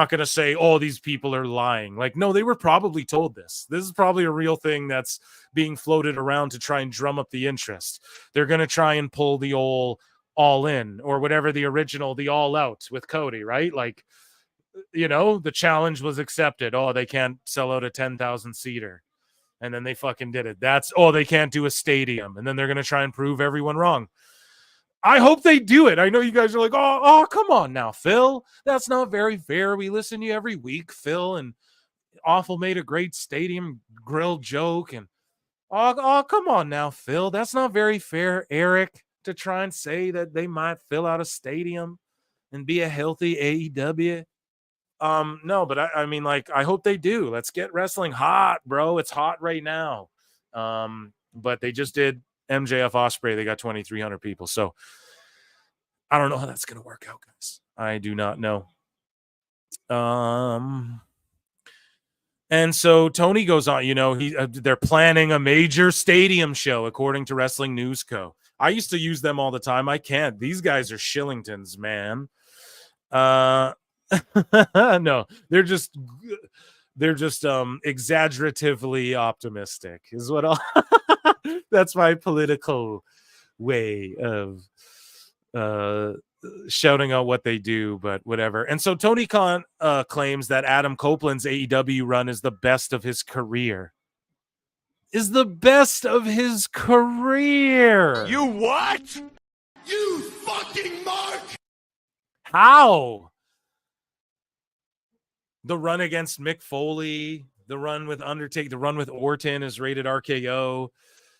going to say, oh, these people are lying. Like, no, they were probably told this. This is probably a real thing that's being floated around to try and drum up the interest. They're going to try and pull the old all in or whatever the original, the all out with Cody, right? Like, you know, the challenge was accepted. Oh, they can't sell out a 10,000 seater. And then they fucking did it. They can't do a stadium. And then they're going to try and prove everyone wrong. I hope they do it. I know you guys are like, oh, come on now, Phil. That's not very fair. We listen to you every week, Phil, and Awful made a great stadium grill joke. And come on now, Phil. That's not very fair, Eric, to try and say that they might fill out a stadium and be a healthy AEW. No, but I mean, like, I hope they do. Let's get wrestling hot, bro. It's hot right now. But they just did MJF Ospreay. They got 2,300 people. So I don't know how that's going to work out, guys. I do not know. And so Tony goes on, you know, they're planning a major stadium show, according to Wrestling News Co. I used to use them all the time. I can't. These guys are Shillingtons, man. No, they're just exaggeratively optimistic is what I'll that's my political way of shouting out what they do, but whatever. And so Tony Khan claims that Adam Copeland's AEW run is the best of his career. You what? You fucking mark! How? The run against Mick Foley, the run with Undertaker, the run with Orton is rated RKO.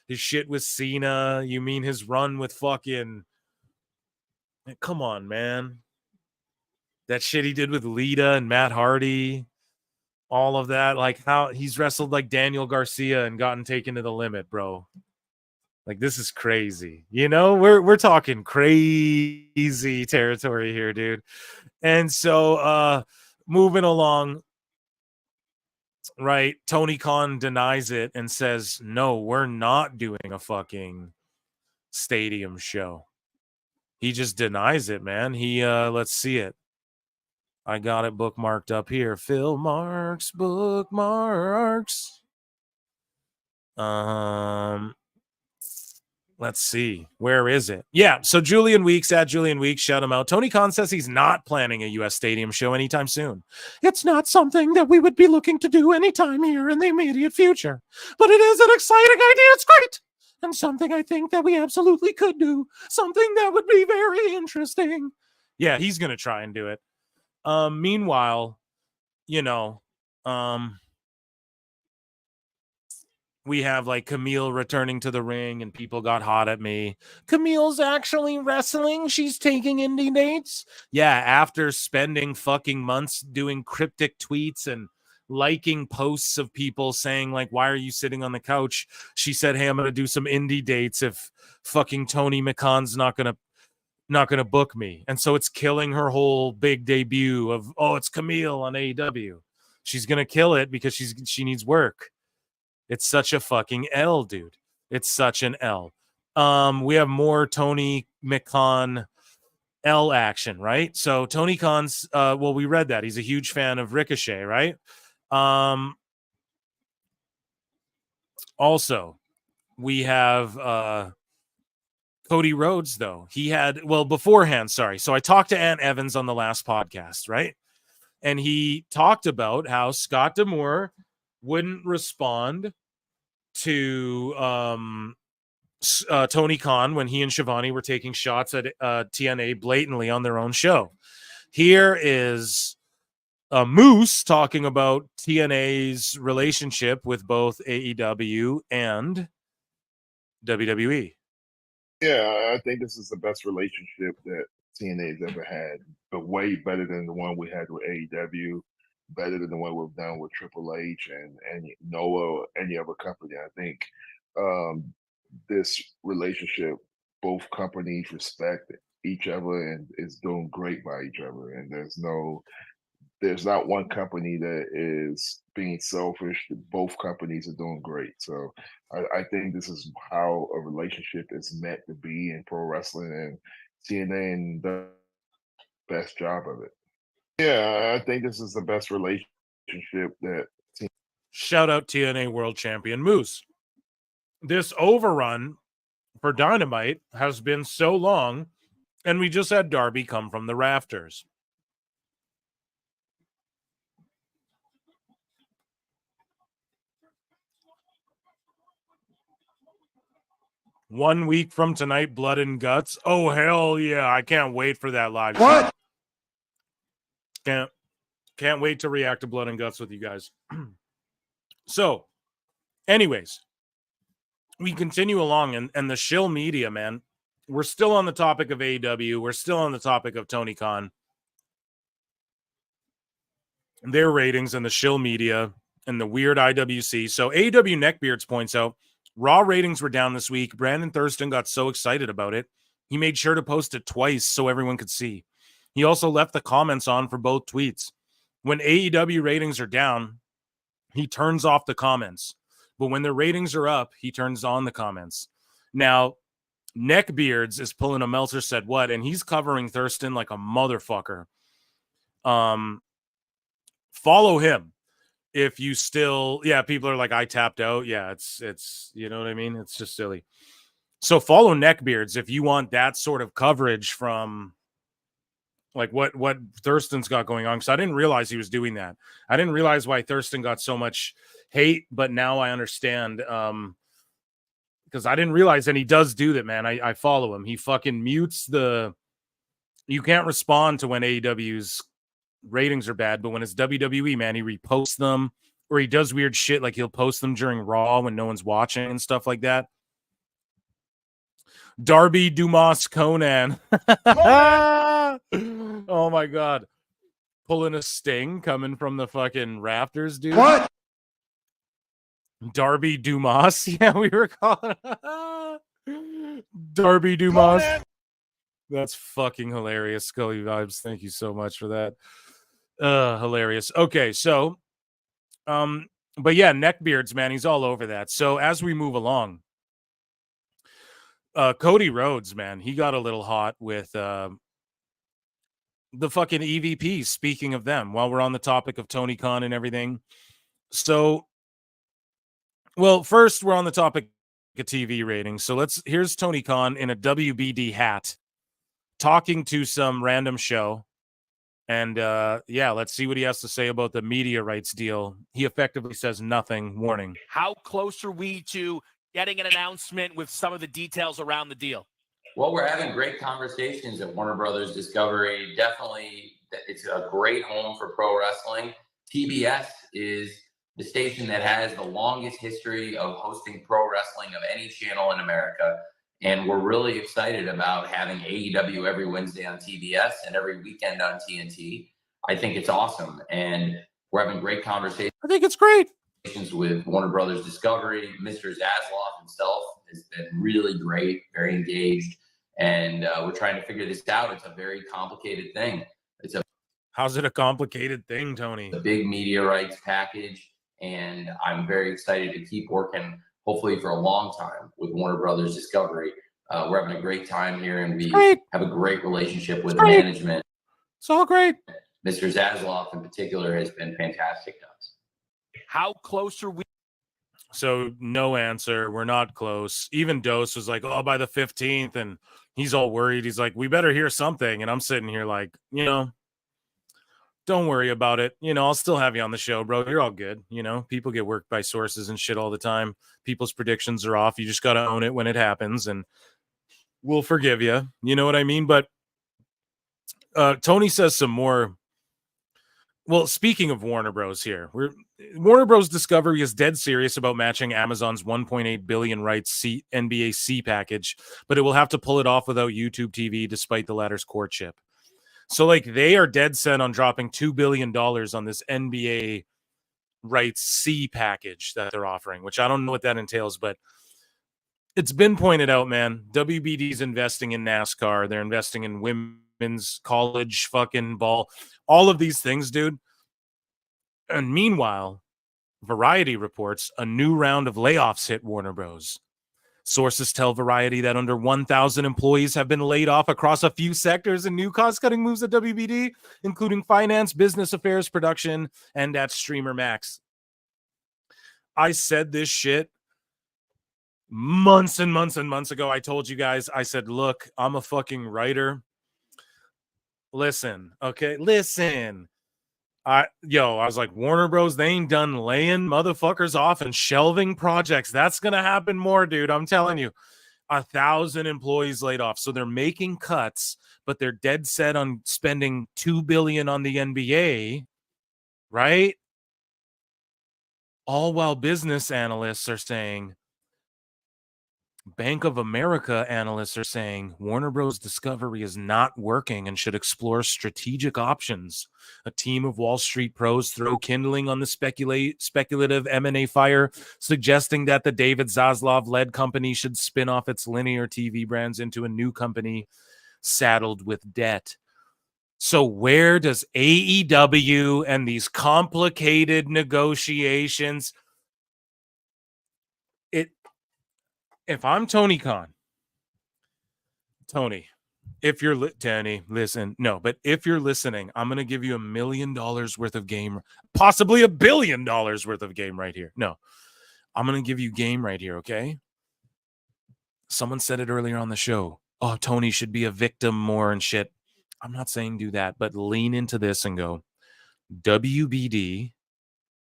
His shit with Cena. You mean his run with fucking... Come on, man. That shit he did with Lita and Matt Hardy. All of that. Like, how he's wrestled like Daniel Garcia and gotten taken to the limit, bro. Like, this is crazy. You know, we're talking crazy territory here, dude. And so, moving along, right? Tony Khan denies it and says, no, we're not doing a fucking stadium show. He just denies it, man. Let's see it. I got it bookmarked up here. Phil Marks, bookmarks. Let's see. Where is it? Yeah, so Julian Weeks, at Julian Weeks, shout him out. Tony Khan says he's not planning a U.S. stadium show anytime soon. It's not something that we would be looking to do anytime here in the immediate future. But it is an exciting idea. It's great. And something I think that we absolutely could do. Something that would be very interesting. Yeah, he's going to try and do it. Meanwhile, you know, we have like Camille returning to the ring and people got hot at me. Camille's actually wrestling. She's taking indie dates. Yeah, after spending fucking months doing cryptic tweets and liking posts of people saying like, why are you sitting on the couch? She said, hey, I'm going to do some indie dates if fucking Tony McConn's not going to book me. And so it's killing her whole big debut of, oh, it's Camille on AEW. She's going to kill it because she needs work. It's such a fucking L, dude. It's such an L. We have more Tony McCon L action, right? So Tony Khan's well, we read that. He's a huge fan of Ricochet, right? Also, we have Cody Rhodes, though. He had, well, beforehand, sorry. So I talked to Ant Evans on the last podcast, right? And he talked about how Scott D'Amore wouldn't respond to Tony Khan when he and Shivani were taking shots at TNA blatantly on their own show. Here is Moose talking about TNA's relationship with both AEW and WWE. Yeah, I think this is the best relationship that TNA's ever had, but way better than the one we had with AEW, better than the one we've done with Triple H and Noah or any other company. I think this relationship, both companies respect each other and is doing great by each other. And there's not one company that is being selfish. Both companies are doing great. So I think this is how a relationship is meant to be in pro wrestling, and TNA does the best job of it. Yeah, I think this is the best relationship that. Shout out TNA World Champion Moose. This overrun for Dynamite has been so long, and we just had Darby come from the rafters. One week from tonight, Blood and Guts. Oh, hell yeah. I can't wait for that live show. Can't wait to react to Blood and Guts with you guys. So, anyways, we continue along, and the shill media, man. We're still on the topic of AEW. We're still on the topic of Tony Khan. Their ratings and the shill media and the weird IWC. So AEW Neckbeards points out, Raw ratings were down this week. Brandon Thurston got so excited about it, he made sure to post it twice so everyone could see. He also left the comments on for both tweets. When AEW ratings are down, he turns off the comments. But when the ratings are up, he turns on the comments. Now, Neckbeards is pulling a Meltzer said what, and he's covering Thurston like a motherfucker. Follow him. If you still, people are like, I tapped out. Yeah, it's you know what I mean? It's just silly. So follow Neckbeards if you want that sort of coverage from like what Thurston's got going on. Because I didn't realize he was doing that. I didn't realize why Thurston got so much hate, but now I understand. Because I didn't realize, and he does do that, man. I follow him. He fucking mutes you can't respond to when AEW's ratings are bad, but when it's WWE, man, he reposts them, or he does weird shit like he'll post them during Raw when no one's watching and stuff like that. Darby Dumas Conan. Oh my god. Pulling a sting coming from the fucking rafters, dude. What? Darby Dumas. Yeah, we were calling Darby Dumas. Conan. That's fucking hilarious. Scully Vibes. Thank you so much for that. Hilarious. Okay, so but yeah, Neckbeards, man, he's all over that. So as we move along, Cody Rhodes, man, he got a little hot with the fucking EVPs, speaking of them, while we're on the topic of Tony Khan and everything. So, well, first we're on the topic of TV ratings. So here's Tony Khan in a WBD hat talking to some random show. And let's see what he has to say about the media rights deal. He effectively says nothing. Warning. How close are we to getting an announcement with some of the details around the deal? Well, we're having great conversations at Warner Brothers Discovery. Definitely, it's a great home for pro wrestling. TBS is the station that has the longest history of hosting pro wrestling of any channel in America. And we're really excited about having AEW every Wednesday on TBS and every weekend on TNT. I think it's awesome. And we're having great conversations. I think it's great. With Warner Brothers Discovery. Mr. Zasloff himself has been really great, very engaged. And we're trying to figure this out. It's a very complicated thing. How's it a complicated thing, Tony? A big media rights package. and I'm very excited to keep working, hopefully for a long time, with Warner Brothers Discovery. We're having a great time here, and we have a great relationship with the management. It's all great. Mr. Zasloff in particular has been fantastic to us. How close are we? So no answer. We're not close. Even Dose was like, oh, by the 15th. And he's all worried. He's like, we better hear something. And I'm sitting here like, don't worry about it. I'll still have you on the show, bro. You're all good. People get worked by sources and shit all the time. People's predictions are off. You just got to own it when it happens. And we'll forgive you. You know what I mean? But Tony says some more. Well, speaking of Warner Bros. Here, Warner Bros. Discovery is dead serious about matching Amazon's $1.8 billion rights NBA C package, but it will have to pull it off without YouTube TV, despite the latter's courtship. So, they are dead set on dropping $2 billion on this NBA rights C package that they're offering, which I don't know what that entails, but it's been pointed out, man. WBD's investing in NASCAR. They're investing in women's college fucking ball. All of these things, dude. And meanwhile, Variety reports a new round of layoffs hit Warner Bros. Sources tell Variety that under 1,000 employees have been laid off across a few sectors in new cost-cutting moves at WBD, including finance, business affairs, production, and at Streamer Max. I said this shit months and months and months ago. I told you guys, I said, look, I'm a fucking writer. Listen, okay? Listen. I was like, Warner Bros, they ain't done laying motherfuckers off and shelving projects. That's going to happen more, dude. I'm telling you. 1,000 employees laid off. So they're making cuts, but they're dead set on spending $2 billion on the NBA, right? All while business analysts are saying, Bank of America analysts are saying Warner Bros. Discovery is not working and should explore strategic options. A team of Wall Street pros throw kindling on the speculative M&A fire, suggesting that the David Zaslav-led company should spin off its linear TV brands into a new company saddled with debt. So where does AEW and these complicated negotiations... If I'm Tony Khan, Tony, if you're Tony, listen, no, but if you're listening, I'm going to give you $1 million worth of game, possibly $1 billion worth of game right here. No, I'm going to give you game right here. Okay. Someone said it earlier on the show. Oh, Tony should be a victim more and shit. I'm not saying do that, but lean into this and go, WBD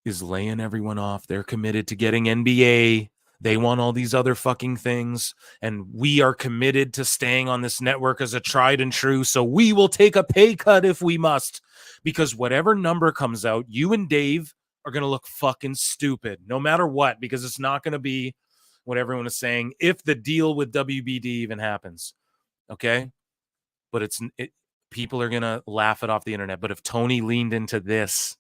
is laying everyone off. They're committed to getting NBA. They want all these other fucking things, and we are committed to staying on this network as a tried and true, so we will take a pay cut if we must, because whatever number comes out, you and Dave are going to look fucking stupid, no matter what, because it's not going to be what everyone is saying if the deal with WBD even happens, okay? But people are going to laugh it off the internet, but if Tony leaned into this,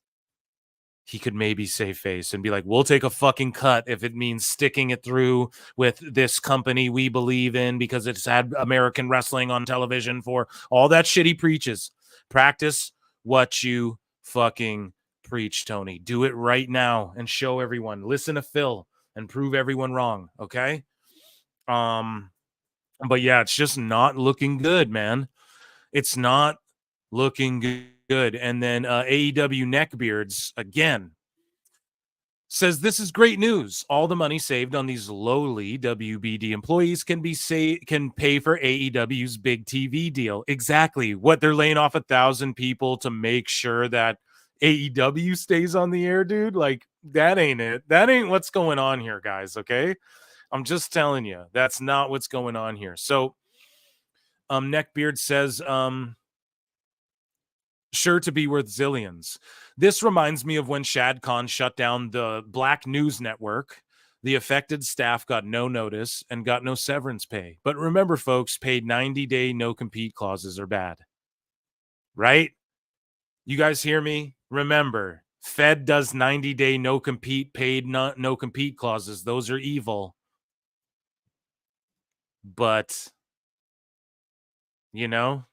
he could maybe save face and be like, we'll take a fucking cut if it means sticking it through with this company we believe in because it's had American wrestling on television for all that shit he preaches. Practice what you fucking preach, Tony. Do it right now and show everyone. Listen to Phil and prove everyone wrong, okay? But yeah, it's just not looking good, man. It's not looking good. And then AEW Neckbeards, again, says this is great news. All the money saved on these lowly WBD employees can pay for AEW's big TV deal. Exactly. What they're laying off 1,000 people to make sure that AEW stays on the air, dude. Like, that ain't it. That ain't what's going on here, guys. Okay. I'm just telling you, that's not what's going on here. So, Neckbeard says, sure to be worth zillions. This reminds me of when Shad Khan shut down the Black News Network. The affected staff got no notice and got no severance pay. But remember, folks, paid 90-day no-compete clauses are bad. Right? You guys hear me? Remember, Fed does 90-day no-compete, paid no-compete clauses. Those are evil. But, you know,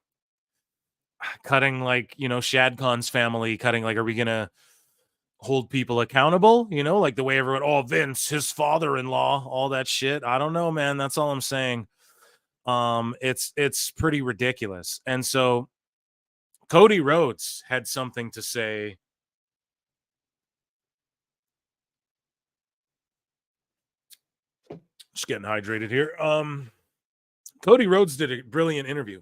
cutting like, you know, Shad Khan's family, cutting like, are we going to hold people accountable, you know, like the way everyone, oh, Vince, his father-in-law, all that shit. I don't know, man. That's all I'm saying. It's pretty ridiculous. And so Cody Rhodes had something to say. Just getting hydrated here. Cody Rhodes did a brilliant interview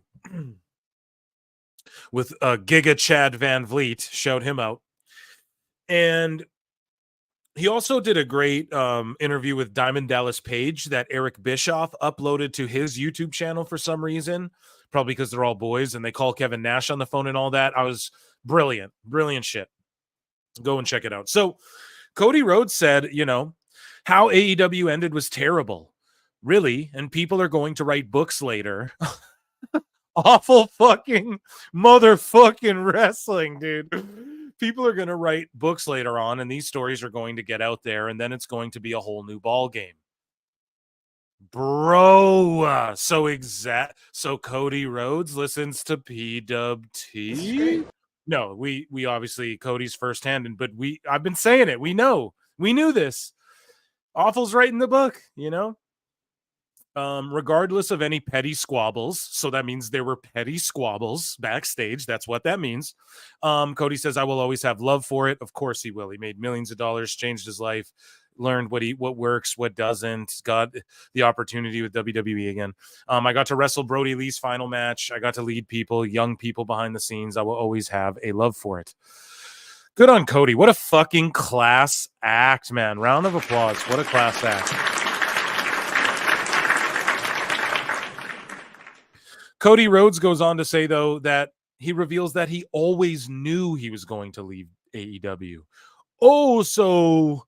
with Giga Chad Van Vliet, showed him out. And he also did a great interview with Diamond Dallas Page that Eric Bischoff uploaded to his YouTube channel for some reason, probably because they're all boys and they call Kevin Nash on the phone and all that. I was brilliant shit. Go and check it out. So Cody Rhodes said, you know, how AEW ended was terrible. Really? And people are going to write books later. Awful fucking motherfucking wrestling, dude. People are going to write books later on, and these stories are going to get out there, and then it's going to be a whole new ball game. Bro, so Cody Rhodes listens to PWT? No, we obviously Cody's firsthand, but I've been saying it. We knew this. Awful's right in the book, you know. Regardless of any petty squabbles, so that means there were petty squabbles backstage. That's what that means. Cody says, I will always have love for it. Of course he will. He made millions of dollars, changed his life, learned what works, what doesn't, got the opportunity with WWE again. I got to wrestle Brody Lee's final match. I got to lead people, young people behind the scenes. I will always have a love for it. Good on Cody. What a fucking class act, man. Round of applause. What a class act. Cody Rhodes goes on to say, though, that he reveals that he always knew he was going to leave AEW. Oh, so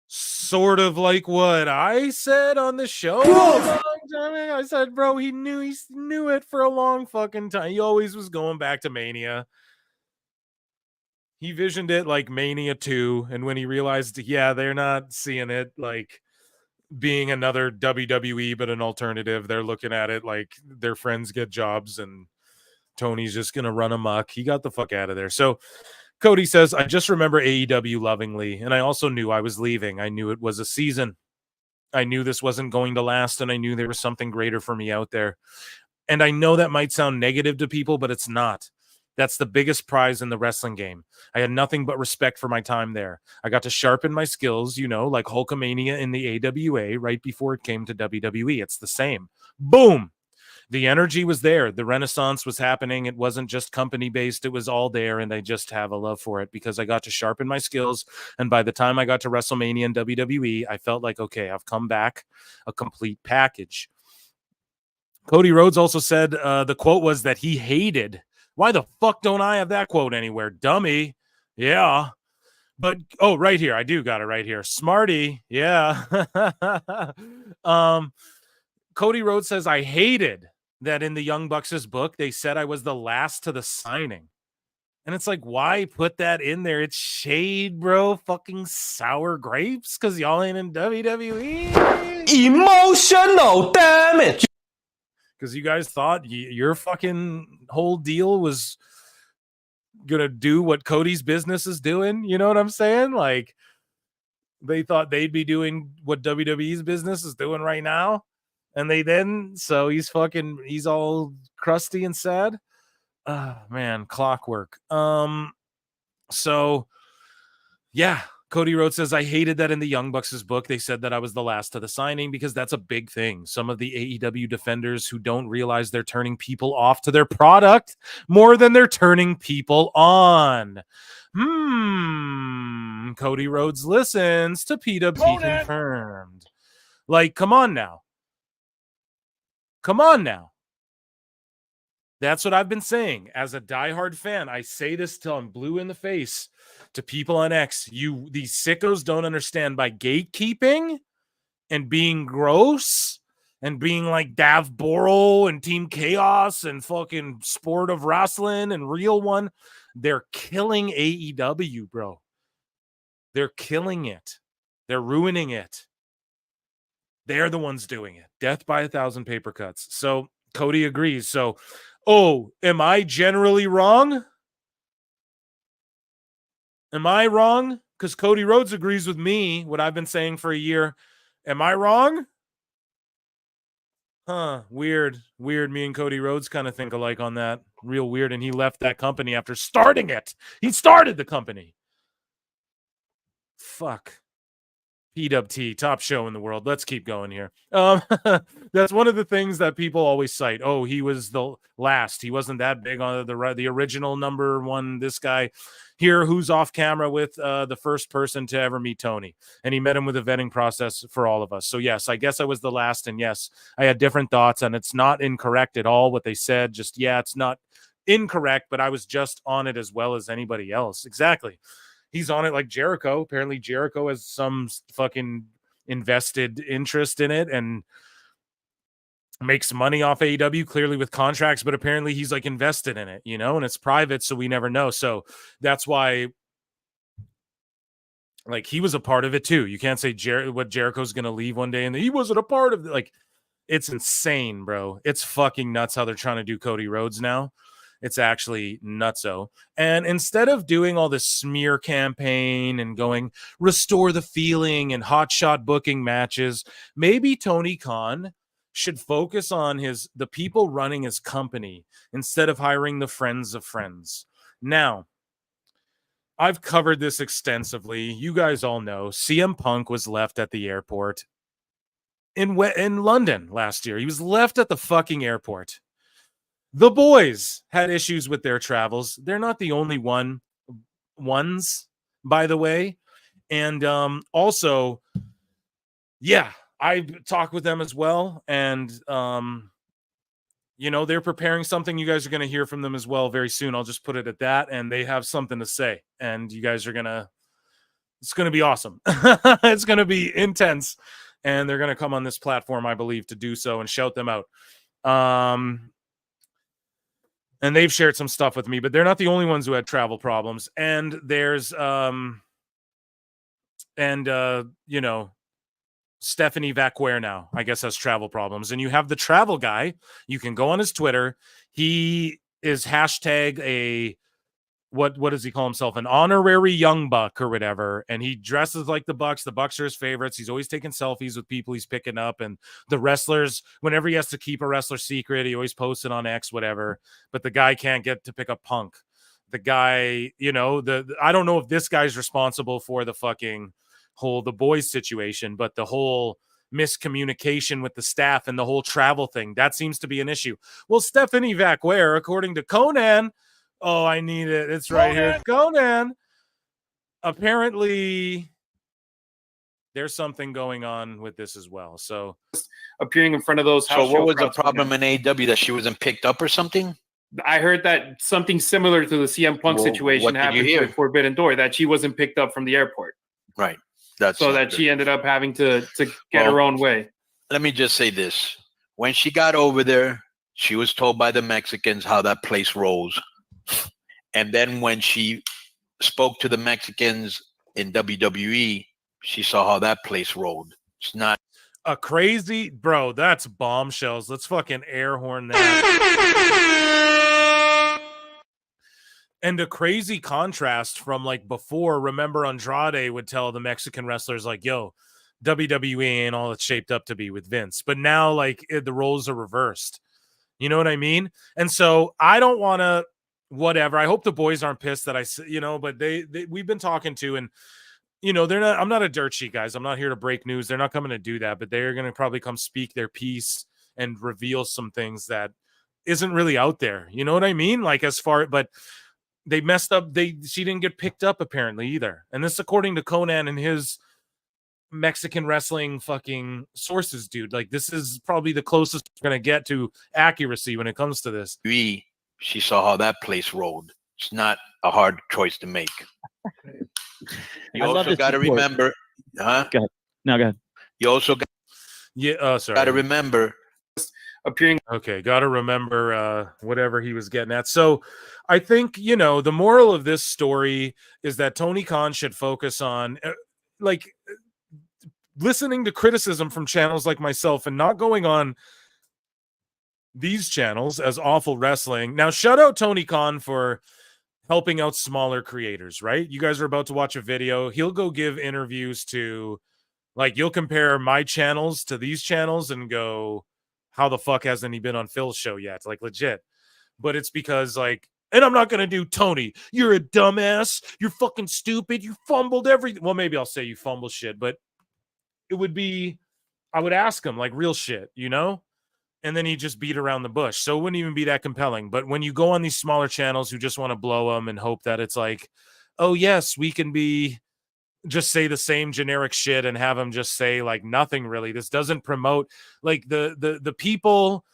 sort of like what I said on the show. I said, bro, he knew it for a long fucking time. He always was going back to Mania. He visioned it like Mania 2, and when he realized, yeah, they're not seeing it like being another WWE, but an alternative. They're looking at it like their friends get jobs and Tony's just going to run amok. He got the fuck out of there. So Cody says, I just remember AEW lovingly, and I also knew I was leaving. I knew it was a season. I knew this wasn't going to last, and I knew there was something greater for me out there. And I know that might sound negative to people, but it's not. That's the biggest prize in the wrestling game. I had nothing but respect for my time there. I got to sharpen my skills, you know, like Hulkamania in the AWA right before it came to WWE. It's the same. Boom. The energy was there. The renaissance was happening. It wasn't just company-based. It was all there, and I just have a love for it because I got to sharpen my skills. And by the time I got to WrestleMania and WWE, I felt like, okay, I've come back a complete package. Cody Rhodes also said the quote was that he hated. Why the fuck don't I have that quote anywhere? Dummy. Yeah. But, oh, right here. I do got it right here. Smarty. Yeah. Cody Rhodes says, I hated that in the Young Bucks' book, they said I was the last to the signing. And it's like, why put that in there? It's shade, bro. Fucking sour grapes because y'all ain't in WWE. Emotional damage. Because you guys thought your fucking whole deal was going to do what Cody's business is doing. You know what I'm saying? Like, they thought they'd be doing what WWE's business is doing right now. And they didn't. So he's all crusty and sad. Man, clockwork. So, yeah. Cody Rhodes says, I hated that in the Young Bucks' book. They said that I was the last to the signing because that's a big thing. Some of the AEW defenders who don't realize they're turning people off to their product more than they're turning people on. Cody Rhodes listens to PWT confirmed. Like, come on now. Come on now. That's what I've been saying. As a diehard fan, I say this till I'm blue in the face to people on X. These sickos don't understand by gatekeeping and being gross and being like Dav Boro and Team Chaos and fucking Sport of Wrestling and Real One. They're killing AEW, bro. They're killing it. They're ruining it. They're the ones doing it. Death by 1,000 paper cuts. So Cody agrees. So, am I generally wrong? Am I wrong? because Cody Rhodes agrees with me, what I've been saying for a year. Am I wrong? Huh, weird. Me and Cody Rhodes kind of think alike on that. Real weird. And he left that company after starting it. He started the company. Fuck. PWT, top show in the world. Let's keep going here. That's one of the things that people always cite. Oh, he was the last. He wasn't that big on the original number one. This guy here, who's off camera with the first person to ever meet Tony, and he met him with a vetting process for all of us. So yes, I guess I was the last, and yes, I had different thoughts, and it's not incorrect at all what they said. Just it's not incorrect, but I was just on it as well as anybody else. Exactly. He's on it like Jericho. Apparently Jericho has some fucking invested interest in it and makes money off AEW, clearly with contracts, but apparently he's like invested in it, and it's private, so we never know. So that's why, like, he was a part of it too. You can't say what Jericho's going to leave one day and he wasn't a part of it. Like, it's insane, bro. It's fucking nuts how they're trying to do Cody Rhodes now. It's actually nutso. And instead of doing all this smear campaign and going restore the feeling and hotshot booking matches, maybe Tony Khan should focus on the people running his company instead of hiring the friends of friends. Now, I've covered this extensively. You guys all know CM Punk was left at the airport in London last year. He was left at the fucking airport. The boys had issues with their travels. They're not the only ones, by the way. And also, I talk with them as well. And, they're preparing something. You guys are going to hear from them as well very soon. I'll just put it at that. And they have something to say. And you guys are it's going to be awesome. It's going to be intense. And they're going to come on this platform, I believe, to do so and shout them out. And they've shared some stuff with me, but they're not the only ones who had travel problems. And there's, Stephanie Vacquer now, I guess, has travel problems. And you have the travel guy. You can go on his Twitter. He is hashtag what does he call himself? An honorary young buck or whatever. And he dresses like the Bucks. The Bucks are his favorites. He's always taking selfies with people he's picking up. And the wrestlers, whenever he has to keep a wrestler secret, he always posts it on X, whatever. But the guy can't get to pick up Punk. The guy, I don't know if this guy's responsible for the fucking the boys situation, but the whole miscommunication with the staff and the whole travel thing, that seems to be an issue. Well, Stephanie Vacquer, according to Conan, oh, I need it. It's right here. Conan. Apparently, there's something going on with this as well. So, appearing in front of those. So, what was the problem in AEW, that she wasn't picked up or something? I heard that something similar to the CM Punk situation happened with Forbidden Door, that she wasn't picked up from the airport. Right. She ended up having to get her own way. Let me just say this. When she got over there, she was told by the Mexicans how that place rolls. And then when she spoke to the Mexicans in WWE, she saw how that place rolled. It's not a crazy, bro. That's bombshells. Let's fucking air horn that. And a crazy contrast from like before. Remember, Andrade would tell the Mexican wrestlers like, yo, WWE ain't all it's shaped up to be with Vince. But now like the roles are reversed. You know what I mean? And so I don't want to whatever. I hope the boys aren't pissed that but they we've been talking to, and they're not, I'm not a dirt sheet, guys. I'm not here to break news. They're not coming to do that, but they're going to probably come speak their piece and reveal some things that isn't really out there. You know what I mean? Like but they messed up. She didn't get picked up apparently either. And this, according to Conan and his Mexican wrestling fucking sources, dude. Like, this is probably the closest we're going to get to accuracy when it comes to this. She saw how that place rolled. It's not a hard choice to make. You also got to remember, Go ahead. No, go ahead. You also got to remember. Okay, got to remember whatever he was getting at. So I think, the moral of this story is that Tony Khan should focus on listening to criticism from channels like myself and not going on these channels as awful wrestling. Now, shout out Tony Khan for helping out smaller creators, right? You guys are about to watch a video. He'll go give interviews to, like, you'll compare my channels to these channels and go, how the fuck hasn't he been on Phil's show yet? Like, legit. But it's because, like, and I'm not going to do, Tony, you're a dumbass. You're fucking stupid. You fumbled everything. Well, maybe I'll say you fumble shit, but it would be, I would ask him, like, real shit, you know? And then he just beat around the bush. So it wouldn't even be that compelling. But when you go on these smaller channels who just want to blow them and hope that it's like, oh, yes, we can be, just say the same generic shit and have them just say like nothing really. This doesn't promote, like, the people,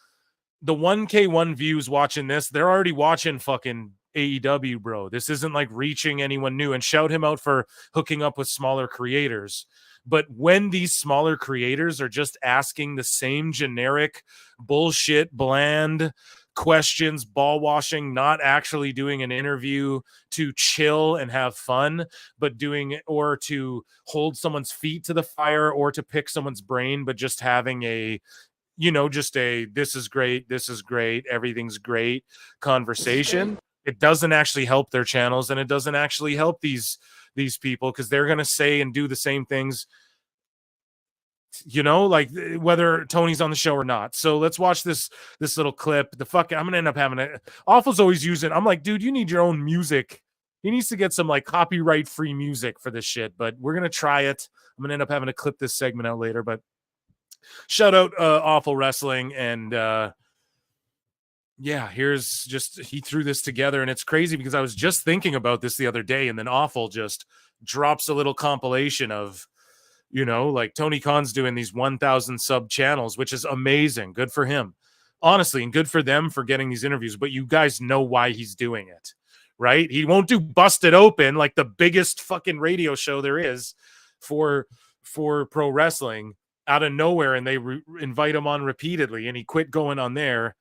the 1K1 views watching this, they're already watching fucking AEW, bro. This isn't like reaching anyone new, and shout him out for hooking up with smaller creators. But when these smaller creators are just asking the same generic bullshit, bland questions, ball washing, not actually doing an interview to chill and have fun, but doing, or to hold someone's feet to the fire, or to pick someone's brain, but just having a, you know, just a, this is great, everything's great conversation. It doesn't actually help their channels, and it doesn't actually help these people, because they're going to say and do the same things, you know, like whether Tony's on the show or not. So let's watch this little clip. I'm going to end up having it. Awful's always using, I'm like, dude, you need your own music. He needs to get some like copyright free music for this shit, but we're going to try it. I'm going to end up having to clip this segment out later, but shout out Awful Wrestling. And yeah, here's just, he threw this together, and it's crazy because I was just thinking about this the other day, and then Awful just drops a little compilation of, you know, like Tony Khan's doing these 1,000 sub channels, which is amazing. Good for him, honestly, and good for them for getting these interviews. But you guys know why he's doing it, right? He won't do Busted Open, like the biggest fucking radio show there is for pro wrestling, out of nowhere, and they invite him on repeatedly, and he quit going on there.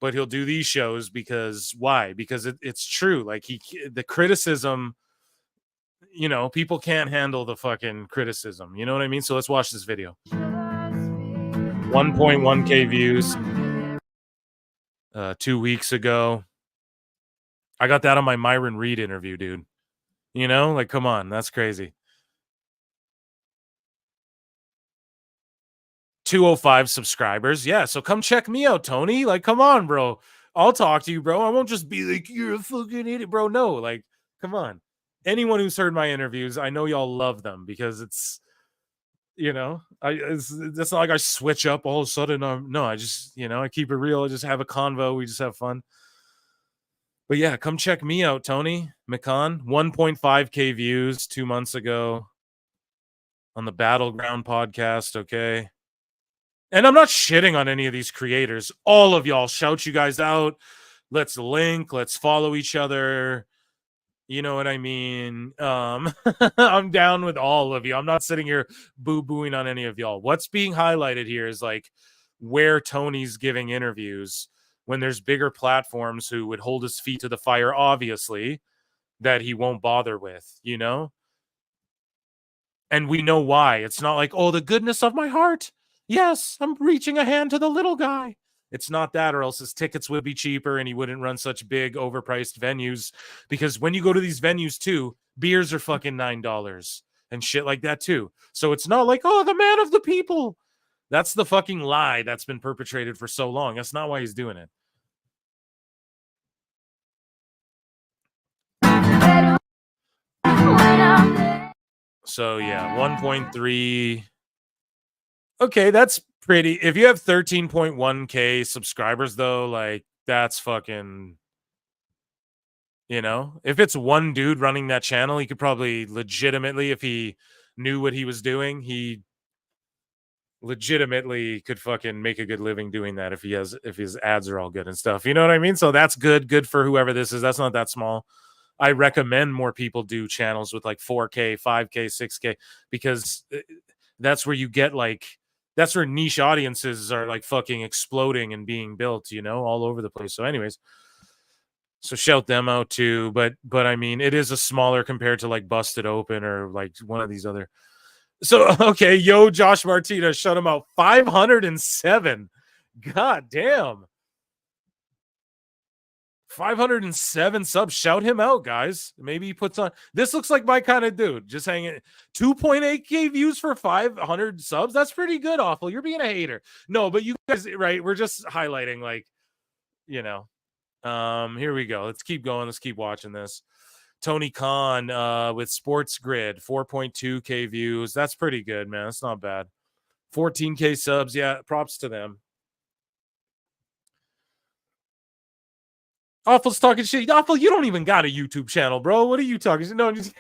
But he'll do these shows because why? Because it's true. Like the criticism, you know, people can't handle the fucking criticism. You know what I mean? So let's watch this video. 1.1K views 2 weeks ago. I got that on my Myron Reed interview, dude. You know, like, come on, that's crazy. 205 subscribers. Yeah, so come check me out, Tony. Like, come on, bro. I'll talk to you, bro. I won't just be like, you're a fucking idiot, bro. No, like, come on. Anyone who's heard my interviews, I know y'all love them because it's, you know, it's not like I switch up all of a sudden. No, I just, you know, I keep it real. I just have a convo. We just have fun. But yeah, come check me out, Tony McCon. 1.5K views 2 months ago on the Battleground podcast. Okay. And I'm not shitting on any of these creators. All of y'all, shout you guys out. Let's link. Let's follow each other. You know what I mean? I'm down with all of you. I'm not sitting here boo-booing on any of y'all. What's being highlighted here is like where Tony's giving interviews when there's bigger platforms who would hold his feet to the fire, obviously, that he won't bother with, you know? And we know why. It's not like, oh, the goodness of my heart. Yes, I'm reaching a hand to the little guy. It's not that, or else his tickets would be cheaper and he wouldn't run such big overpriced venues, because when you go to these venues too, beers are fucking $9 and shit like that too. So it's not like, oh, the man of the people. That's the fucking lie that's been perpetrated for so long. That's not why he's doing it. So yeah, 1.3. Okay, that's pretty. If you have 13.1K subscribers, though, like, that's fucking, you know, if it's one dude running that channel, he could probably legitimately, if he knew what he was doing, he legitimately could fucking make a good living doing that if his ads are all good and stuff. You know what I mean? So that's good for whoever this is. That's not that small. I recommend more people do channels with like 4K, 5K, 6K, because that's where you get like, that's where niche audiences are like fucking exploding and being built, you know, all over the place. So anyways, so shout them out too. But I mean, it is a smaller compared to like Busted Open or like one of these other. So, okay. Yo, Josh Martinez, shut him out. 507. God damn. 507 subs. Shout him out, guys. Maybe he puts on. This looks like my kind of dude. Just hanging. 2.8K views for 500 subs. That's pretty good, Awful. You're being a hater. No, but you guys, right? We're just highlighting, like, you know. Here we go. Let's keep going. Let's keep watching this. Tony Khan with Sports Grid, 4.2K views. That's pretty good, man. That's not bad. 14K subs. Yeah, props to them. Awful's talking shit. Awful, you don't even got a YouTube channel, bro. What are you talking? No, I'm just...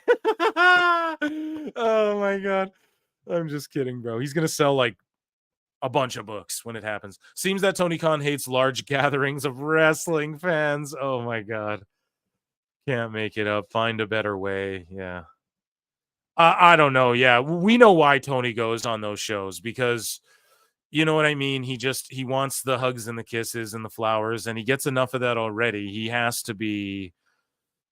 Oh my god. I'm just kidding, bro. He's gonna sell like a bunch of books when it happens. Seems that Tony Khan hates large gatherings of wrestling fans. Oh my god. Can't make it up. Find a better way. Yeah. I don't know. Yeah, we know why Tony goes on those shows, because you know what I mean? He wants the hugs and the kisses and the flowers, and he gets enough of that already. He has to be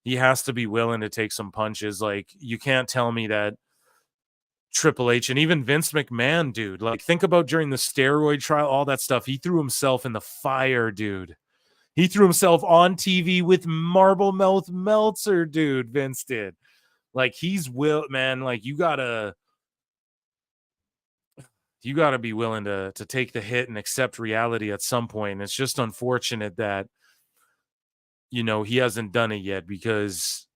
willing to take some punches. Like, you can't tell me that Triple H and even Vince McMahon, dude, like, think about during the steroid trial, all that stuff. He threw himself in the fire, dude. He threw himself on TV with Marble Mouth Meltzer, dude. Vince did. Like, man, like, you gotta be willing to take the hit and accept reality at some point. And it's just unfortunate that, you know, he hasn't done it yet, because,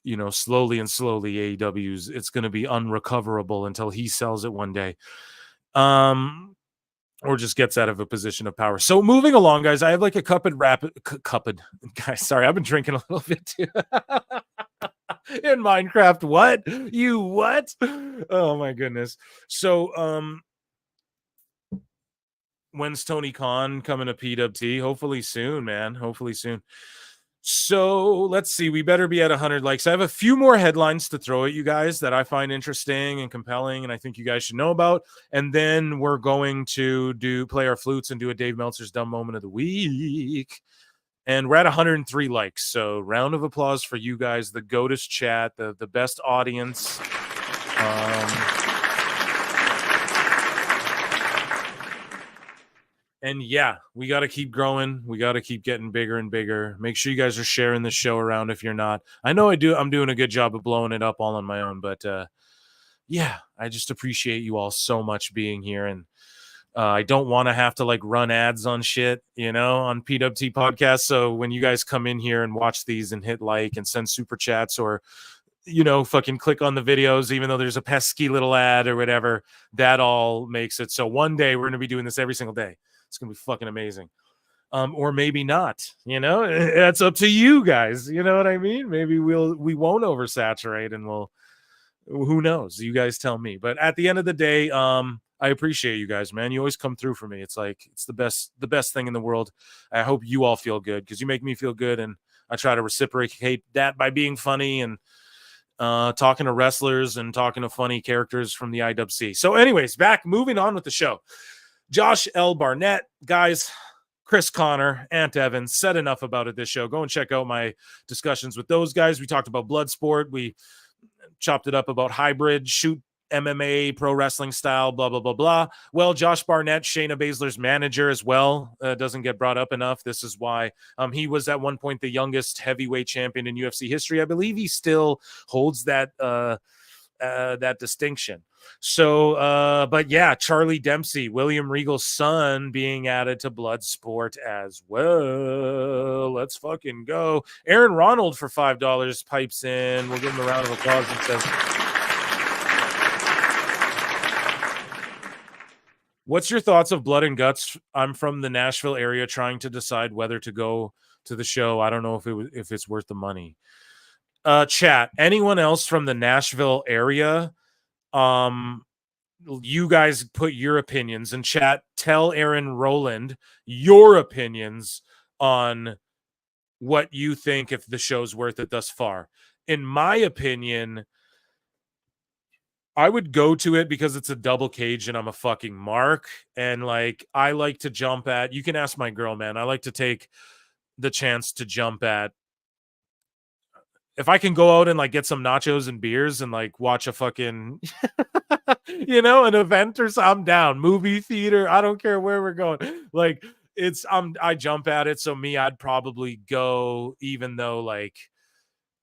you know, slowly AEW's, it's going to be unrecoverable until he sells it one day. Or just gets out of a position of power. So moving along, guys, I have like a cupid. Guys, sorry, I've been drinking a little bit too. In Minecraft. What? Oh my goodness. So when's Tony Khan coming to PWT? Hopefully soon, man. Hopefully soon. So let's see. We better be at 100 likes. I have a few more headlines to throw at you guys that I find interesting and compelling, and I think you guys should know about. And then we're going to play our flutes and do a Dave Meltzer's Dumb Moment of the Week. And we're at 103 likes. So round of applause for you guys, the GOATest chat, the best audience. And yeah, we got to keep growing. We got to keep getting bigger and bigger. Make sure you guys are sharing the show around if you're not. I know I'm doing a good job of blowing it up all on my own, but yeah, I just appreciate you all so much being here. And I don't want to have to like run ads on shit, you know, on PWT podcast. So when you guys come in here and watch these and hit like and send super chats, or, you know, fucking click on the videos, even though there's a pesky little ad or whatever, that all makes it. So one day we're going to be doing this every single day. It's going to be fucking amazing. Or maybe not, you know, that's up to you guys. You know what I mean? Maybe we won't oversaturate, and who knows? You guys tell me. But at the end of the day, I appreciate you guys, man. You always come through for me. It's like, it's the best thing in the world. I hope you all feel good, because you make me feel good, and I try to reciprocate that by being funny and talking to wrestlers and talking to funny characters from the IWC. So anyways, moving on with the show. Josh L. Barnett, guys, Chris Connor, Ant Evans, said enough about it this show. Go and check out my discussions with those guys. We talked about Bloodsport. We chopped it up about hybrid, shoot MMA, pro wrestling style, blah, blah, blah, blah. Well, Josh Barnett, Shayna Baszler's manager as well, doesn't get brought up enough. This is why he was at one point the youngest heavyweight champion in UFC history. I believe he still holds that distinction. So, but yeah, Charlie Dempsey, William Regal's son, being added to Bloodsport as well. Let's fucking go. Aaron Ronald for $5 pipes in. We'll give him a round of applause and says, what's your thoughts of Blood and Guts? I'm from the Nashville area trying to decide whether to go to the show. I don't know if it's worth the money. Chat, anyone else from the Nashville area? You guys put your opinions in chat. Tell Aaron Rowland your opinions on what you think, if the show's worth it thus far. In my opinion, I would go to it because it's a double cage and I'm a fucking mark. And like, I like to jump at, you can ask my girl, man. I like to take the chance to jump at, if I can go out and like get some nachos and beers and like watch a fucking, you know, an event or something, I'm down. Movie theater, I don't care where we're going. Like, I jump at it. So I'd probably go, even though like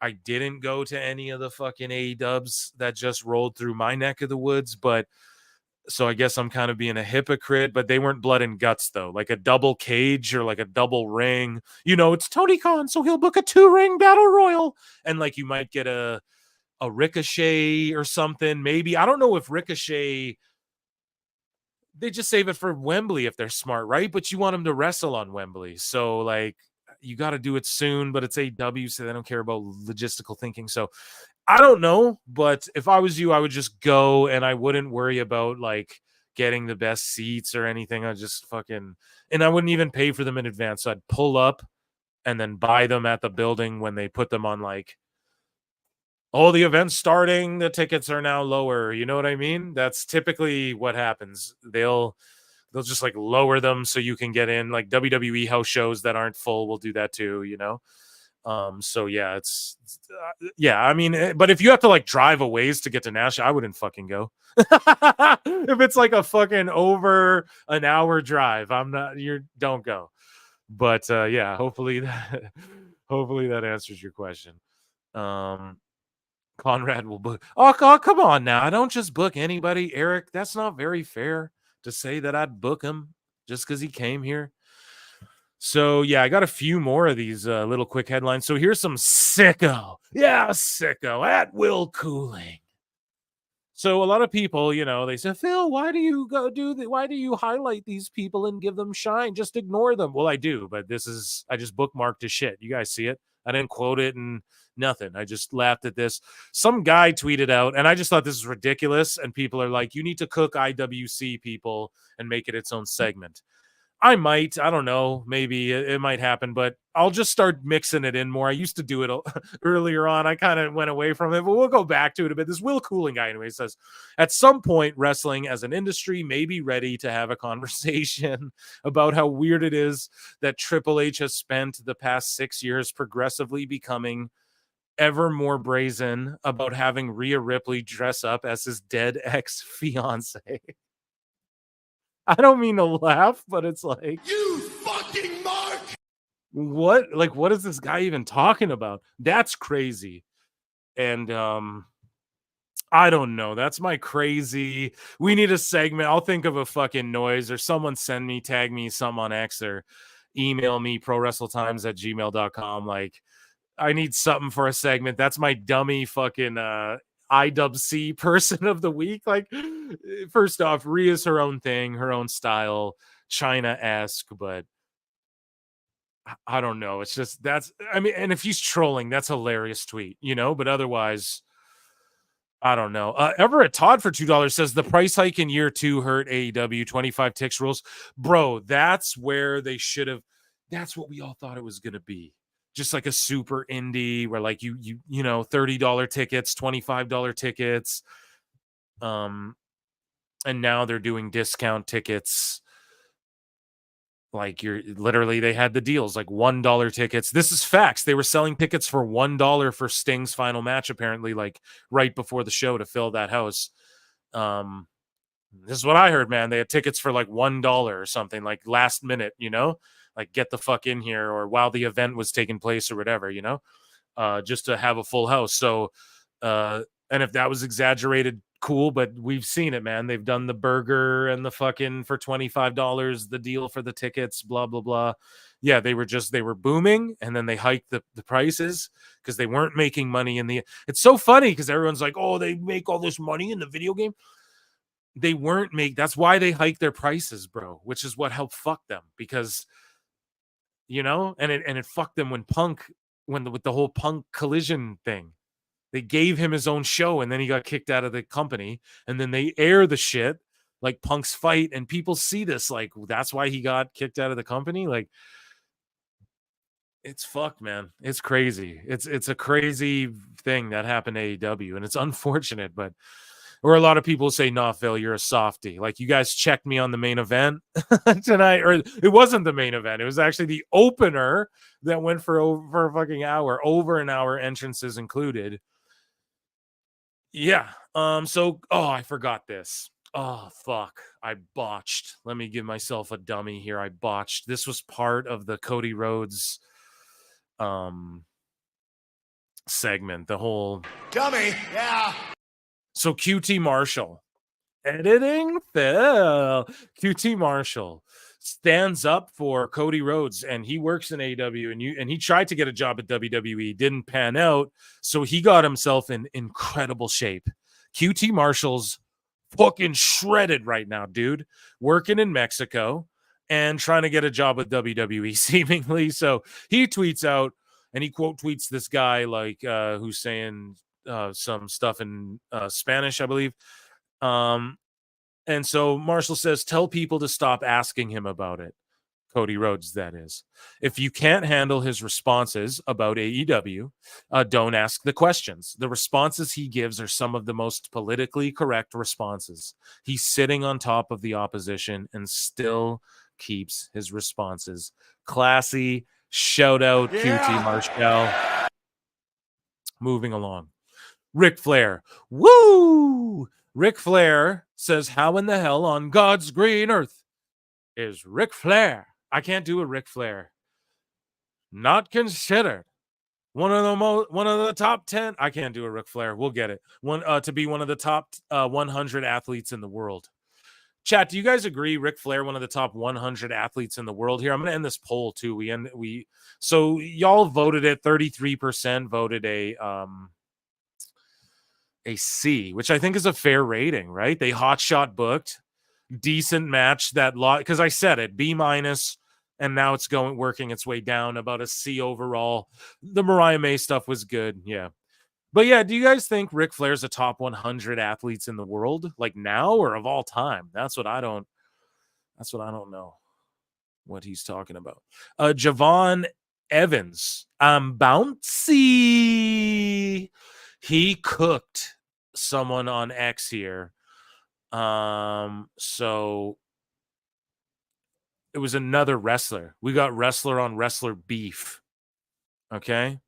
I didn't go to any of the fucking AEWs that just rolled through my neck of the woods, but so I guess I'm kind of being a hypocrite, but they weren't blood and guts though. Like a double cage or like a double ring. It's Tony Khan, so he'll book a 2-ring battle royal. And like you might get a Ricochet or something. Maybe. I don't know if Ricochet, they just save it for Wembley if they're smart, right? But you want him to wrestle on Wembley. So like you got to do it soon, but it's AEW, so they don't care about logistical thinking. So I don't know, but if I was you, I would just go and I wouldn't worry about like getting the best seats or anything. I just and I wouldn't even pay for them in advance. So I'd pull up and then buy them at the building when they put them on like, oh, the event's starting, the tickets are now lower. You know what I mean? That's typically what happens. They'll just like lower them so you can get in. Like WWE house shows that aren't full will do that too, So yeah, I mean, but if you have to like drive a ways to get to Nashville, I wouldn't fucking go. If it's like a fucking over an hour drive, don't go. But yeah, hopefully that answers your question. Conrad will book. Oh, come on now. I don't just book anybody, Eric. That's not very fair to say that I'd book him just because he came here. So, yeah, I got a few more of these little quick headlines. So here's some sicko. Yeah, sicko at Will Cooling. So a lot of people, they say, Phil, why do you why do you highlight these people and give them shine? Just ignore them. Well, I do, but I just bookmarked his shit. You guys see it? I didn't quote it and nothing. I just laughed at this. Some guy tweeted out, and I just thought this is ridiculous. And people are like, you need to cook IWC people and make it its own segment. I don't know, maybe it might happen, but I'll just start mixing it in more. I used to do it earlier on. I kind of went away from it, but we'll go back to it a bit. This Will Cooling guy anyway says, at some point, wrestling as an industry may be ready to have a conversation about how weird it is that Triple H has spent the past 6 years progressively becoming ever more brazen about having Rhea Ripley dress up as his dead ex-fiance. I don't mean to laugh, but it's like, You fucking mark! What is this guy even talking about? That's crazy. And I don't know. That's my crazy. We need a segment. I'll think of a fucking noise, or someone tag me some on X, or email me prowrestletimes@gmail.com. Like, I need something for a segment. That's my dummy fucking IWC person of the week. Like, first off, Rhea's her own thing, her own style, China-esque, but I don't know. It's just and if he's trolling, that's a hilarious tweet, but otherwise, I don't know. Everett Todd for $2 says the price hike in year 2 hurt AEW. 25 ticks rules. Bro, that's where they should have. That's what we all thought it was going to be. Just like a super indie where like you $30 tickets, $25 tickets. And now they're doing discount tickets. Like they had the deals like $1 tickets. This is facts. They were selling tickets for $1 for Sting's final match, apparently, like right before the show to fill that house. This is what I heard, man. They had tickets for like $1 or something, like last minute, like get the fuck in here, or while the event was taking place or whatever, just to have a full house. So, and if that was exaggerated, cool, but we've seen it, man. They've done the burger and the fucking for $25, the deal for the tickets, blah, blah, blah. Yeah, they were booming, and then they hiked the prices because they weren't making money it's so funny because everyone's like, oh, they make all this money in the video game. They weren't that's why they hiked their prices, bro, which is what helped fuck them, because and it fucked them with the whole Punk Collision thing. They gave him his own show, and then he got kicked out of the company, and then they air the shit like Punk's fight, and people see this like that's why he got kicked out of the company. Like, it's fucked, man. It's crazy. It's a crazy thing that happened to AEW, and it's unfortunate, but or a lot of people say, nah, Phil, you're a softie. Like, you guys checked me on the main event tonight, or it wasn't the main event. It was actually the opener that went for over a fucking hour, over an hour, entrances included. Yeah. I forgot this. Oh, fuck. I botched. Let me give myself a dummy here. I botched. This was part of the Cody Rhodes segment. The whole dummy. Yeah. So QT Marshall. Editing Phil. QT Marshall stands up for Cody Rhodes, and he works in AEW, and he tried to get a job at WWE, didn't pan out, so he got himself in incredible shape. QT Marshall's fucking shredded right now, dude, working in Mexico and trying to get a job with WWE seemingly. So he tweets out, and he quote tweets this guy like who's saying some stuff in Spanish, I believe. And so Marshall says, tell people to stop asking him about it. Cody Rhodes, that is. If you can't handle his responses about AEW, don't ask the questions. The responses he gives are some of the most politically correct responses. He's sitting on top of the opposition and still keeps his responses classy. Shout out QT Marshall. Moving along. Ric Flair. Woo! Ric Flair says, how in the hell on God's green earth is Ric Flair? I can't do a Ric Flair. Not considered one of the top 10. I can't do a Ric Flair. We'll get it. To be one of the top 100 athletes in the world. Chat, do you guys agree Ric Flair one of the top 100 athletes in the world here? I'm going to end this poll too. So y'all voted it. 33% voted a C, which I think is a fair rating, right? They hotshot booked, decent match. That lot, because I said it, B-, and now it's working its way down about a C overall. The Mariah May stuff was good, yeah. But yeah, do you guys think Ric Flair's a top 100 athletes in the world, like now or of all time? That's what I don't know what he's talking about. Javon Evans, bouncy. He cooked someone on X here. So it was another wrestler. We got wrestler on wrestler beef. Okay.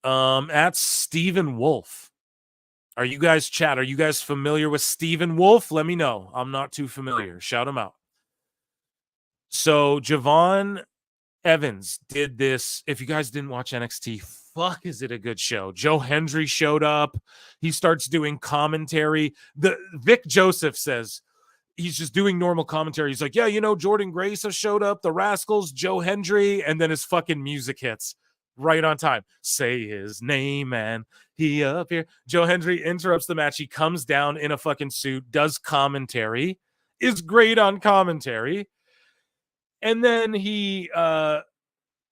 At Stephen Wolf. Are you guys familiar with Stephen Wolf? Let me know. I'm not too familiar. Shout him out. So Javon Evans did this. If you guys didn't watch NXT, fuck, is it a good show? Joe Hendry showed up. He starts doing commentary. Vic Joseph says he's just doing normal commentary. He's like, yeah, Jordan Grace has showed up, the Rascals, Joe Hendry, and then his fucking music hits right on time. Say his name, man. He up here. Joe Hendry interrupts the match. He comes down in a fucking suit, does commentary, is great on commentary. And then he like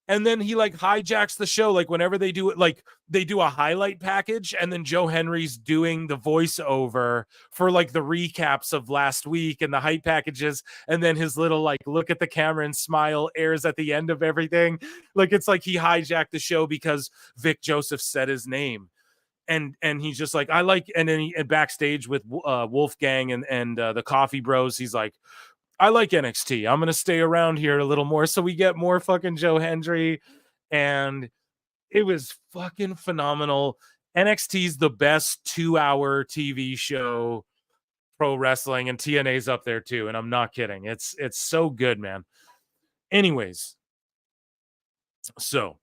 hijacks the show. Like whenever they do it, like they do a highlight package, and then Joe Henry's doing the voiceover for like the recaps of last week and the hype packages, and then his little like look at the camera and smile airs at the end of everything. Like it's like he hijacked the show because Vic Joseph said his name. And he's just like, I like, and then backstage with Wolfgang and the Coffee Bros, he's like, I like NXT. I'm going to stay around here a little more. So we get more fucking Joe Hendry, and it was fucking phenomenal. NXT's the best 2-hour TV show, pro wrestling, and TNA's up there too. And I'm not kidding. It's so good, man. Anyways. So,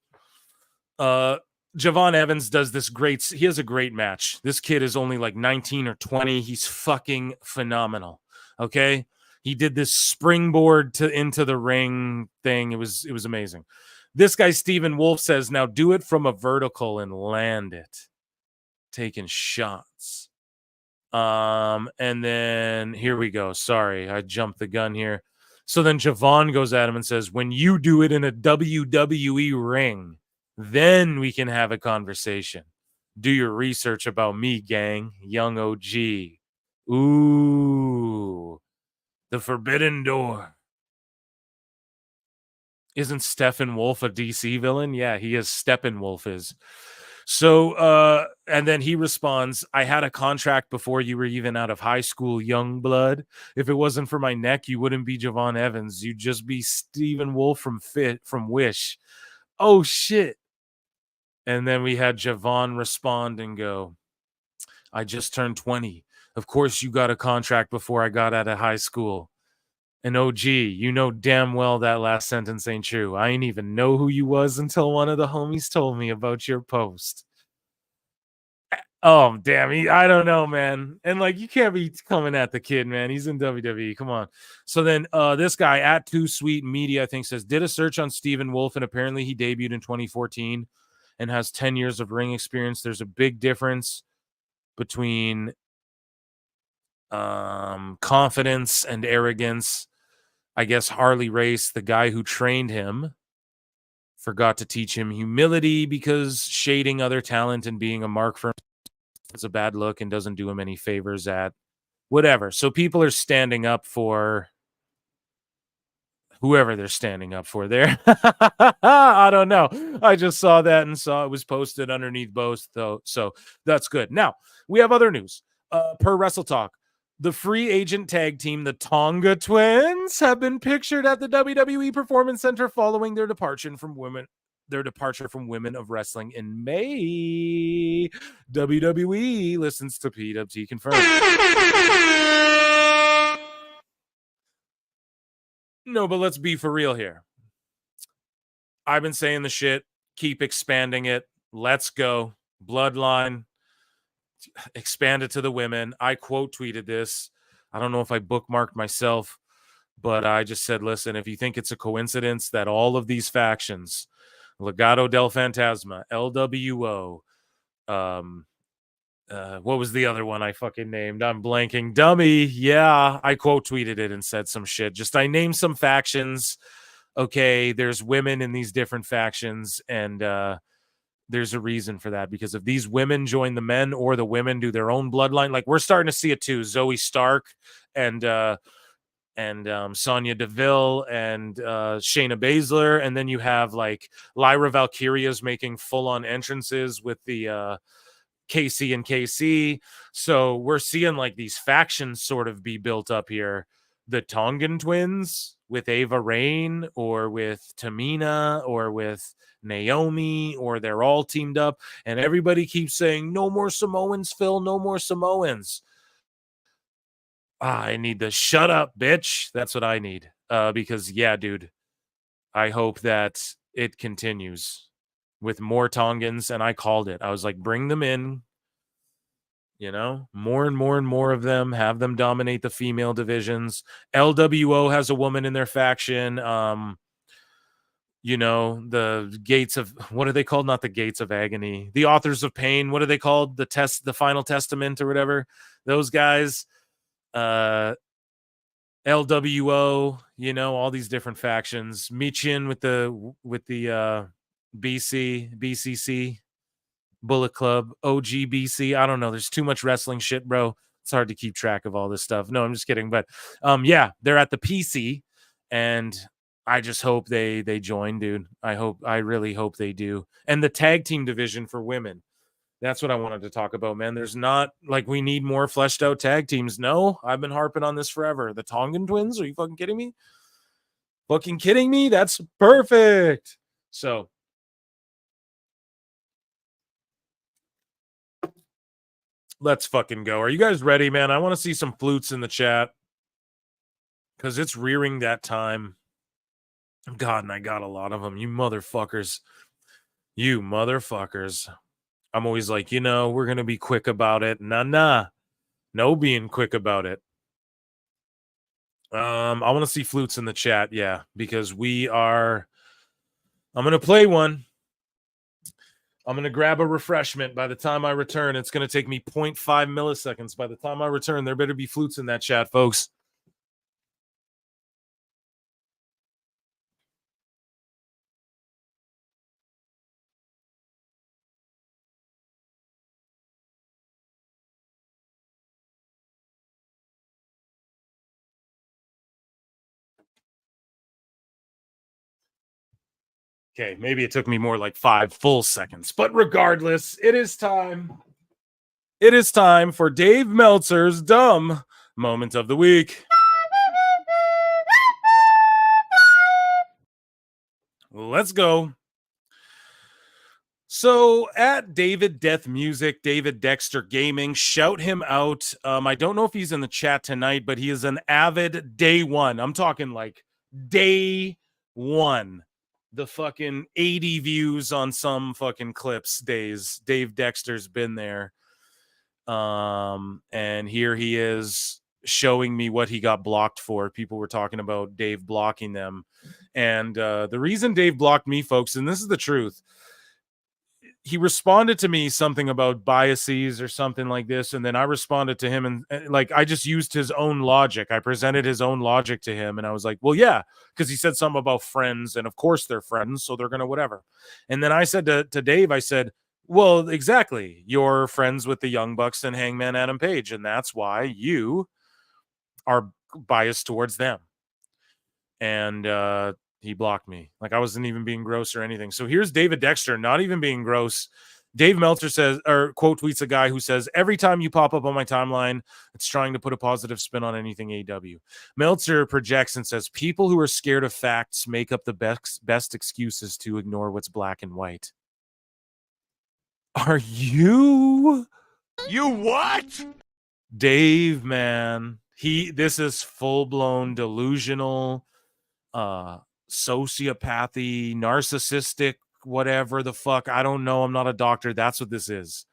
Javon Evans does this he has a great match. This kid is only like 19 or 20. He's fucking phenomenal. Okay. He did this springboard into the ring thing. It was amazing. This guy, Stephen Wolf, says, now do it from a vertical and land it. Taking shots. And then here we go. Sorry, I jumped the gun here. So then Javon goes at him and says, when you do it in a WWE ring, then we can have a conversation. Do your research about me, gang. Young OG. Ooh. The Forbidden Door. Isn't Steppenwolf a DC villain? Yeah, he is. Steppenwolf is. So, and then he responds, I had a contract before you were even out of high school, young blood. If it wasn't for my neck, you wouldn't be Javon Evans. You'd just be Stephen Wolf from Wish. Oh, shit. And then we had Javon respond and go, I just turned 20. Of course, you got a contract before I got out of high school. And OG, you know damn well that last sentence ain't true. I ain't even know who you was until one of the homies told me about your post. Oh, damn. I don't know, man. And like, you can't be coming at the kid, man. He's in WWE. Come on. So then this guy at Too Sweet Media, I think, says, did a search on Stephen Wolf, and apparently he debuted in 2014 and has 10 years of ring experience. There's a big difference between confidence and arrogance. I guess Harley Race, the guy who trained him, forgot to teach him humility because shading other talent and being a mark for him is a bad look and doesn't do him any favors at whatever. So people are standing up for whoever they're standing up for there. I don't know. I just saw that and saw it was posted underneath both, though. So that's good. Now, we have other news. Per Wrestle Talk, the free agent tag team, the Tonga Twins, have been pictured at the WWE Performance Center following their departure from Women of Wrestling in May. WWE listens to PWT confirmed. No, but let's be for real here. I've been saying the shit. Keep expanding it. Let's go. Bloodline. Expand it to the women. I quote tweeted this. I don't know if I bookmarked myself, but I just said, listen, if you think it's a coincidence that all of these factions, Legado del Fantasma, LWO, what was the other one I fucking named? I'm blanking. Dummy. Yeah, I quote tweeted it and said some shit. Just I named some factions. Okay, there's women in these different factions, and there's a reason for that, because if these women join the men or the women do their own bloodline, like we're starting to see it too. Zoe Stark and Sonya Deville and Shayna Baszler, and then you have like Lyra Valkyria's making full-on entrances with the KC and KC. So we're seeing like these factions sort of be built up here. The Tongan Twins with Ava Rain, or with Tamina, or with Naomi, or they're all teamed up, and everybody keeps saying no more Samoans, Phil, no more Samoans. I need to shut up, bitch. That's what I need. Because yeah, dude, I hope that it continues with more Tongans. And I called it. I was like, bring them in, you know, more and more and more of them, have them dominate the female divisions. LWO has a woman in their faction. You know, the Gates of, what are they called? Not the Gates of Agony, the Authors of Pain. What are they called? The Final Testament or whatever. Those guys. LWO, you know, all these different factions. Michin with the BCC, Bullet Club, OGBC. I don't know. There's too much wrestling shit, bro. It's hard to keep track of all this stuff. No, I'm just kidding. But yeah, they're at the PC, and I just hope they join, dude. I really hope they do. And the tag team division for women. That's what I wanted to talk about, man. There's not like we need more fleshed out tag teams. No, I've been harping on this forever. The Tongan Twins? Are you fucking kidding me? Fucking kidding me? That's perfect. So let's fucking go. Are you guys ready, man? I want to see some flutes in the chat because it's rearing that time. God, and I got a lot of them. You motherfuckers. You motherfuckers. I'm always like, you know, we're going to be quick about it. Nah. No being quick about it. I want to see flutes in the chat. Yeah, because I'm going to play one. I'm going to grab a refreshment. By the time I return, it's going to take me 0.5 milliseconds. By the time I return, there better be flutes in that chat, folks. Okay, maybe it took me more like 5 full seconds, but regardless, it is time. It is time for Dave Meltzer's dumb moment of the week. Let's go. So at David Death Music, David Dexter Gaming, shout him out. I don't know if he's in the chat tonight, but he is an avid day one. I'm talking like day one. The fucking 80 views on some fucking clips days. Dave Dexter's been there. And here he is showing me what he got blocked for. People were talking about Dave blocking them. And the reason Dave blocked me, folks, and this is the truth, he responded to me something about biases or something like this, and then I responded to him, and like I just used his own logic. I presented his own logic to him, and I was like, well, yeah, because he said something about friends, and of course they're friends, so they're gonna whatever. And then I said to Dave, I said, well, exactly, you're friends with the Young Bucks and Hangman Adam Page, and that's why you are biased towards them. And he blocked me. Like I wasn't even being gross or anything. So here's David Dexter, not even being gross. Dave Meltzer says, or quote tweets a guy who says, every time you pop up on my timeline, it's trying to put a positive spin on anything AEW. Meltzer projects and says, people who are scared of facts make up the best excuses to ignore what's black and white. Are you? You what? Dave, man. This is full-blown delusional, sociopathy, narcissistic, whatever the fuck. I don't know. I'm not a doctor. That's what this is.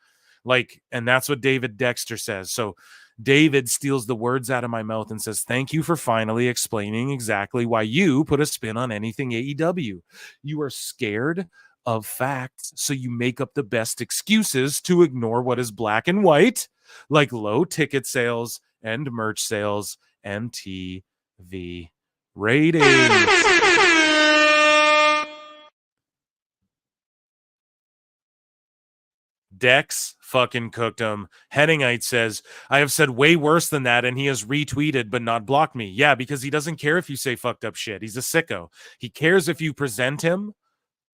Like, and that's what David Dexter says. So David steals the words out of my mouth and says, thank you for finally explaining exactly why you put a spin on anything AEW. You are scared of facts, so you make up the best excuses to ignore what is black and white, like low ticket sales and merch sales and TV ratings. Dex fucking cooked him. Henningite says, I have said way worse than that, and he has retweeted but not blocked me. Yeah, because he doesn't care if you say fucked up shit. He's a sicko. He cares if you present him.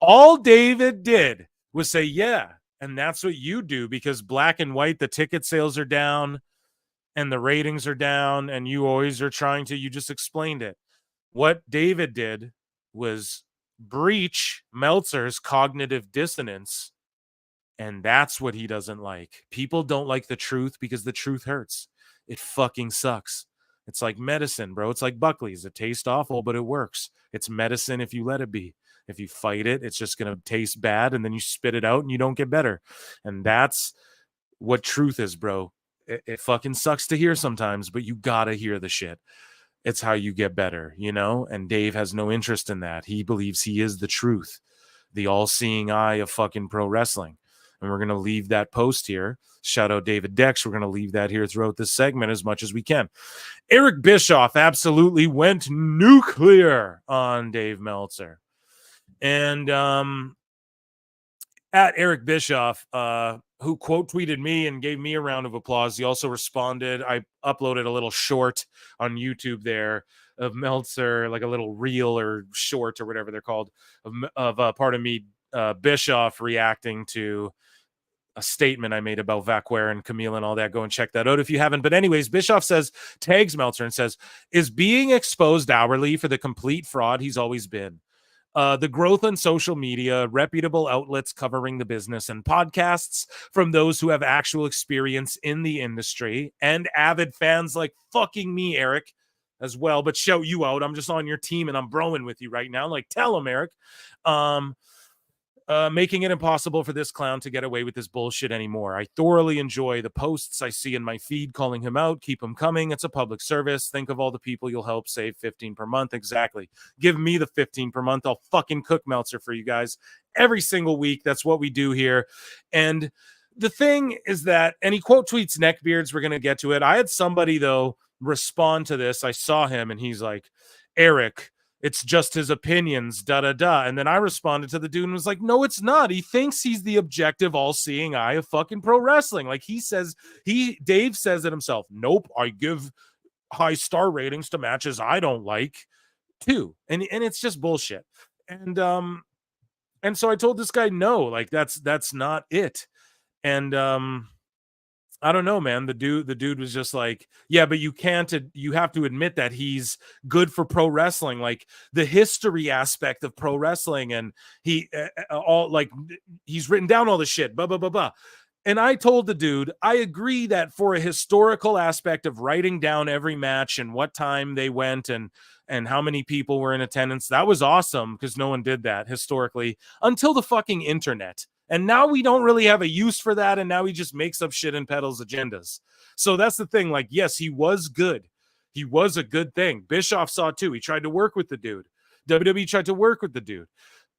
All David did was say, yeah, and that's what you do, because black and white, the ticket sales are down and the ratings are down, and you always are trying to, you just explained it. What David did was breach Meltzer's cognitive dissonance, and that's what he doesn't like. People don't like the truth because the truth hurts. It fucking sucks. It's like medicine, bro. It's like Buckley's. It tastes awful, but it works. It's medicine if you let it be. If you fight it, it's just going to taste bad, and then you spit it out and you don't get better. And that's what truth is, bro. It fucking sucks to hear sometimes, but you got to hear the shit. It's how you get better, you know? And Dave has no interest in that. He believes he is the truth, the all-seeing eye of fucking pro wrestling. And we're going to leave that post here. Shout out David Dex. We're going to leave that here throughout this segment as much as we can. Eric Bischoff absolutely went nuclear on Dave Meltzer. And at Eric Bischoff, who quote tweeted me and gave me a round of applause, he also responded. I uploaded a little short on YouTube there of Meltzer, like a little reel or short or whatever they're called, Bischoff reacting to a statement I made about Vacquer and Camille and all that. Go and check that out if you haven't. But anyways, Bischoff tags Meltzer and says, is being exposed hourly for the complete fraud he's always been. The growth on social media, reputable outlets covering the business, and podcasts from those who have actual experience in the industry, and avid fans like fucking me, Eric, as well. But shout you out. I'm just on your team and I'm broing with you right now. Like, tell him, Eric. Making it impossible for this clown to get away with this bullshit anymore. I thoroughly enjoy the posts I see in my feed calling him out. Keep him coming. It's a public service. Think of all the people you'll help save 15 per month. Exactly. Give me the 15 per month. I'll fucking cook Meltzer for you guys every single week. That's what we do here. And the thing is that, and he quote tweets neckbeards. We're going to get to it. I had somebody, though, respond to this. I saw him and he's like, Eric, it's just his opinions, da-da-da. And then I responded to the dude and was like, no, it's not. He thinks he's the objective, all-seeing eye of fucking pro wrestling. Like Dave says it himself. Nope, I give high star ratings to matches I don't like too. And it's just bullshit. And so I told this guy, no, like that's not it. And I don't know, man. The dude was just like, yeah, but you have to admit that he's good for pro wrestling, like the history aspect of pro wrestling. And he he's written down all the shit, blah, blah, blah, blah. And I told the dude, I agree that for a historical aspect of writing down every match and what time they went and how many people were in attendance, that was awesome because no one did that historically until the fucking internet. And now we don't really have a use for that. And now he just makes up shit and peddles agendas. So that's the thing. Like, yes, he was good. He was a good thing. Bischoff saw too. He tried to work with the dude. WWE tried to work with the dude.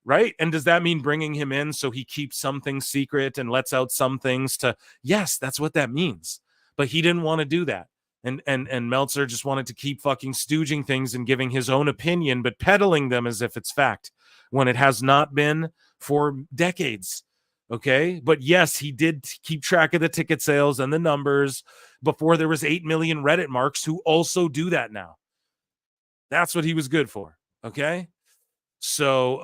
Right? And does that mean bringing him in so he keeps some things secret and lets out some things to, yes, that's what that means. But he didn't want to do that. And Meltzer just wanted to keep fucking stooging things and giving his own opinion, but peddling them as if it's fact when it has not been for decades. Okay. But yes, he did keep track of the ticket sales and the numbers before there was 8 million Reddit marks who also do that now. That's what he was good for. Okay. So,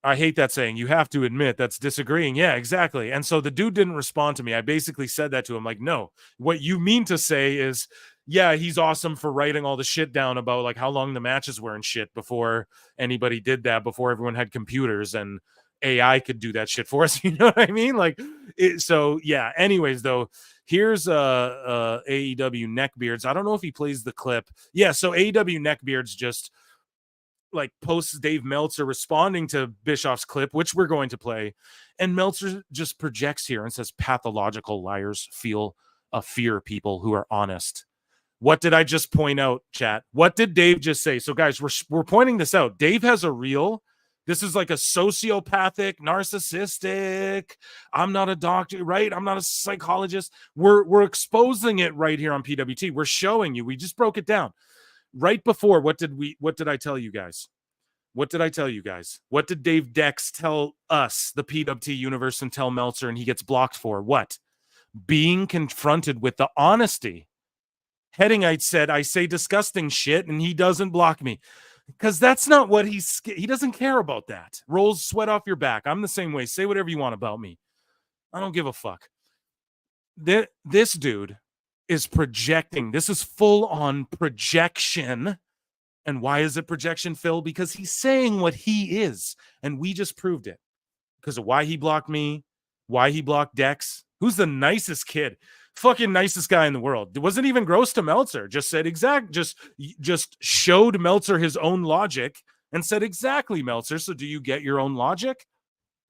I hate that saying. You have to admit that's disagreeing. Yeah, exactly. And so the dude didn't respond to me. I basically said that to him. Like, no, what you mean to say is, yeah, he's awesome for writing all the shit down about like how long the matches were and shit before anybody did that, before everyone had computers and AI could do that shit for us. You know what I mean? Like, so yeah. Anyways, though, here's AEW Neckbeards. I don't know if he plays the clip. Yeah. So AEW Neckbeards just like posts Dave Meltzer responding to Bischoff's clip, which we're going to play. And Meltzer just projects here and says, pathological liars fear people who are honest. What did I just point out, chat? What did Dave just say? So guys, we're pointing this out. Dave has a reel. This is like a sociopathic, narcissistic. I'm not a doctor, right? I'm not a psychologist. We're exposing it right here on PWT. We're showing you. We just broke it down. Right before, what did I tell you guys? What did I tell you guys? What did Dave Dex tell us, the PWT universe, and tell Meltzer, and he gets blocked for? What? Being confronted with the honesty. Headingite said, I say disgusting shit, and he doesn't block me. Because that's not what he doesn't care about that. Rolls sweat off your back. I'm the same way. Say whatever you want about me. I don't give a fuck. This dude is projecting. This is full on projection. And why is it projection, Phil? Because he's saying what he is. And we just proved it. Because of why he blocked me, why he blocked Dex. Who's the nicest kid? Fucking nicest guy in the world. It wasn't even gross to Meltzer. Just said just showed Meltzer his own logic and said, exactly, Meltzer. So do you get your own logic?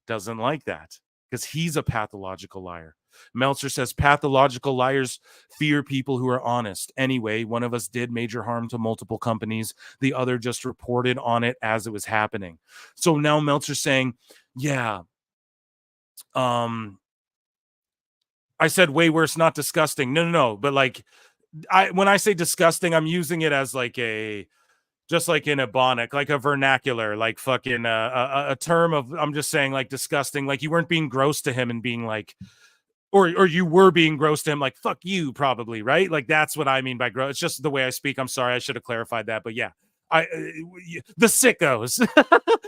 Doesn't like that because he's a pathological liar. Meltzer says pathological liars fear people who are honest. Anyway, one of us did major harm to multiple companies. The other just reported on it as it was happening. So now Meltzer's saying, yeah, I said way worse, not disgusting. No. But like, when I say disgusting, I'm using it as like just like in Ebonic, like a vernacular, like fucking a term of, I'm just saying like disgusting. Like you weren't being gross to him and being like, or you were being gross to him, like fuck you, probably, right? Like that's what I mean by gross. It's just the way I speak. I'm sorry, I should have clarified that, but yeah, the sickos.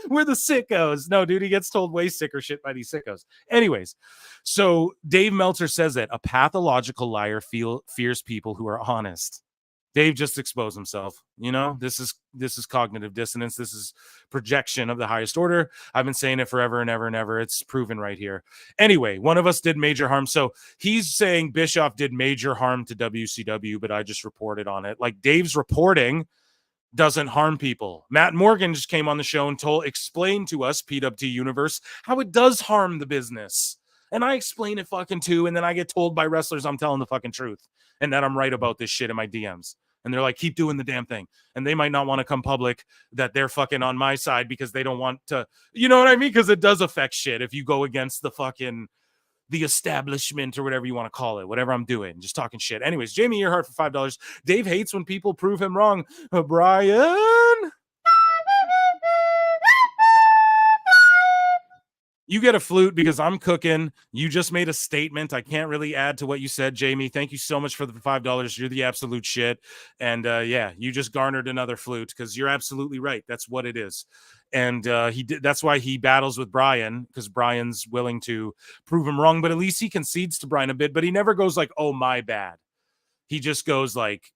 We're the sickos. No, dude, he gets told way sicker shit by these sickos. Anyways, so Dave Meltzer says that a pathological liar fears people who are honest. Dave just exposed himself. You know, this is cognitive dissonance. This is projection of the highest order. I've been saying it forever and ever and ever. It's proven right here. Anyway, one of us did major harm. So he's saying Bischoff did major harm to WCW, but I just reported on it. Like Dave's reporting doesn't harm people. Matt Morgan just came on the show and explained to us, PWT Universe, how it does harm the business. And I explain it fucking too. And then I get told by wrestlers I'm telling the fucking truth and that I'm right about this shit in my DMs. And they're like, keep doing the damn thing. And they might not want to come public that they're fucking on my side because they don't want to, you know what I mean? Because it does affect shit if you go against the establishment or whatever you want to call it, whatever I'm doing, just talking shit. Anyways, Jamie Earhart for $5. Dave hates when people prove him wrong. Brian. You get a flute because I'm cooking. You just made a statement. I can't really add to what you said, Jamie. Thank you so much for the $5. You're the absolute shit. And yeah, you just garnered another flute because you're absolutely right. That's what it is. And he did. That's why he battles with Brian, because Brian's willing to prove him wrong. But at least he concedes to Brian a bit. But he never goes like, "Oh, my bad." He just goes like,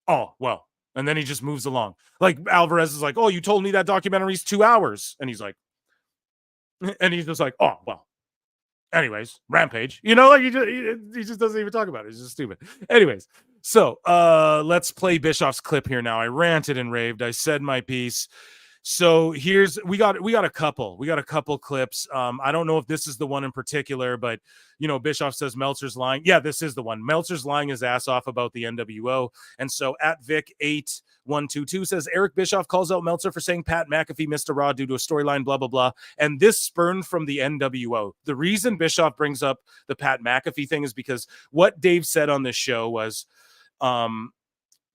"Oh, well," and then he just moves along. Like Alvarez is like, "Oh, you told me that documentary's 2 hours," and he's like. And he's just like, "Oh, well, anyways, Rampage." You know, like he just doesn't even talk about it. It's just stupid. Anyways, so let's play Bischoff's clip here now. I ranted and raved. I said my piece. So here's we got a couple clips. I don't know if this is the one in particular, but you know, Bischoff says Meltzer's lying. Yeah, this is the one. Meltzer's lying his ass off about the NWO. And so at Vic8122 says Eric Bischoff calls out Meltzer for saying Pat McAfee missed a Raw due to a storyline, blah, blah, blah. And this spurned from the NWO. The reason Bischoff brings up the Pat McAfee thing is because what Dave said on this show was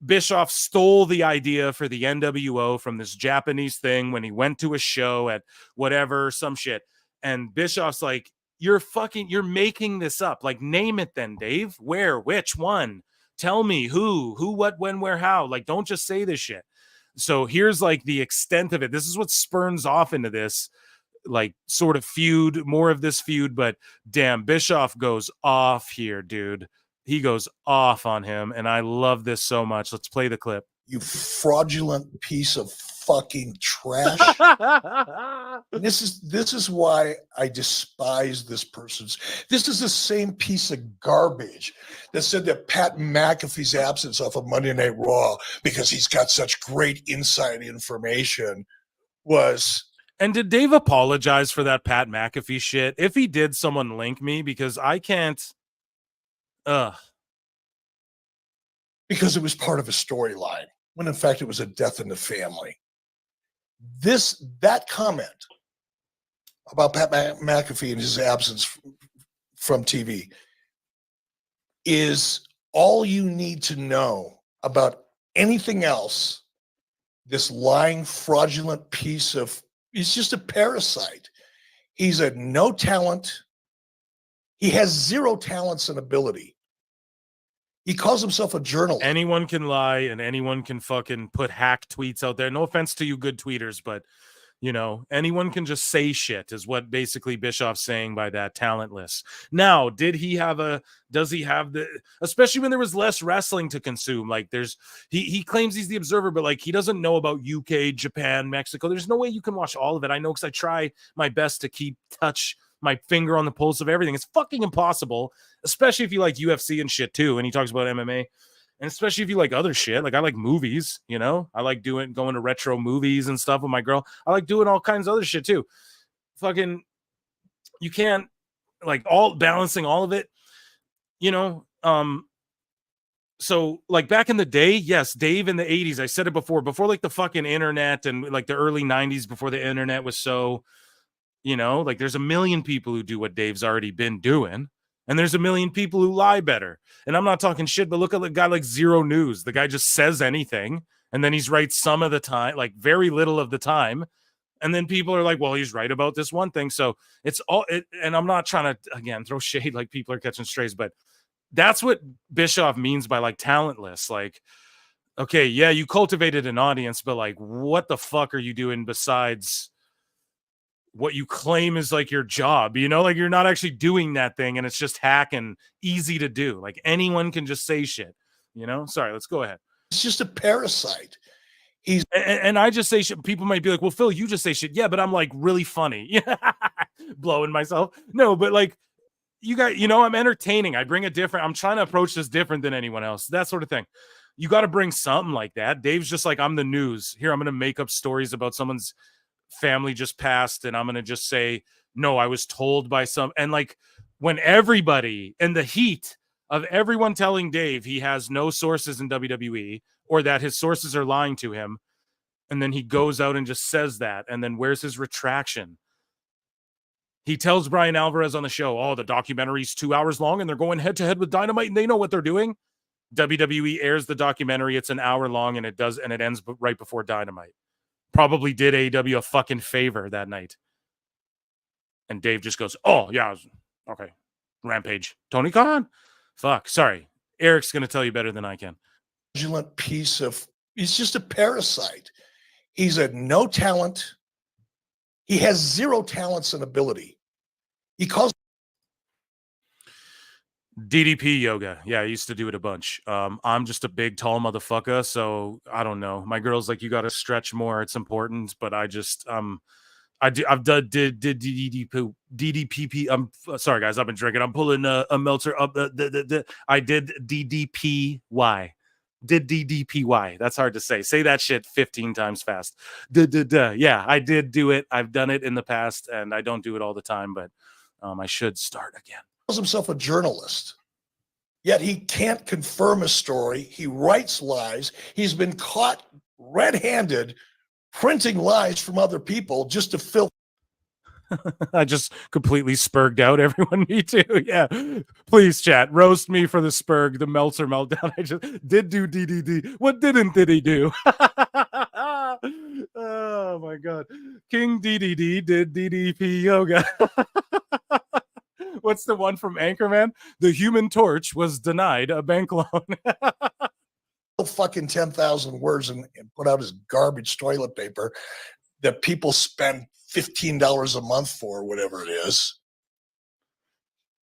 Bischoff stole the idea for the NWO from this Japanese thing when he went to a show at whatever, some shit. And Bischoff's like, you're making this up. Like, name it then, Dave. Where, which one? Tell me who, what, when, where, how. Like, don't just say this shit. So here's like the extent of it. This is what spurns off into this, like, sort of feud, more of this feud. But damn, Bischoff goes off here, dude. He goes off on him, and I love this so much. Let's play the clip. You fraudulent piece of fucking trash. This is why I despise this person's. This is the same piece of garbage that said that Pat McAfee's absence off of Monday Night Raw because he's got such great inside information was. And did Dave apologize for that Pat McAfee shit? If he did, someone link me because I can't. Because it was part of a storyline, when in fact it was a death in the family. That comment about Pat McAfee and his absence from TV is all you need to know about anything else. This lying, fraudulent piece of, he's just a parasite. He's a no talent. He has zero talents and ability. He calls himself a journalist. Anyone can lie and anyone can fucking put hack tweets out there. No offense to you good tweeters, but you know, anyone can just say shit is what basically Bischoff's saying by that, talentless. Now, does he have the, especially when there was less wrestling to consume, like he claims he's the observer, but like he doesn't know about UK, Japan, Mexico. There's no way you can watch all of it. I know because I try my best to keep my finger on the pulse of everything. It's fucking impossible, especially if you like UFC and shit too. And he talks about MMA, and especially if you like other shit. Like I like movies, you know, I like going to retro movies and stuff with my girl. I like doing all kinds of other shit too. Fucking, you can't like all balancing all of it, you know? So like back in the day, yes, Dave in the 80s, I said it before like the fucking internet and like the early 90s before the internet was so, you know, like there's a million people who do what Dave's already been doing. And there's a million people who lie better. And I'm not talking shit, but look at the guy like Zero News. The guy just says anything. And then he's right some of the time, like very little of the time. And then people are like, well, he's right about this one thing. So it's all, and I'm not trying to, again, throw shade like people are catching strays, but that's what Bischoff means by like talentless. Like, okay, yeah, you cultivated an audience, but like, what the fuck are you doing besides what you claim is like your job? You know, like you're not actually doing that thing, and it's just hack and easy to do. Like anyone can just say shit, you know? Sorry, let's go ahead. It's just a parasite. And I just say shit. People might be like, well, Phil, you just say shit. Yeah, but I'm like really funny. Blowing myself. No, but like you got, you know, I'm entertaining. I bring I'm trying to approach this different than anyone else. That sort of thing. You got to bring something like that. Dave's just like, I'm the news. Here, I'm going to make up stories about someone's family just passed, and I'm going to just say, no, I was told by some. And like when everybody in the heat of everyone telling Dave he has no sources in WWE or that his sources are lying to him, and then he goes out and just says that, and then where's his retraction? He tells Brian Alvarez on the show, oh, the documentary's 2 hours long and they're going head to head with Dynamite and they know what they're doing. WWE airs the documentary. It's an hour long and it ends right before Dynamite. Probably did AEW a fucking favor that night. And Dave just goes, oh, yeah, okay. Rampage. Tony Khan. Fuck, sorry. Eric's going to tell you better than I can. Vigilant piece of, he's just a parasite. He's a no talent. He has zero talents and ability. He calls DDP yoga. Yeah, I used to do it a bunch. I'm just a big, tall motherfucker, so I don't know. My girl's like, you got to stretch more. It's important, but I just I've done did DDPP. I'm sorry, guys. I've been drinking. I'm pulling a Meltzer up. I did DDPY. Did DDPY. That's hard to say. Say that shit 15 times fast. Yeah, I did do it. I've done it in the past, and I don't do it all the time, but I should start again. Calls himself a journalist, yet he can't confirm a story. He writes lies. He's been caught red-handed printing lies from other people just to fill. I just completely spurged out everyone. Me too. Yeah. Please, chat. Roast me for the spurg, the Meltzer meltdown. I just did do DDD. What didn't did he do? Oh, my God. King DDD did DDP yoga. What's the one from Anchorman? The Human Torch was denied a bank loan. Fucking 10,000 words and put out his garbage toilet paper that people spend $15 a month for, whatever it is.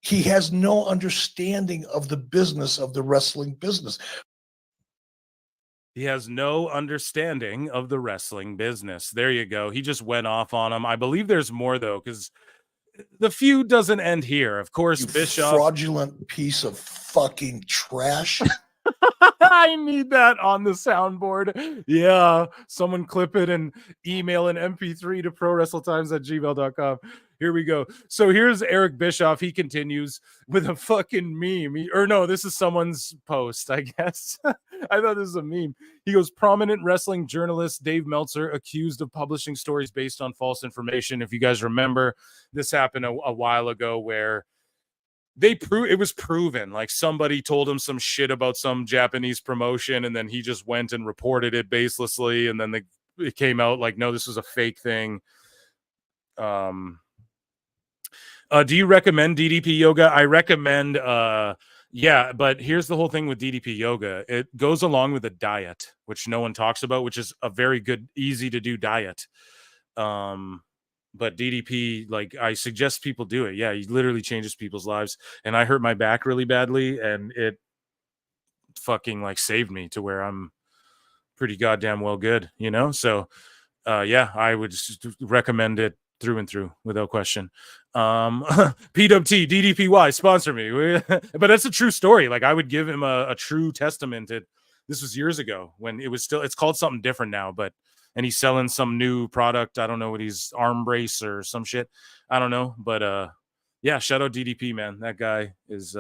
He has no understanding of the business of the wrestling business. He has no understanding of the wrestling business. There you go. He just went off on him. I believe there's more, though, because the feud doesn't end here. Of course, Bischoff. Fraudulent piece of fucking trash. I need that on the soundboard. Yeah. Someone clip it and email an MP3 to prowrestletimes@gmail.com. Here we go. So here's Eric Bischoff. He continues with a fucking meme. Or no, this is someone's post, I guess. I thought this was a meme. He goes, prominent wrestling journalist Dave Meltzer accused of publishing stories based on false information. If you guys remember, this happened a while ago where it was proven, like somebody told him some shit about some Japanese promotion, and then he just went and reported it baselessly, and then it came out like, no, this was a fake thing. Do you recommend DDP yoga? I recommend yeah, but here's the whole thing with DDP yoga. It goes along with a diet, which no one talks about, which is a very good, easy to do diet. But DDP, like, I suggest people do it. Yeah, he literally changes people's lives. And I hurt my back really badly, and it fucking like saved me to where I'm pretty goddamn well good, you know? So yeah, I would recommend it through and through without question. PWT DDPY sponsor me. But that's a true story. Like, I would give him a true testament. This was years ago when it was still, it's called something different now, but and he's selling some new product. I don't know what he's, arm brace or some shit. I don't know. But yeah, shout out DDP, man. That guy is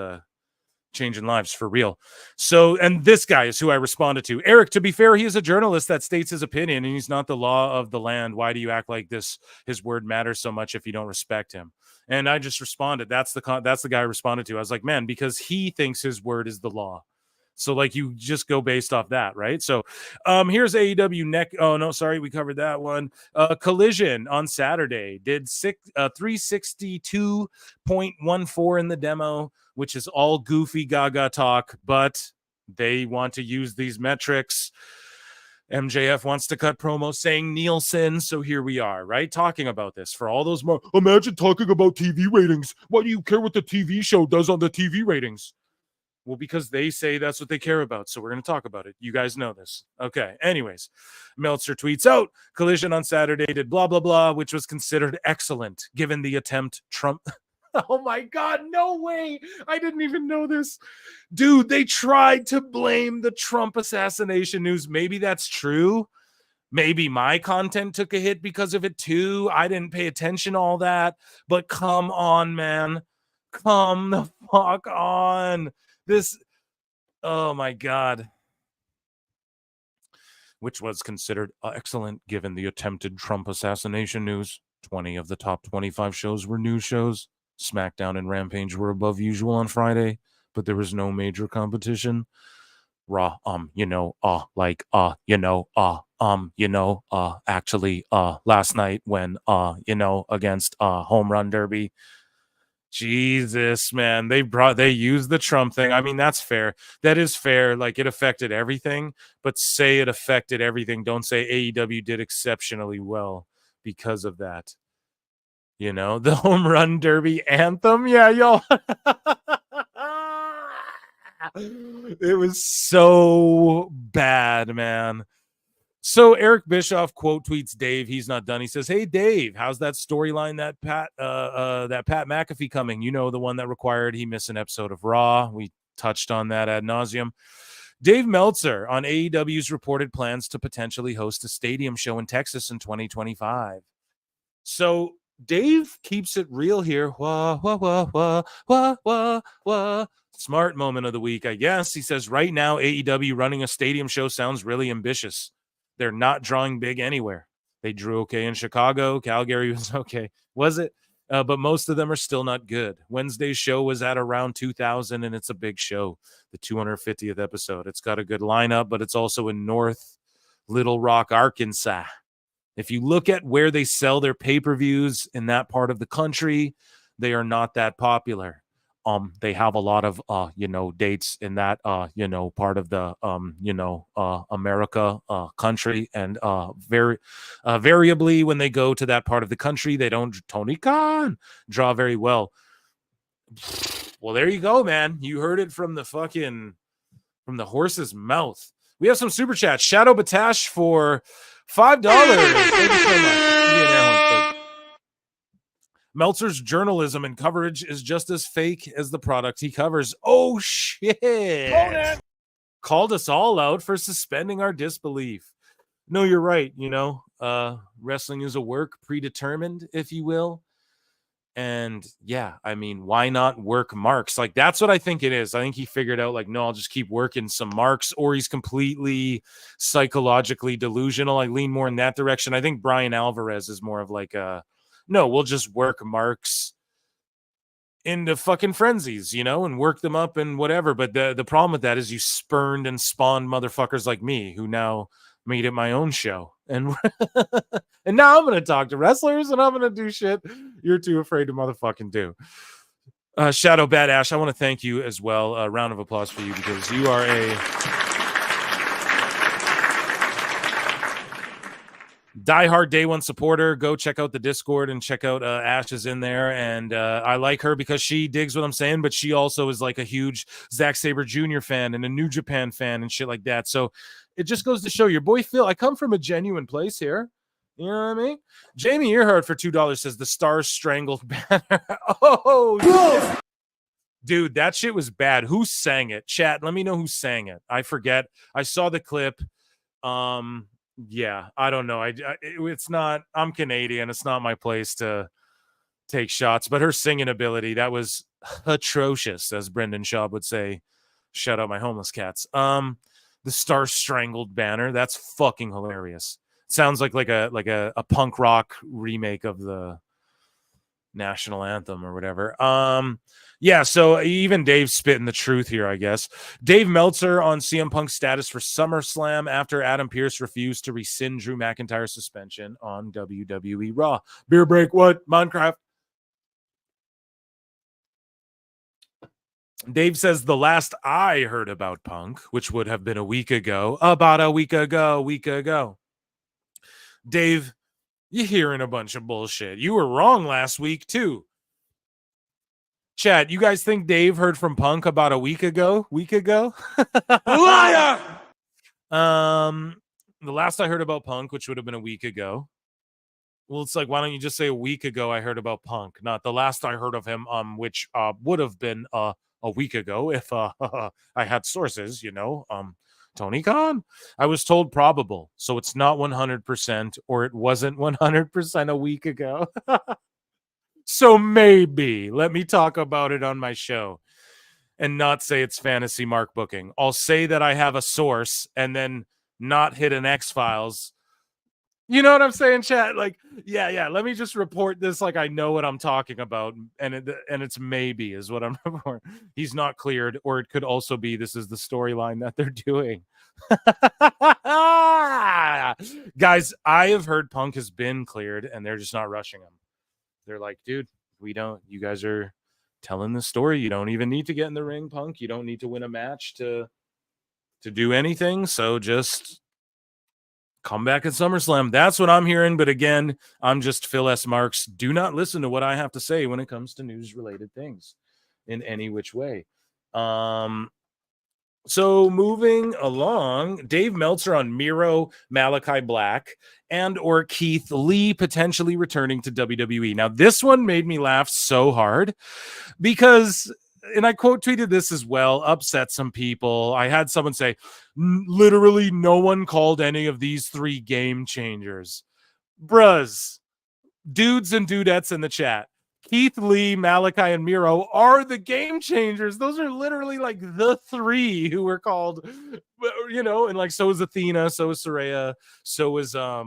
changing lives for real. So, and this guy is who I responded to. Eric, to be fair, he is a journalist that states his opinion, and he's not the law of the land. Why do you act like this? His word matters so much if you don't respect him. And I just responded. That's the guy I responded to. I was like, man, because he thinks his word is the law. So, like, you just go based off that, right? So, here's AEW neck. Oh, no, sorry. We covered that one. Collision on Saturday did 362.14 in the demo, which is all goofy gaga talk, but they want to use these metrics. MJF wants to cut promo saying Nielsen. So here we are, right? Talking about this for all those more. Imagine talking about TV ratings. Why do you care what the TV show does on the TV ratings? Well, because they say that's what they care about. So we're going to talk about it. You guys know this. Okay. Anyways, Meltzer tweets out, Collision on Saturday did blah, blah, blah, which was considered excellent given the attempt Trump. Oh my God, no way. I didn't even know this. Dude, they tried to blame the Trump assassination news. Maybe that's true. Maybe my content took a hit because of it too. I didn't pay attention to all that. But come on, man. Come the fuck on. This, oh my God. Which was considered excellent given the attempted Trump assassination news. 20 of the top 25 shows were news shows. SmackDown and Rampage were above usual on Friday, but there was no major competition. Raw, actually, last night when, against Home Run Derby. Jesus, man, they used the Trump thing. I mean, that's fair. That is fair. Like, it affected everything, but say it affected everything. Don't say AEW did exceptionally well because of that. The Home Run Derby anthem. Yeah, y'all. It was so bad, man. So Eric Bischoff quote tweets Dave. He's not done. He says, "Hey Dave, how's that storyline that Pat McAfee coming? The one that required he miss an episode of Raw. We touched on that ad nauseum." Dave Meltzer on AEW's reported plans to potentially host a stadium show in Texas in 2025. So Dave keeps it real here. Wah, wah, wah, wah, wah, wah, wah. Smart moment of the week, I guess. He says, right now, AEW running a stadium show sounds really ambitious. They're not drawing big anywhere. They drew okay in Chicago. Calgary was okay. Was it? But most of them are still not good. Wednesday's show was at around 2,000, and it's a big show, the 250th episode. It's got a good lineup, but it's also in North Little Rock, Arkansas. If you look at where they sell their pay-per-views in that part of the country, they are not that popular. They have a lot of, dates in that, part of the, America country. And variably, when they go to that part of the country, they don't, Tony Khan, draw very well. Well, there you go, man. You heard it from the horse's mouth. We have some super chats. Shadow Batash for $5. Thank you so much. Meltzer's journalism and coverage is just as fake as the product he covers. Oh, shit. Conan called us all out for suspending our disbelief. No, you're right. Wrestling is a work predetermined, if you will. And yeah, I mean, why not work marks? Like, that's what I think it is. I think he figured out, like, no, I'll just keep working some marks, or he's completely psychologically delusional. I lean more in that direction. I think Brian Alvarez is more of like no, we'll just work marks into fucking frenzies, and work them up and whatever. But the problem with that is you spurned and spawned motherfuckers like me who now made it my own show. And and now I'm going to talk to wrestlers and I'm going to do shit you're too afraid to motherfucking do. Shadow Badash, I want to thank you as well. A round of applause for you, because you are a diehard day one supporter. Go check out the Discord and check out Ash is in there. And I like her because she digs what I'm saying, but she also is like a huge Zack Sabre Jr. fan and a New Japan fan and shit like that. So it just goes to show your boy Phil, I come from a genuine place here. You know what I mean? Jamie Earhart for $2 says the Stars Strangled banner. Oh, yeah. Dude, that shit was bad. Who sang it? Chat, let me know who sang it. I forget. I saw the clip. Yeah, I don't know. It's not, I'm Canadian. It's not my place to take shots, but her singing ability, that was atrocious, as Brendan Schaub would say. Shout out my homeless cats. The Star Strangled banner, that's fucking hilarious. Sounds like a punk rock remake of the national anthem or whatever. Yeah, so even Dave's spitting the truth here, I guess. Dave Meltzer on CM Punk's status for SummerSlam after Adam Pearce refused to rescind Drew McIntyre's suspension on WWE Raw. Beer break, what? Minecraft. Dave says the last I heard about Punk, which would have been a week ago. Dave, you're hearing a bunch of bullshit. You were wrong last week, too. Chad, you guys think Dave heard from Punk about a week ago? Liar! The last I heard about Punk, which would have been a week ago. Well, it's like, why don't you just say a week ago I heard about Punk? Not the last I heard of him, which would have been a week ago if I had sources, Tony Khan. I was told probable, so it's not 100%, or it wasn't 100% a week ago. So maybe let me talk about it on my show and not say it's fantasy mark booking. I'll say that I have a source and then not hit an X-Files You know what I'm saying, chat? Like, yeah. Let me just report this like I know what I'm talking about, and it's maybe is what I'm reporting. He's not cleared, or it could also be this is the storyline that they're doing. Guys, I have heard Punk has been cleared, and they're just not rushing him. They're like, dude, you guys are telling the story. You don't even need to get in the ring, Punk. You don't need to win a match to do anything. So just come back at SummerSlam. That's what I'm hearing. But again, I'm just Phil S. Marks. Do not listen to what I have to say when it comes to news-related things in any which way. So moving along, Dave Meltzer on Miro, Malachi Black, and or Keith Lee potentially returning to WWE. Now, this one made me laugh so hard because, and I quote tweeted this as well, upset some people. I had someone say, literally no one called any of these three game changers. Bruhs, dudes and dudettes in the chat. Keith Lee, Malachi, and Miro are the game changers. Those are literally like the three who were called, you know, and like so is Athena, so is Saraya, so is a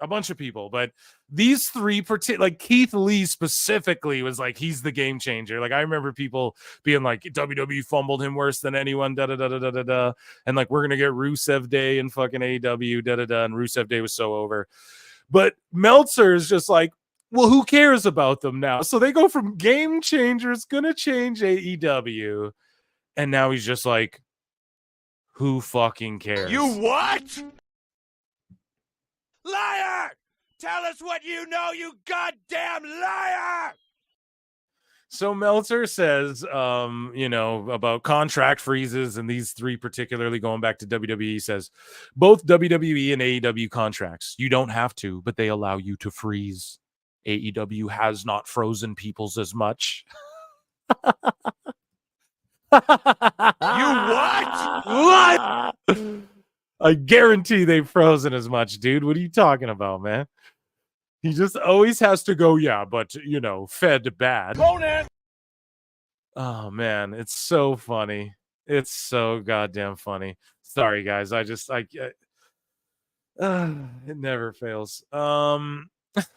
bunch of people. But these three, like Keith Lee specifically, was like he's the game changer. Like I remember people being like WWE fumbled him worse than anyone, and like we're gonna get Rusev Day and fucking AEW, and Rusev Day was so over. But Meltzer is just like, well, who cares about them now? So they go from game changers, gonna change AEW, and now he's just like, who fucking cares? You what? Liar! Tell us what you know, you goddamn liar! So Meltzer says, you know, about contract freezes and these three particularly going back to WWE, says both WWE and AEW contracts, you don't have to, but they allow you to freeze. AEW has not frozen people's as much. You what? What? I guarantee they've frozen as much, dude. What are you talking about, man? He just always has to go, yeah, but, you know, fed bad. Conan! Oh, man, it's so funny. It's so goddamn funny. Sorry, guys. It never fails.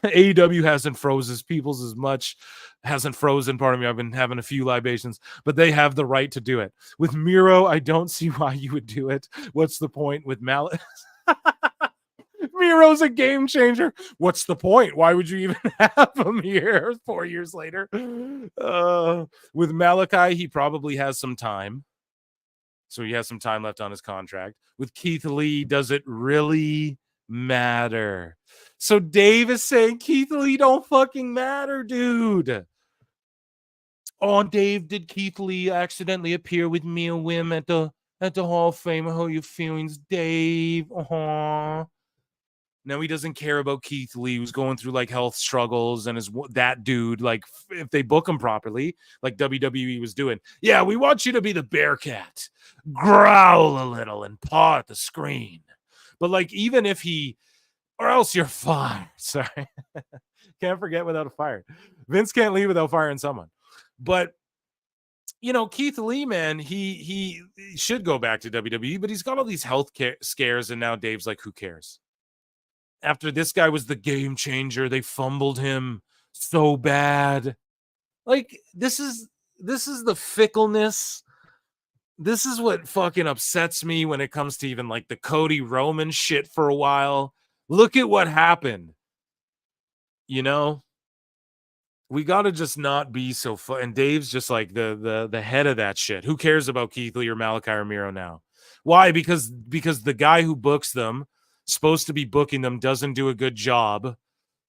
AEW hasn't frozen people's as much, hasn't frozen. Pardon me, I've been having a few libations, but they have the right to do it. With Miro, I don't see why you would do it. What's the point with Miro's a game changer. What's the point? Why would you even have him here 4 years later? With Malachi, he probably has some time. So he has some time left on his contract. With Keith Lee, does it really matter? So Dave is saying Keith Lee don't fucking matter, dude. Oh, Dave, did Keith Lee accidentally appear with Mia Wim at the Hall of Fame? How are your feelings, Dave? Now he doesn't care about Keith Lee, who's going through like health struggles, and is that dude. Like if they book him properly, like WWE was doing, yeah, we want you to be the Bearcat, growl a little and paw at the screen. But like even if he, or else you're fired. Sorry, can't forget without a fire. Vince can't leave without firing someone. But you know, Keith Lee, man, he should go back to WWE, but he's got all these health scares, and now Dave's like, who cares? After this guy was the game changer, they fumbled him so bad. Like this is the fickleness. This is what fucking upsets me when it comes to even like the Cody Roman shit for a while. Look at what happened. You know, we got to just not be so fun. And Dave's just like the head of that shit. Who cares about Keith Lee or Malachi or Miro now? Why? Because the guy who books them, supposed to be booking them, doesn't do a good job.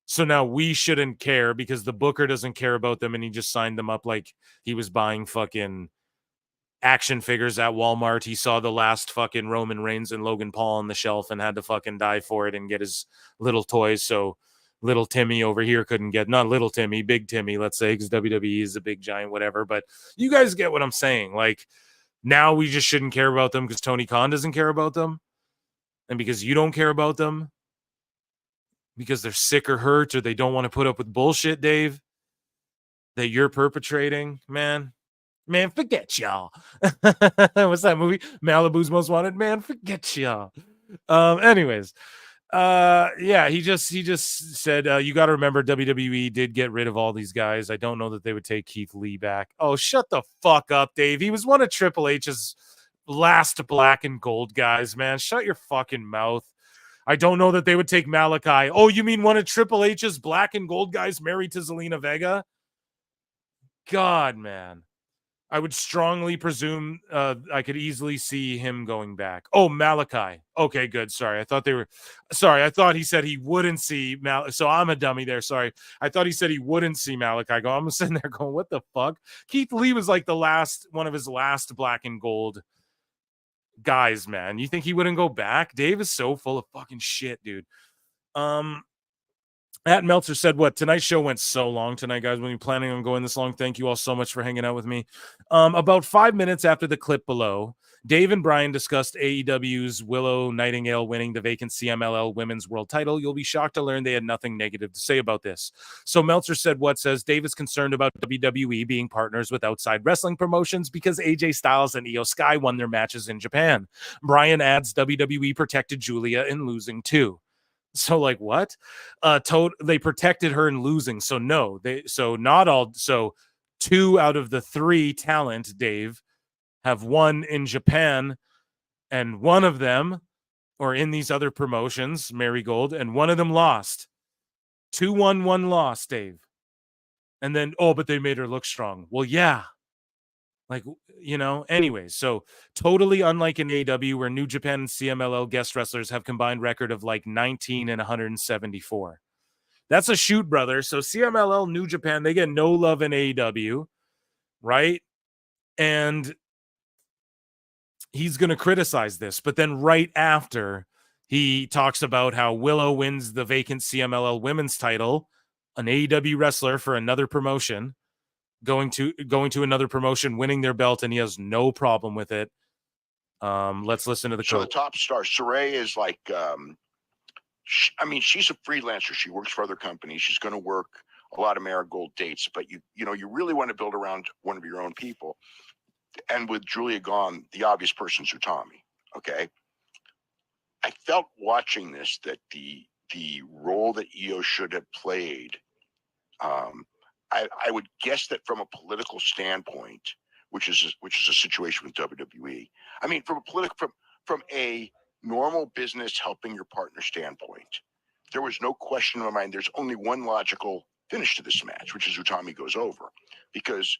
So now we shouldn't care because the booker doesn't care about them, and he just signed them up like he was buying fucking action figures at Walmart. He saw the last fucking Roman Reigns and Logan Paul on the shelf and had to fucking die for it and get his little toys. So little Timmy over here couldn't get, not little Timmy, big Timmy, let's say, because WWE is a big giant, whatever. But you guys get what I'm saying. Like now we just shouldn't care about them because Tony Khan doesn't care about them. And because you don't care about them, because they're sick or hurt or they don't want to put up with bullshit, Dave, that you're perpetrating, man, forget y'all. What's that movie? Malibu's Most Wanted? Man, forget y'all. Anyways, Yeah, he just said you got to remember WWE did get rid of all these guys. I don't know that they would take Keith Lee back. Oh, shut the fuck up, Dave. He was one of Triple H's last black and gold guys, man. Shut your fucking mouth. I don't know that they would take Malachi. Oh, you mean one of Triple H's black and gold guys married to Zelina Vega? God, man. I would strongly presume I could easily see him going back. Oh, Malachi. Okay, good. Sorry. I thought he said he wouldn't see Malachi. So I'm a dummy there. Sorry. I thought he said he wouldn't see Malachi. I'm sitting there going, what the fuck? Keith Lee was like one of his last black and gold guys, man. You think he wouldn't go back? Dave is so full of fucking shit, dude. Matt Meltzer said, what? Tonight's show went so long tonight, guys. When you're planning on going this long, thank you all so much for hanging out with me. About 5 minutes after the clip below, Dave and Brian discussed AEW's Willow Nightingale winning the vacant CMLL Women's World title. You'll be shocked to learn they had nothing negative to say about this. So Meltzer said, what says, Dave is concerned about WWE being partners with outside wrestling promotions because AJ Styles and Io Sky won their matches in Japan. Brian adds, WWE protected Julia in losing too. So like what? They protected her in losing. So no, so 2 out of the 3 talent, Dave, have won in Japan, and one of them, or in these other promotions, Marigold, and one of them lost. 2 won, 1 lost, Dave. And then, but they made her look strong. Well, yeah. Like, anyways, so totally unlike in AEW where New Japan and CMLL guest wrestlers have combined record of like 19 and 174. That's a shoot, brother. So CMLL, New Japan, they get no love in AEW, right? And he's going to criticize this. But then right after, he talks about how Willow wins the vacant CMLL women's title, an AEW wrestler for another promotion, going to another promotion, winning their belt, and he has no problem with it. Let's listen to the So the top star, Saray, is like, she's a freelancer. She works for other companies. She's going to work a lot of Marigold dates, but you really want to build around one of your own people. And with Julia gone, the obvious person's Utami. Okay. I felt watching this that the role that Io should have played, I would guess that from a political standpoint, which is a situation with WWE. I mean, from a normal business helping your partner standpoint, there was no question in my mind. There's only one logical finish to this match, which is Utami goes over, because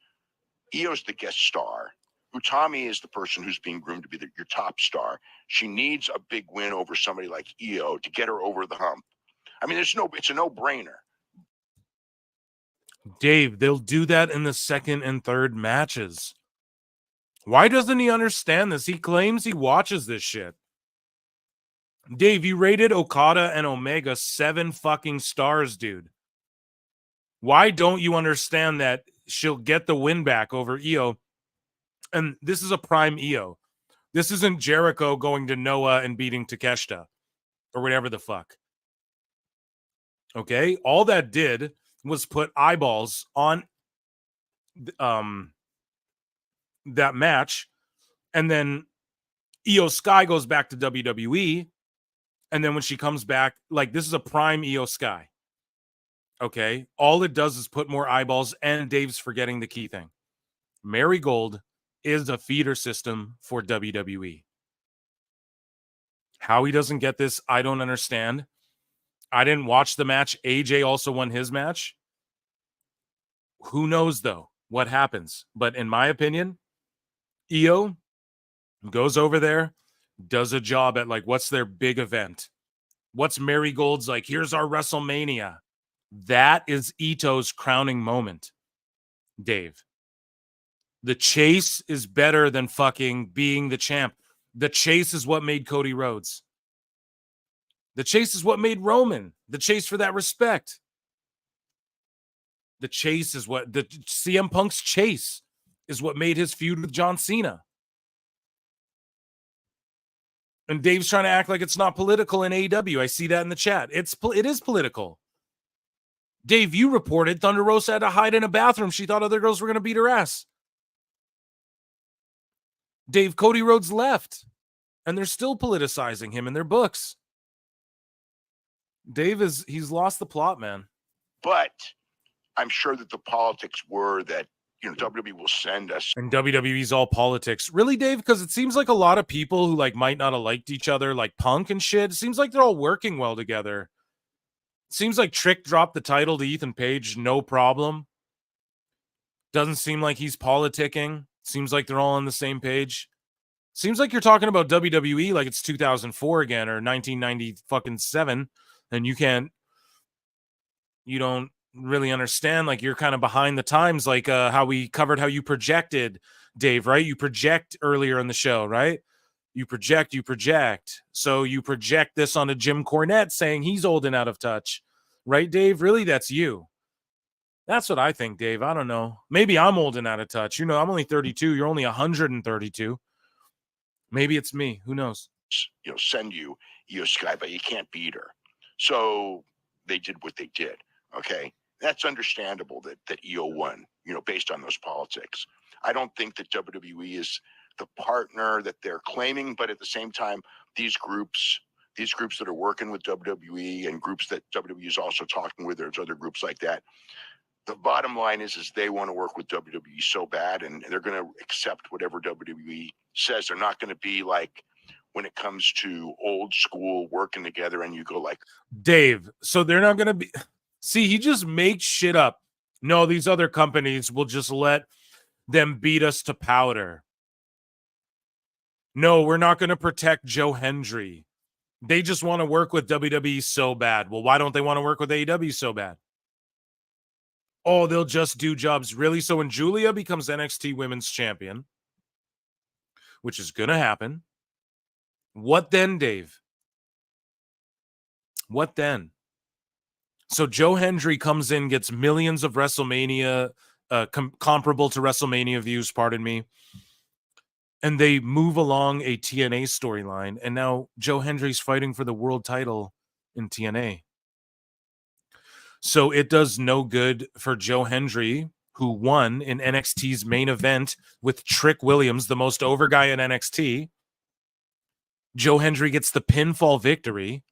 Io's the guest star. Utami is the person who's being groomed to be your top star. She needs a big win over somebody like Io to get her over the hump. I mean, it's a no-brainer. Dave, they'll do that in the second and third matches. Why doesn't he understand this? He claims he watches this shit. Dave, you rated Okada and Omega 7 fucking stars, dude. Why don't you understand that she'll get the win back over Io? And this is a prime Io. This isn't Jericho going to Noah and beating Takeshita or whatever the fuck. Okay? All that did was put eyeballs on that match, and then Io Sky goes back to WWE, and then when she comes back, like, this is a prime Io Sky. Okay? All it does is put more eyeballs, and Dave's forgetting the key thing. Marigold is a feeder system for WWE. How he doesn't get this, I don't understand. I didn't watch the match. AJ also won his match. Who knows, though, what happens? But in my opinion, Io goes over there, does a job at, like, what's their big event? What's Marigold's, like, here's our WrestleMania. That is Ito's crowning moment, Dave. The chase is better than fucking being the champ. The chase is what made Cody Rhodes. The chase is what made Roman. The chase for that respect. The chase is what the CM Punk's chase is what made his feud with John Cena. And Dave's trying to act like it's not political in AEW. I see that in the chat. It is political. Dave, you reported Thunder Rosa had to hide in a bathroom. She thought other girls were going to beat her ass. Dave, Cody Rhodes left, and they're still politicizing him in their books. he's lost the plot, man. But I'm sure that the politics were that, WWE will send us. And WWE's all politics. Really, Dave? Because it seems like a lot of people who like might not have liked each other, like Punk and shit, it seems like they're all working well together. It seems like Trick dropped the title to Ethan Page, no problem. Doesn't seem like he's politicking. Seems like they're all on the same page. Seems like you're talking about WWE like it's 2004 again or 1997, and you don't really understand, like you're kind of behind the times, like how we covered how you projected, Dave, right? You project earlier in the show, right? You project. So you project this onto Jim Cornette saying he's old and out of touch, right, Dave? Really, that's you. That's what I think, Dave. I don't know. Maybe I'm old and out of touch. I'm only 32. You're only 132. Maybe it's me. Who knows? Send you Io Sky, but you can't beat her. So they did what they did. Okay. That's understandable that Io won, based on those politics. I don't think that WWE is the partner that they're claiming, but at the same time, these groups that are working with WWE and groups that WWE is also talking with, there's other groups like that. The bottom line is they want to work with WWE so bad, and they're going to accept whatever WWE says. They're not going to be like when it comes to old school working together and you go like, Dave, so they're not going to be... See, he just makes shit up. No, these other companies will just let them beat us to powder. No, we're not going to protect Joe Hendry. They just want to work with WWE so bad. Well, why don't they want to work with AEW so bad? Oh, they'll just do jobs. Really? So when Julia becomes NXT Women's Champion, which is going to happen, what then, Dave? What then? So Joe Hendry comes in, gets millions of WrestleMania, comparable to WrestleMania views, pardon me, and they move along a TNA storyline, and now Joe Hendry's fighting for the world title in TNA. So it does no good for Joe Hendry, who won in NXT's main event with Trick Williams, the most over guy in NXT. Joe Hendry gets the pinfall victory.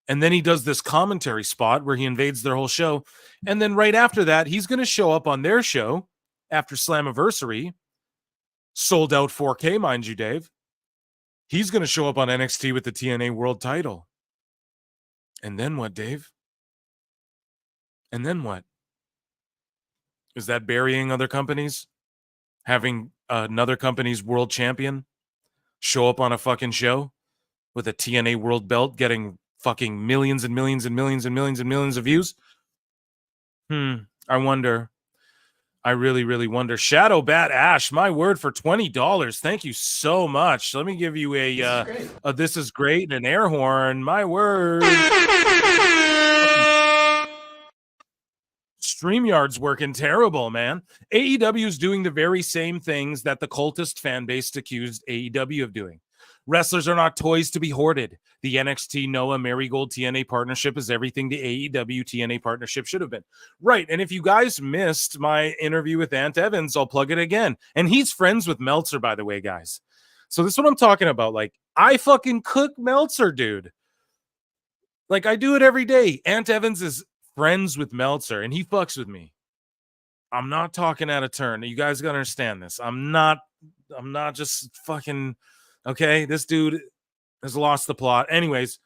And then he does this commentary spot where he invades their whole show. And then right after that, he's going to show up on their show after Slammiversary. Sold out 4K, mind you, Dave. He's going to show up on NXT with the TNA World title. And then what, Dave? And then what? Is that burying other companies? Having another company's world champion show up on a fucking show with a TNA World belt getting fucking millions and millions and millions and millions and millions of views? I wonder. I really, really wonder. Shadow Bat Ash, my word, for $20. Thank you so much. Let me give you a this is great and an air horn. My word. StreamYard's working terrible, man. AEW is doing the very same things that the cultist fan base accused AEW of doing. Wrestlers are not toys to be hoarded. The NXT Noah Marigold TNA partnership is everything the AEW TNA partnership should have been. Right, and if you guys missed my interview with Ant Evans, I'll plug it again. And he's friends with Meltzer, by the way, guys. So this is what I'm talking about. Like, I fucking cook Meltzer, dude. Like, I do it every day. Ant Evans is friends with Meltzer, and he fucks with me. I'm not talking out of turn. You guys gotta understand this. I'm not just fucking... Okay, this dude has lost the plot. Anyways,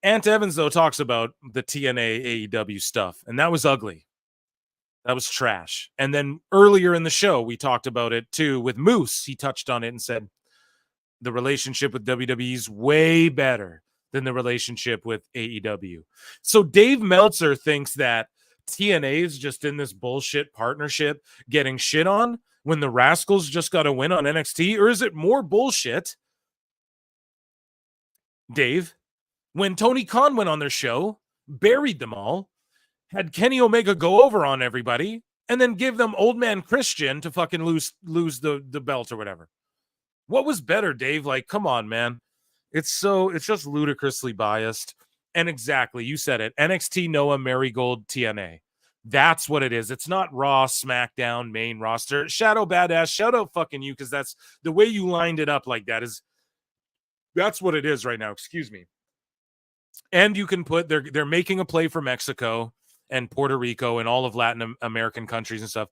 Ant Evans, though, talks about the TNA AEW stuff, and that was ugly. That was trash. And then earlier in the show, we talked about it, too, with Moose. He touched on it and said the relationship with WWE is way better than the relationship with AEW. So Dave Meltzer thinks that TNA is just in this bullshit partnership getting shit on when the Rascals just got to win on NXT? Or is it more bullshit, Dave, when Tony Khan went on their show, buried them all, had Kenny Omega go over on everybody, and then give them Old Man Christian to fucking lose the belt or whatever? What was better, Dave? Like, come on, man. It's just ludicrously biased. And exactly, you said it. NXT Noah Marigold TNA. That's what it is. It's not Raw, SmackDown, main roster. Shadow Badass, shout out fucking you, because that's the way you lined it up like that is... That's what it is right now. Excuse me. And you can put they're making a play for Mexico and Puerto Rico and all of Latin American countries and stuff,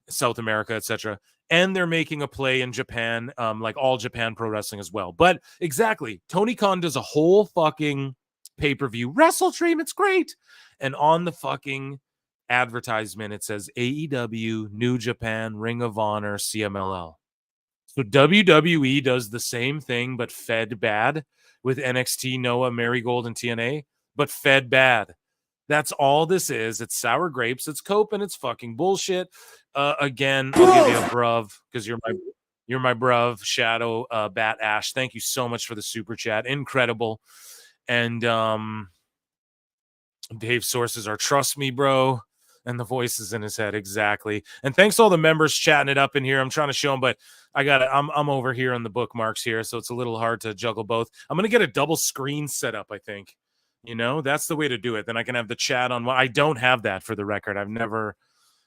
South America, etc. And they're making a play in Japan, like All Japan Pro Wrestling as well. But exactly, Tony Khan does a whole fucking pay-per-view Wrestle Stream. It's great. And on the fucking advertisement, it says AEW, New Japan, Ring of Honor, CMLL. So WWE does the same thing, but fed bad with NXT, Noah, Marigold, and TNA, but fed bad. That's all this is. It's sour grapes. It's cope, and it's fucking bullshit. Again, I'll give you a bruv because you're my bruv. Shadow, Bat Ash. Thank you so much for the super chat. Incredible. And Dave's sources are trust me, bro. And the voices in his head, exactly. And thanks to all the members chatting it up in here. I'm trying to show them, but I'm over here on the bookmarks here, so it's a little hard to juggle both. I'm gonna get a double screen set up, I think. You know, that's the way to do it. Then I can have the chat on one. I don't have that for the record. I've never,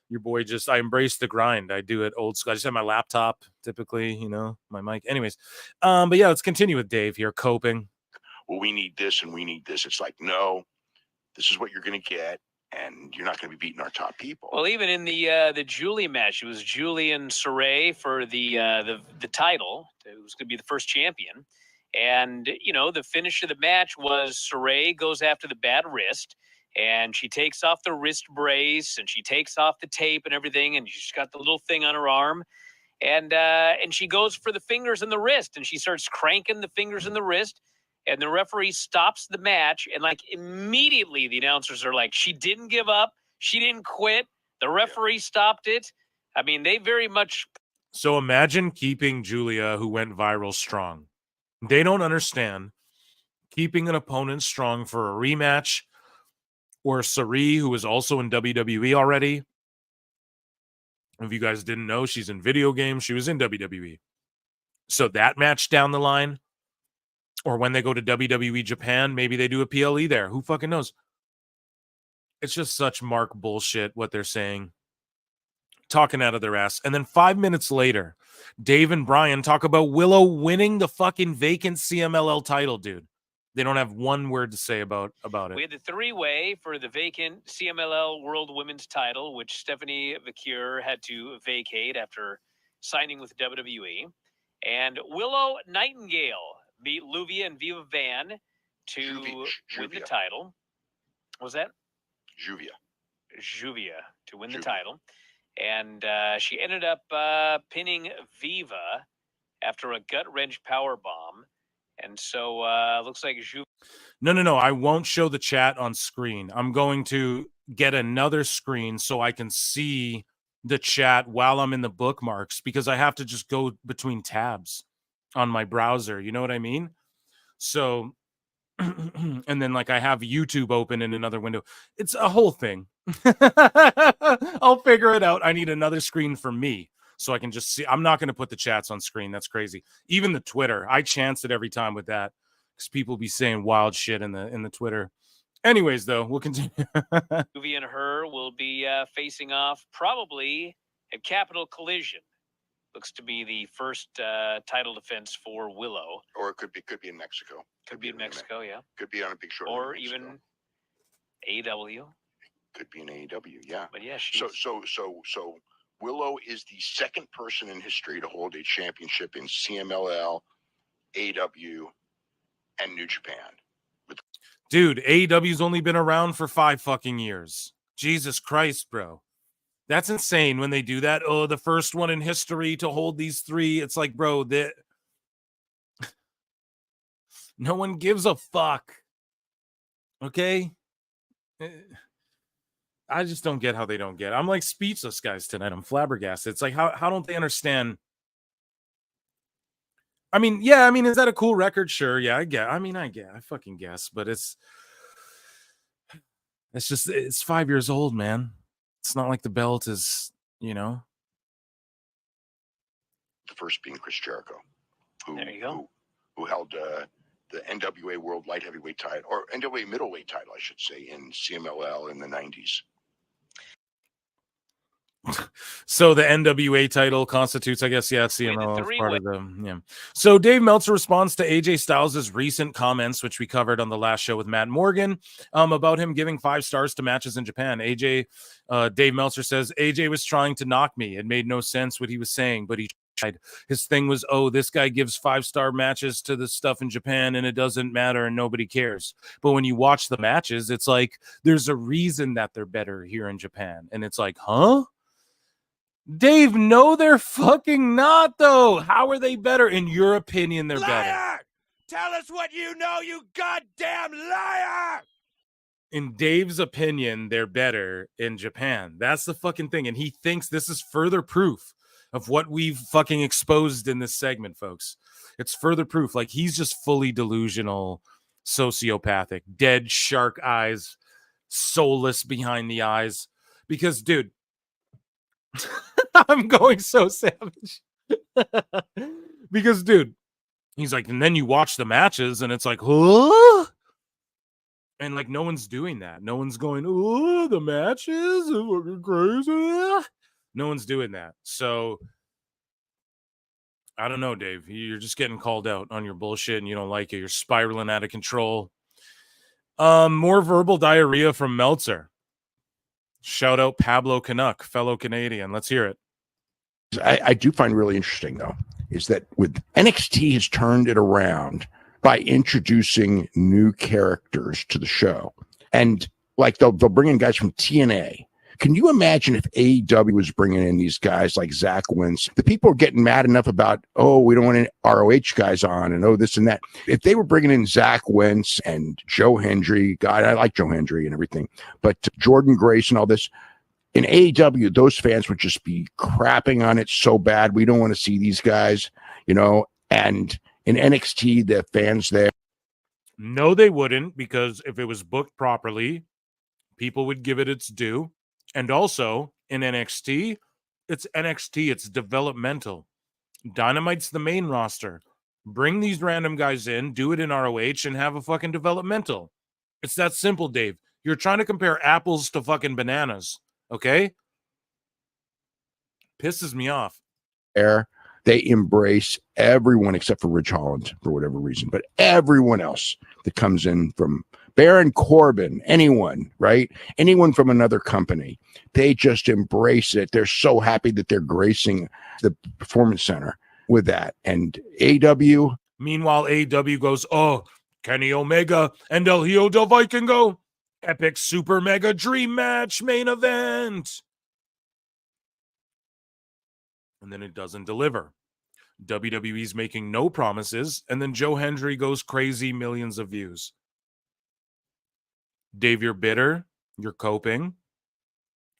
your boy I embrace the grind. I do it old school. I just have my laptop typically, you know, my mic. Anyways, but yeah, let's continue with Dave here, coping. Well, we need this and we need this. It's like, no, this is what you're going to get, and you're not going to be beating our top people. Well, even in the Julie match, it was Julie and Saray for the title. It was going to be the first champion. And, you know, the finish of the match was Saray goes after the bad wrist, and she takes off the wrist brace, and she takes off the tape and everything, and she's got the little thing on her arm. And she goes for the fingers in the wrist, and she starts cranking the fingers in the wrist. And the referee stops the match, and like immediately the announcers are like, she didn't give up. She didn't quit. The referee stopped it. I mean, they very much. So imagine keeping Julia, who went viral, strong. They don't understand keeping an opponent strong for a rematch, or Sari, who is also in WWE already. If you guys didn't know, she's in video games. She was in WWE. So that match down the line, or when they go to WWE Japan, maybe they do a PLE there. Who fucking knows? It's just such Mark bullshit what they're saying. Talking out of their ass. And then 5 minutes later, Dave and Brian talk about Willow winning the fucking vacant CMLL title, dude. They don't have one word to say about it. We had the three-way for the vacant CMLL World Women's title, which Stephanie Vacure had to vacate after signing with WWE. And Willow Nightingale beat Luvia and Viva Van to win the title. What was that? Juvia to win the title. And she ended up pinning Viva after a gut-wrench power bomb. And so looks like No. I won't show the chat on screen. I'm going to get another screen so I can see the chat while I'm in the bookmarks, because I have to just go between tabs on my browser. You know what I mean? So, and then like I have YouTube open in another window. It's a whole thing. I'll figure it out. I need another screen for me so I can just see. I'm not going to put the chats on screen. That's crazy. Even the Twitter, I chance it every time with that because people be saying wild shit in the Twitter. Anyways, though, we'll continue. Movie and her will be facing off probably at Capital Collision. Looks to be the first title defense for Willow. Or it could be in Mexico. Could be in Mexico, yeah. Could be on a big short. Or even AEW. Could be in AEW, yeah. But yeah, so Willow is the second person in history to hold a championship in CMLL, AEW, and New Japan. Dude, AEW's only been around for 5 fucking years. Jesus Christ, bro. That's insane when they do that. Oh, the first one in history to hold these 3. It's like, bro, no one gives a fuck. Okay? I just don't get how they don't get. I'm like speechless, guys, tonight. I'm flabbergasted. It's like, how don't they understand? I mean, yeah, is that a cool record? Sure, yeah, I fucking guess, but it's just, it's 5 years old, man. It's not like the belt is, you know. The first being Chris Jericho, there you go. who held the NWA World Light Heavyweight title, or NWA Middleweight title, I should say, in CMLL in the 90s. So the NWA title constitutes, I guess, CMLL as part of the So Dave Meltzer responds to AJ Styles' recent comments, which we covered on the last show with Matt Morgan, about him giving 5 stars to matches in Japan. Dave Meltzer says, AJ was trying to knock me. It made no sense what he was saying, but he tried. His thing was, oh, this guy gives 5-star matches to the stuff in Japan and it doesn't matter and nobody cares. But when you watch the matches, it's like, there's a reason that they're better here in Japan. And it's like, huh? Dave, no, they're fucking not, though. How are they better? In your opinion, they're better. Tell us what you know, you goddamn liar! In Dave's opinion, they're better in Japan. That's the fucking thing. And he thinks this is further proof of what we've fucking exposed in this segment, folks. It's further proof. Like, he's just fully delusional, sociopathic, dead shark eyes, soulless behind the eyes. Because, dude, I'm going so savage. Because, dude, he's like, and then you watch the matches and it's like, huh? And like, no one's doing that. No one's going, oh, the matches are fucking crazy. No one's doing that. So I don't know, Dave. You're just getting called out on your bullshit and you don't like it. You're spiraling out of control. More verbal diarrhea from Meltzer. Shout out Pablo Canuck, fellow Canadian. Let's hear it. I do find really interesting, though, is that with NXT has turned it around by introducing new characters to the show. And like they'll bring in guys from TNA. Can you imagine if AEW was bringing in these guys like Zach Wentz? The people are getting mad enough about, oh, we don't want any ROH guys on and oh, this and that. If they were bringing in Zach Wentz and Joe Hendry, God, I like Joe Hendry and everything, but Jordan Grace and all this, in AEW, those fans would just be crapping on it so bad. We don't want to see these guys, you know, and in NXT, the fans there. No, they wouldn't, because if it was booked properly, people would give it its due. And also in NXT, it's developmental. Dynamite's the main roster. Bring these random guys in, do it in ROH, and have a fucking developmental. It's that simple, Dave. You're trying to compare apples to fucking bananas, okay? Pisses me off. They embrace everyone except for Rich Holland for whatever reason, but everyone else that comes in from Baron Corbin, anyone, right? Anyone from another company, they just embrace it. They're so happy that they're gracing the Performance Center with that. And AEW. Meanwhile, AEW goes, oh, Kenny Omega and El Hijo del Vikingo. Epic super mega dream match main event. And then it doesn't deliver. WWE's making no promises, and then Joe Hendry goes crazy, millions of views. Dave, you're bitter. You're coping.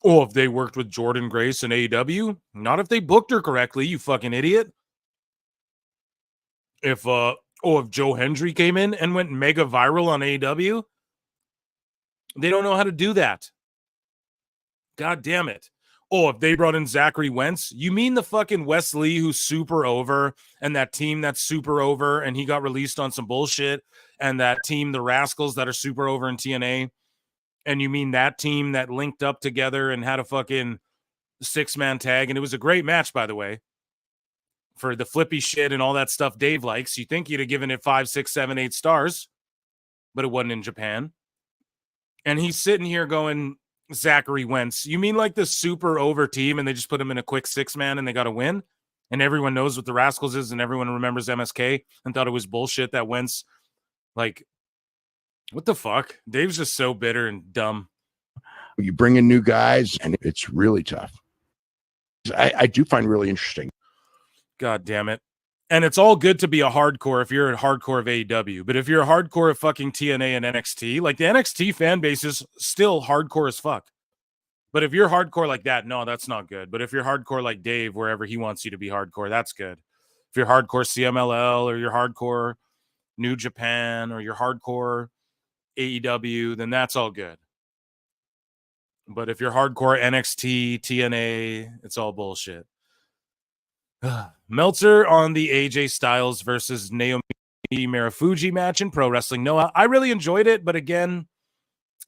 Oh, if they worked with Jordan Grace and AEW? Not if they booked her correctly, you fucking idiot. If Joe Hendry came in and went mega viral on AEW? They don't know how to do that. God damn it. Oh, if they brought in Zachary Wentz, you mean the fucking Wes Lee who's super over and that team that's super over and he got released on some bullshit and that team, the Rascals that are super over in TNA, and you mean that team that linked up together and had a fucking 6-man tag, and it was a great match, by the way, for the flippy shit and all that stuff Dave likes. You think you'd have given it 5, 6, 7, 8 stars, but it wasn't in Japan. And he's sitting here going, Zachary Wentz, you mean like the super over team and they just put him in a quick 6-man and they got to win? And everyone knows what the Rascals is and everyone remembers MSK and thought it was bullshit that Wentz, like, what the fuck? Dave's just so bitter and dumb. You bring in new guys and it's really tough. I do find really interesting. God damn it. And it's all good to be a hardcore if you're a hardcore of AEW. But if you're a hardcore of fucking TNA and NXT, like the NXT fan base is still hardcore as fuck. But if you're hardcore like that, no, that's not good. But if you're hardcore like Dave, wherever he wants you to be hardcore, that's good. If you're hardcore CMLL or you're hardcore New Japan or you're hardcore AEW, then that's all good. But if you're hardcore NXT, TNA, it's all bullshit. Meltzer on the AJ Styles versus Naomi Marufuji match in Pro Wrestling Noah. I really enjoyed it, but again,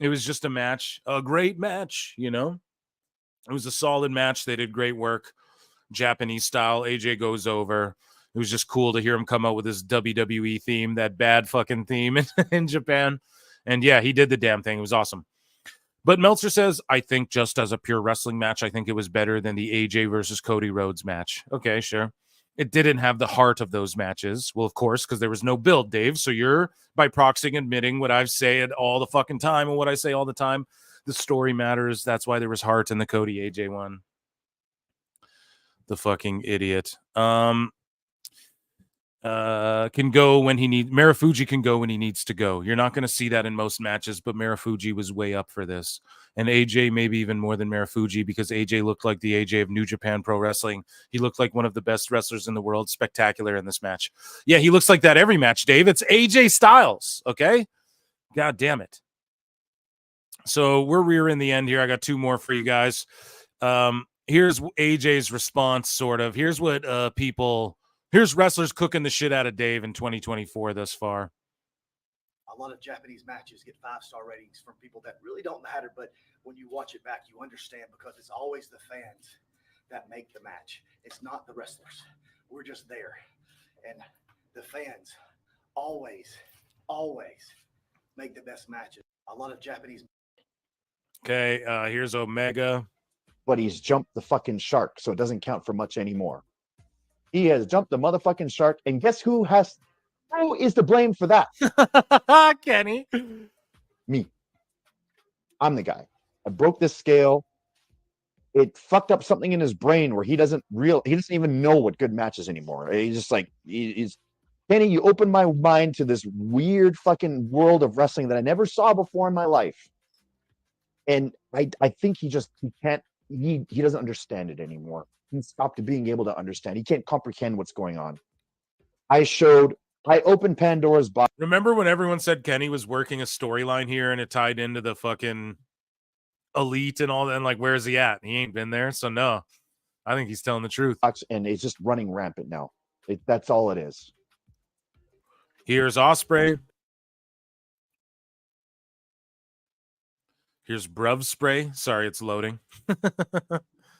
it was just a match, a great match, you know. It was a solid match. They did great work, Japanese style. AJ goes over. It was just cool to hear him come out with his WWE theme, that bad fucking theme in Japan. And yeah, he did the damn thing. It was awesome. But Meltzer says, I think just as a pure wrestling match, I think it was better than the AJ versus Cody Rhodes match. Okay, sure. It didn't have the heart of those matches. Well, of course, because there was no build, Dave. So you're, by proxy, admitting what I've said all the fucking time and what I say all the time. The story matters. That's why there was heart in the Cody AJ one. The fucking idiot. Can go when he needs. Marufuji can go when he needs to go. You're not going to see that in most matches, but Marufuji was way up for this. And AJ maybe even more than Marufuji, because AJ looked like the AJ of New Japan Pro Wrestling. He looked like one of the best wrestlers in the world. Spectacular in this match. Yeah, he looks like that every match, Dave. It's AJ Styles, okay? God damn it. So we're rearing the end here. I got two more for you guys. Here's AJ's response, sort of. Here's what here's wrestlers cooking the shit out of Dave in 2024 thus far. A lot of Japanese matches get 5-star ratings from people that really don't matter, but when you watch it back, you understand, because it's always the fans that make the match. It's not the wrestlers. We're just there. And the fans always make the best matches. A lot of Japanese. Okay, here's Omega. But he's jumped the fucking shark, so it doesn't count for much anymore. He has jumped the motherfucking shark, and guess who is to blame for that? Kenny. Me. I'm the guy. I broke this scale. It fucked up something in his brain where he doesn't even know what good matches anymore. He's just like, Kenny, you opened my mind to this weird fucking world of wrestling that I never saw before in my life. And I think he can't, he doesn't understand it anymore. He stopped being able to understand. He can't comprehend what's going on. I opened Pandora's box. Remember when everyone said Kenny was working a storyline here and it tied into the fucking Elite and all that? And like, where is he at? He ain't been there. So no, I think he's telling the truth. And it's just running rampant now. That's all it is. Here's Ospreay. Here's Bruv Spray. Sorry, it's loading.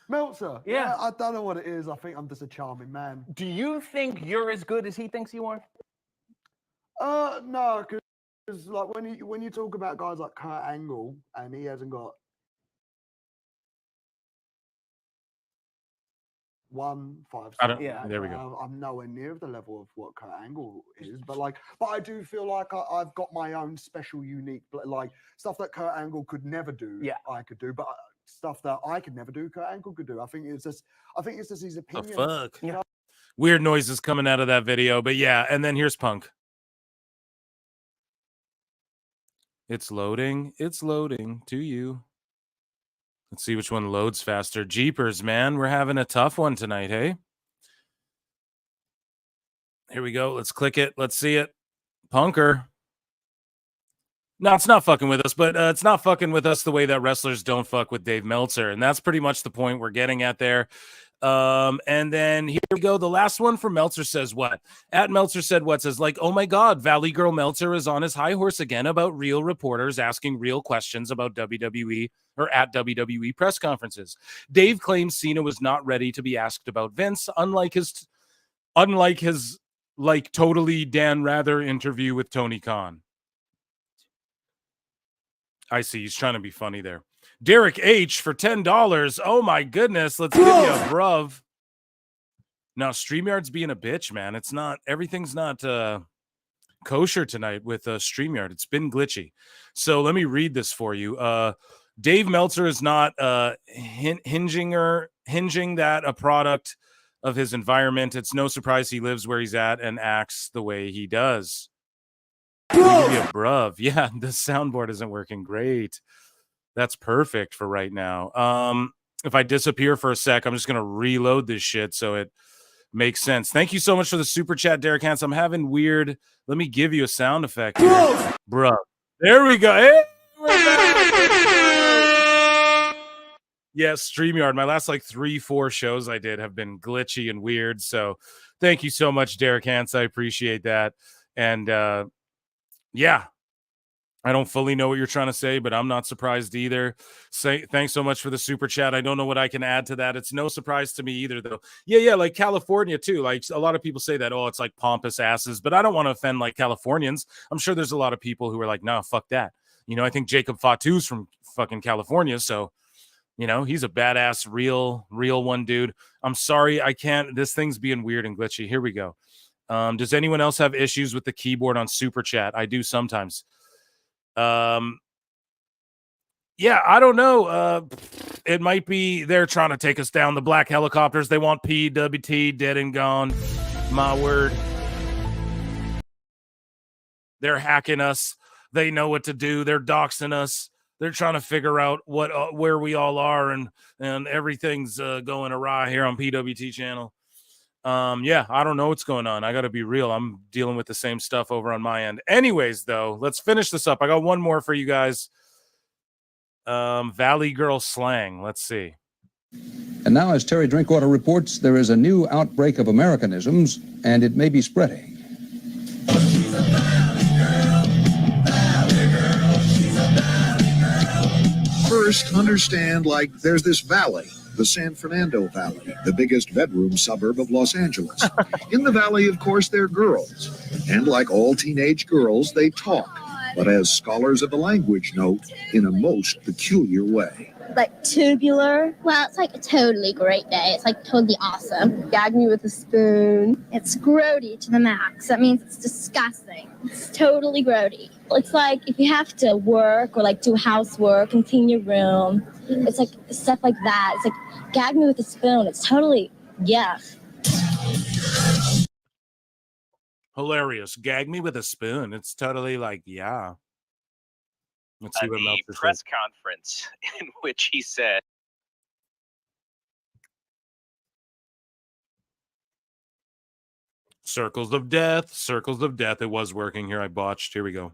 Meltzer. Yeah, I don't know what it is. I think I'm just a charming man. Do you think you're as good as he thinks you are? No, because like when you talk about guys like Kurt Angle, and he hasn't got 1 5-star. Yeah, there we go. I'm nowhere near the level of what Kurt Angle is, but I do feel like I've got my own special, unique, like stuff that Kurt Angle could never do. Yeah, I could do, but stuff that I could never do, Kurt Angle could do. I think it's just his opinion. Oh, fuck. You know? Weird noises coming out of that video, but yeah. And then here's Punk. It's loading. It's loading to you. Let's see which one loads faster. Jeepers, man. We're having a tough one tonight, hey? Here we go. Let's click it. Let's see it. Punker. No, it's not fucking with us, but it's not fucking with us the way that wrestlers don't fuck with Dave Meltzer. And that's pretty much the point we're getting at there. And then here we go. The last one for Meltzer says what? At Meltzer said what? Says like, oh my God, Valley Girl Meltzer is on his high horse again about real reporters asking real questions about WWE or at WWE press conferences. Dave claims Cena was not ready to be asked about Vince, unlike his like totally Dan Rather interview with Tony Khan. I see. He's trying to be funny there. Derek H for $10. Oh my goodness. Let's give you a bruv. Now, StreamYard's being a bitch, man. It's not, everything's not kosher tonight with StreamYard. It's been glitchy. So let me read this for you. Dave Meltzer is not hinging that a product of his environment. It's no surprise he lives where he's at and acts the way he does. Give you a bruv. Yeah, the soundboard isn't working great. That's perfect for right now. If I disappear for a sec, I'm just going to reload this shit so it makes sense. Thank you so much for the super chat, Derek Hans. I'm having weird. Let me give you a sound effect here. Bruh. There we go. Hey, we're back. Yes, StreamYard. My last like 3-4 shows I did have been glitchy and weird. So thank you so much, Derek Hans. I appreciate that. And yeah, I don't fully know what you're trying to say, but I'm not surprised either. Thanks so much for the super chat. I don't know what I can add to that. It's no surprise to me either, though. Yeah, like California too. Like a lot of people say that, oh, it's like pompous asses, but I don't want to offend like Californians. I'm sure there's a lot of people who are like, nah, fuck that. You know, I think Jacob Fatu's from fucking California, so you know, he's a badass, real one, dude. I'm sorry, I can't. This thing's being weird and glitchy. Here we go. Does anyone else have issues with the keyboard on super chat? I do sometimes. Yeah, I don't know. It might be they're trying to take us down. The black helicopters. They want PWT dead and gone. My word. They're hacking us. They know what to do. They're doxing us. They're trying to figure out what where we all are, and everything's going awry here on PWT channel. Yeah, I don't know what's going on. I got to be real. I'm dealing with the same stuff over on my end. Anyways, though, let's finish this up. I got one more for you guys. Valley Girl slang. Let's see. And now, as Terry Drinkwater reports, there is a new outbreak of Americanisms, and it may be spreading. First, understand, like, there's this valley, the San Fernando Valley, the biggest bedroom suburb of Los Angeles. In the valley, of course, they're girls. And like all teenage girls, they talk, but as scholars of the language note, in a most peculiar way. Like tubular. Well, it's like a totally great day. It's like totally awesome. Gag me with a spoon. It's grody to the max. That means it's disgusting. It's totally grody. It's like if you have to work or like do housework and clean your room. It's like stuff like that. It's like gag me with a spoon. It's totally, yeah. Hilarious. Gag me with a spoon. It's totally like, yeah. Let's see what the Meltzer press says. conference in which he said, Circles of death. Circles of death. It was working here. I botched. Here we go.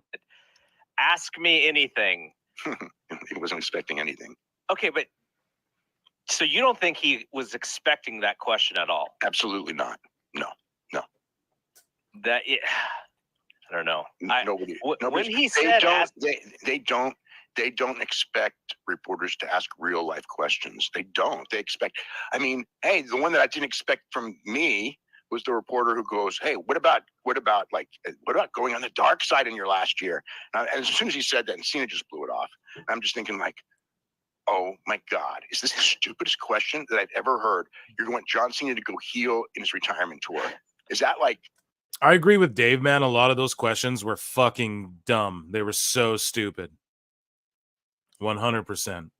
ask me anything. He wasn't expecting anything. Okay, but so you don't think he was expecting that question at all? Absolutely not. No. That I don't know. Nobody. When he said they don't expect reporters to ask real life questions. They don't. They expect. I mean, hey, the one that I didn't expect from me was the reporter who goes, "Hey, what about going on the dark side in your last year?" And as soon as he said that, and Cena just blew it off. I'm just thinking like, oh my God, is this the stupidest question that I've ever heard? You're going John Cena to go heel in his retirement tour. Is that like? I agree with Dave, man. A lot of those questions were fucking dumb. They were so stupid. 100%.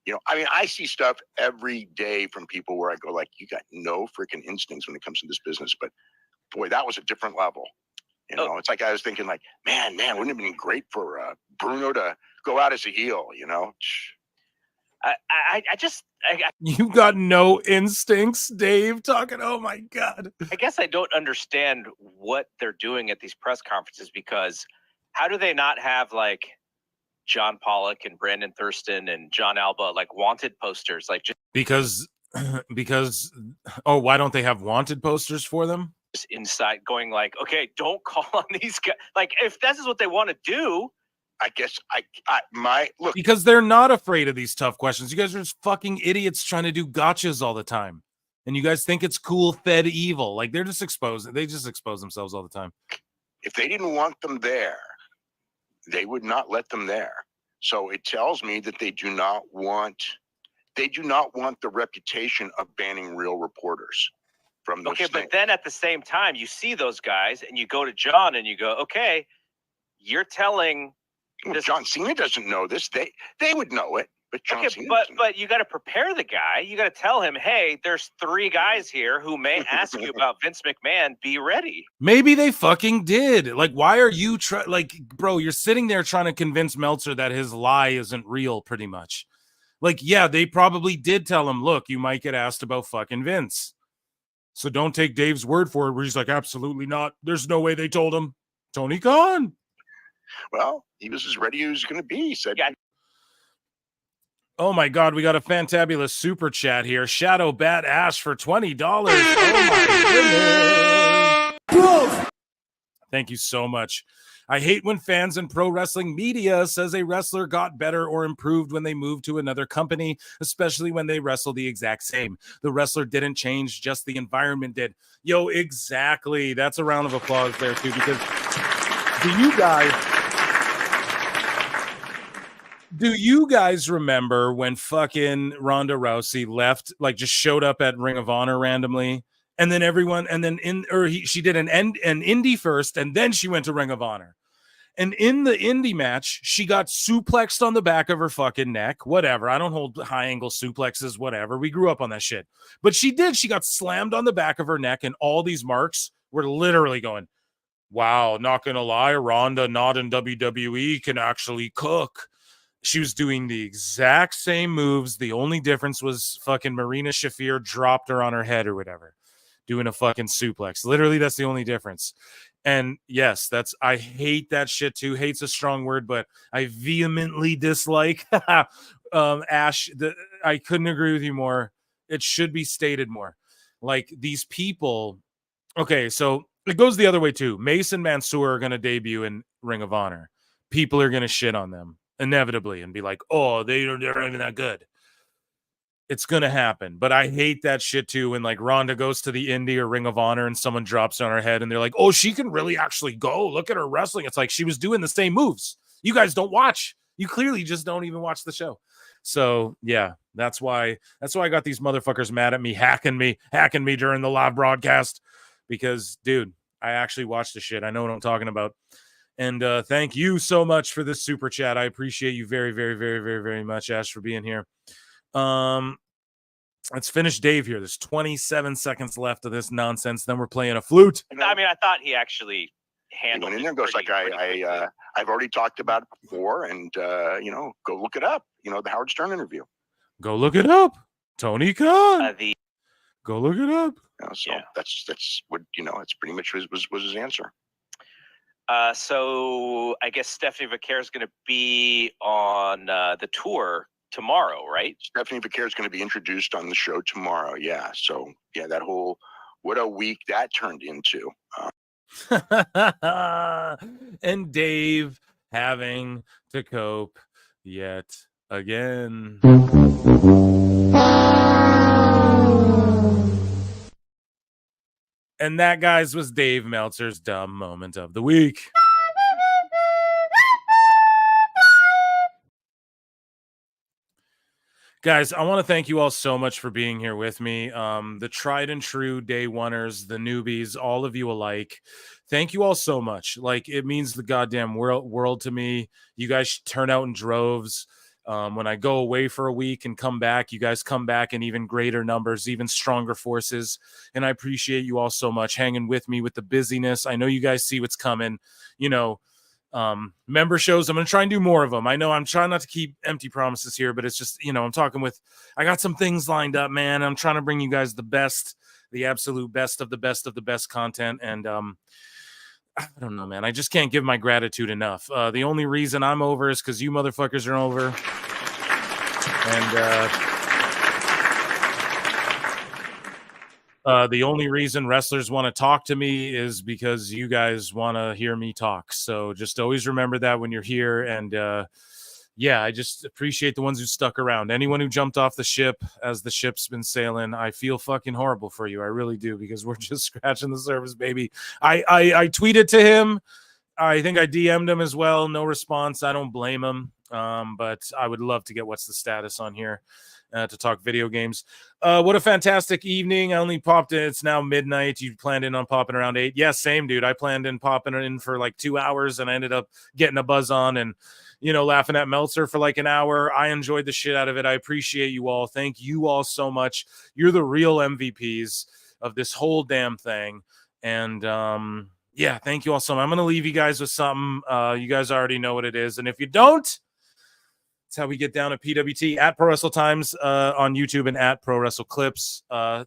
You know, I mean, I see stuff every day from people where I go like, you got no freaking instincts when it comes to this business. But boy, that was a different level. You know, It's like I was thinking like, man, wouldn't it have been great for Bruno to go out as a heel, you know? You got no instincts, Dave, talking. Oh my God. I guess I don't understand what they're doing at these press conferences, because how do they not have like John Pollock and Brandon Thurston and John Alba like wanted posters? Like just because why don't they have wanted posters for them? Just inside going like, okay, don't call on these guys. Like if this is what they want to do, I guess look, because they're not afraid of these tough questions. You guys are just fucking idiots trying to do gotchas all the time. And you guys think it's cool, fed evil. Like they just expose themselves all the time. If they didn't want them there, they would not let them there. So it tells me that they do not want the reputation of banning real reporters from those things. But then at the same time, you see those guys and you go to John and you go, okay, you're telling. Well, John Cena doesn't know this. They would know it, but John Cena but you got to prepare the guy. You got to tell him, hey, there's 3 guys here who may ask you about Vince McMahon. Be ready. Maybe they fucking did. Like, why are you bro? You're sitting there trying to convince Meltzer that his lie isn't real. Pretty much, like, yeah, they probably did tell him, look, you might get asked about fucking Vince, so don't take Dave's word for it. Where he's like, absolutely not. There's no way they told him. Tony Khan. Well, he was as ready as he was going to be. He said, oh my God, we got a fantabulous super chat here. Shadow Bat Ash for $20. Oh my goodness. Thank you so much. I hate when fans and pro wrestling media says a wrestler got better or improved when they moved to another company, especially when they wrestle the exact same. The wrestler didn't change, just the environment did. Yo, exactly. That's a round of applause there too, because do you guys remember when fucking Ronda Rousey left, like just showed up at Ring of Honor randomly? And then she did an indie first, and then she went to Ring of Honor. And in the indie match, she got suplexed on the back of her fucking neck. Whatever. I don't hold high angle suplexes, whatever. We grew up on that shit. But she did. She got slammed on the back of her neck, and all these marks were literally going, wow, not going to lie, Ronda, not in WWE, can actually cook. She was doing the exact same moves. The only difference was fucking Marina Shafir dropped her on her head or whatever, doing a fucking suplex. Literally, that's the only difference. And yes, I hate that shit too. Hate's a strong word, but I vehemently dislike Ash. I couldn't agree with you more. It should be stated more. Like, these people. Okay, so it goes the other way too. Mace and Mansoor are going to debut in Ring of Honor. People are going to shit on them inevitably and be like, oh, they're not even that good. It's going to happen. But I hate that shit too when like Ronda goes to the Indie or Ring of Honor and someone drops on her head and they're like, oh, she can really actually go. Look at her wrestling. It's like she was doing the same moves. You guys don't watch. You clearly just don't even watch the show. So yeah, that's why I got these motherfuckers mad at me, hacking me during the live broadcast, because dude, I actually watched the shit. I know what I'm talking about. And thank you so much for this super chat. I appreciate you very, very, very, very, very much, Ash, for being here. Let's finish Dave here. There's 27 seconds left of this nonsense. Then we're playing a flute. I mean, I thought he actually handled it. In there goes like I've already talked about it before, and go look it up. The Howard Stern interview. Go look it up. Tony Khan. Go look it up. That's what it's pretty much was his answer. So I guess Stephanie Vaquer is going to be on the tour tomorrow, right? Stephanie Vaquer is going to be introduced on the show tomorrow. Yeah. So yeah, that whole what a week that turned into. And Dave having to cope yet again. And that, guys, was Dave Meltzer's dumb moment of the week. Guys, I want to thank you all so much for being here with me. The tried and true day oneers, the newbies, all of you alike. Thank you all so much. Like, it means the goddamn world to me. You guys turn out in droves. When I go away for a week and come back, you guys come back in even greater numbers, even stronger forces. And I appreciate you all so much hanging with me with the busyness. I know you guys see what's coming. Member shows, I'm going to try and do more of them. I know I'm trying not to keep empty promises here, but it's just, I got some things lined up, man. I'm trying to bring you guys the best, the absolute best of the best of the best content. And, I don't know, man. I just can't give my gratitude enough. The only reason I'm over is because you motherfuckers are over. And the only reason wrestlers want to talk to me is because you guys want to hear me talk. So just always remember that when you're here. And I just appreciate the ones who stuck around. Anyone who jumped off the ship as the ship's been sailing, I feel fucking horrible for you. I really do, because we're just scratching the surface, baby. I tweeted to him. I think I DM'd him as well. No response. I don't blame him. But I would love to get what's the status on here to talk video games. What a fantastic evening. I only popped in. It's now midnight. You planned in on popping around 8. Yeah, same, dude. I planned in popping in for like 2 hours, and I ended up getting a buzz on and laughing at Meltzer for like an hour. I enjoyed the shit out of it. I appreciate you all. Thank you all so much. You're the real MVPs of this whole damn thing. And thank you all so much. I'm going to leave you guys with something. You guys already know what it is. And if you don't, that's how we get down at PWT at Pro Wrestle Times on YouTube and at Pro Wrestle Clips.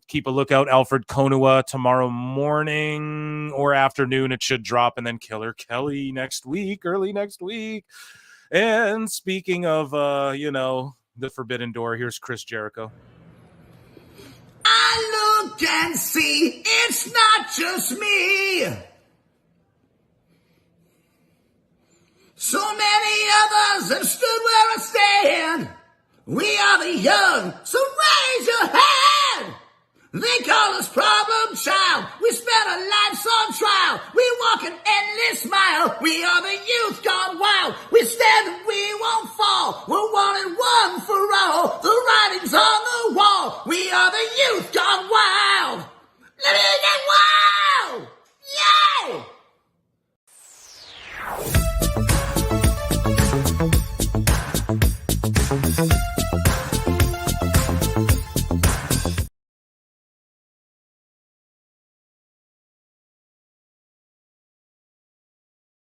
Keep a lookout. Alfred Konua tomorrow morning or afternoon. It should drop. And then Killer Kelly early next week. And speaking of, the Forbidden Door, here's Chris Jericho. I look and see it's not just me. So many others have stood where I stand. We are the young, so raise your hand. They call us problem child. We spent our lives on trial. We walk an endless mile. We are the youth gone wild. We stand and we won't fall. We're one and one for all. The writing's on the wall. We are the youth gone wild. Let me get wild! Yay!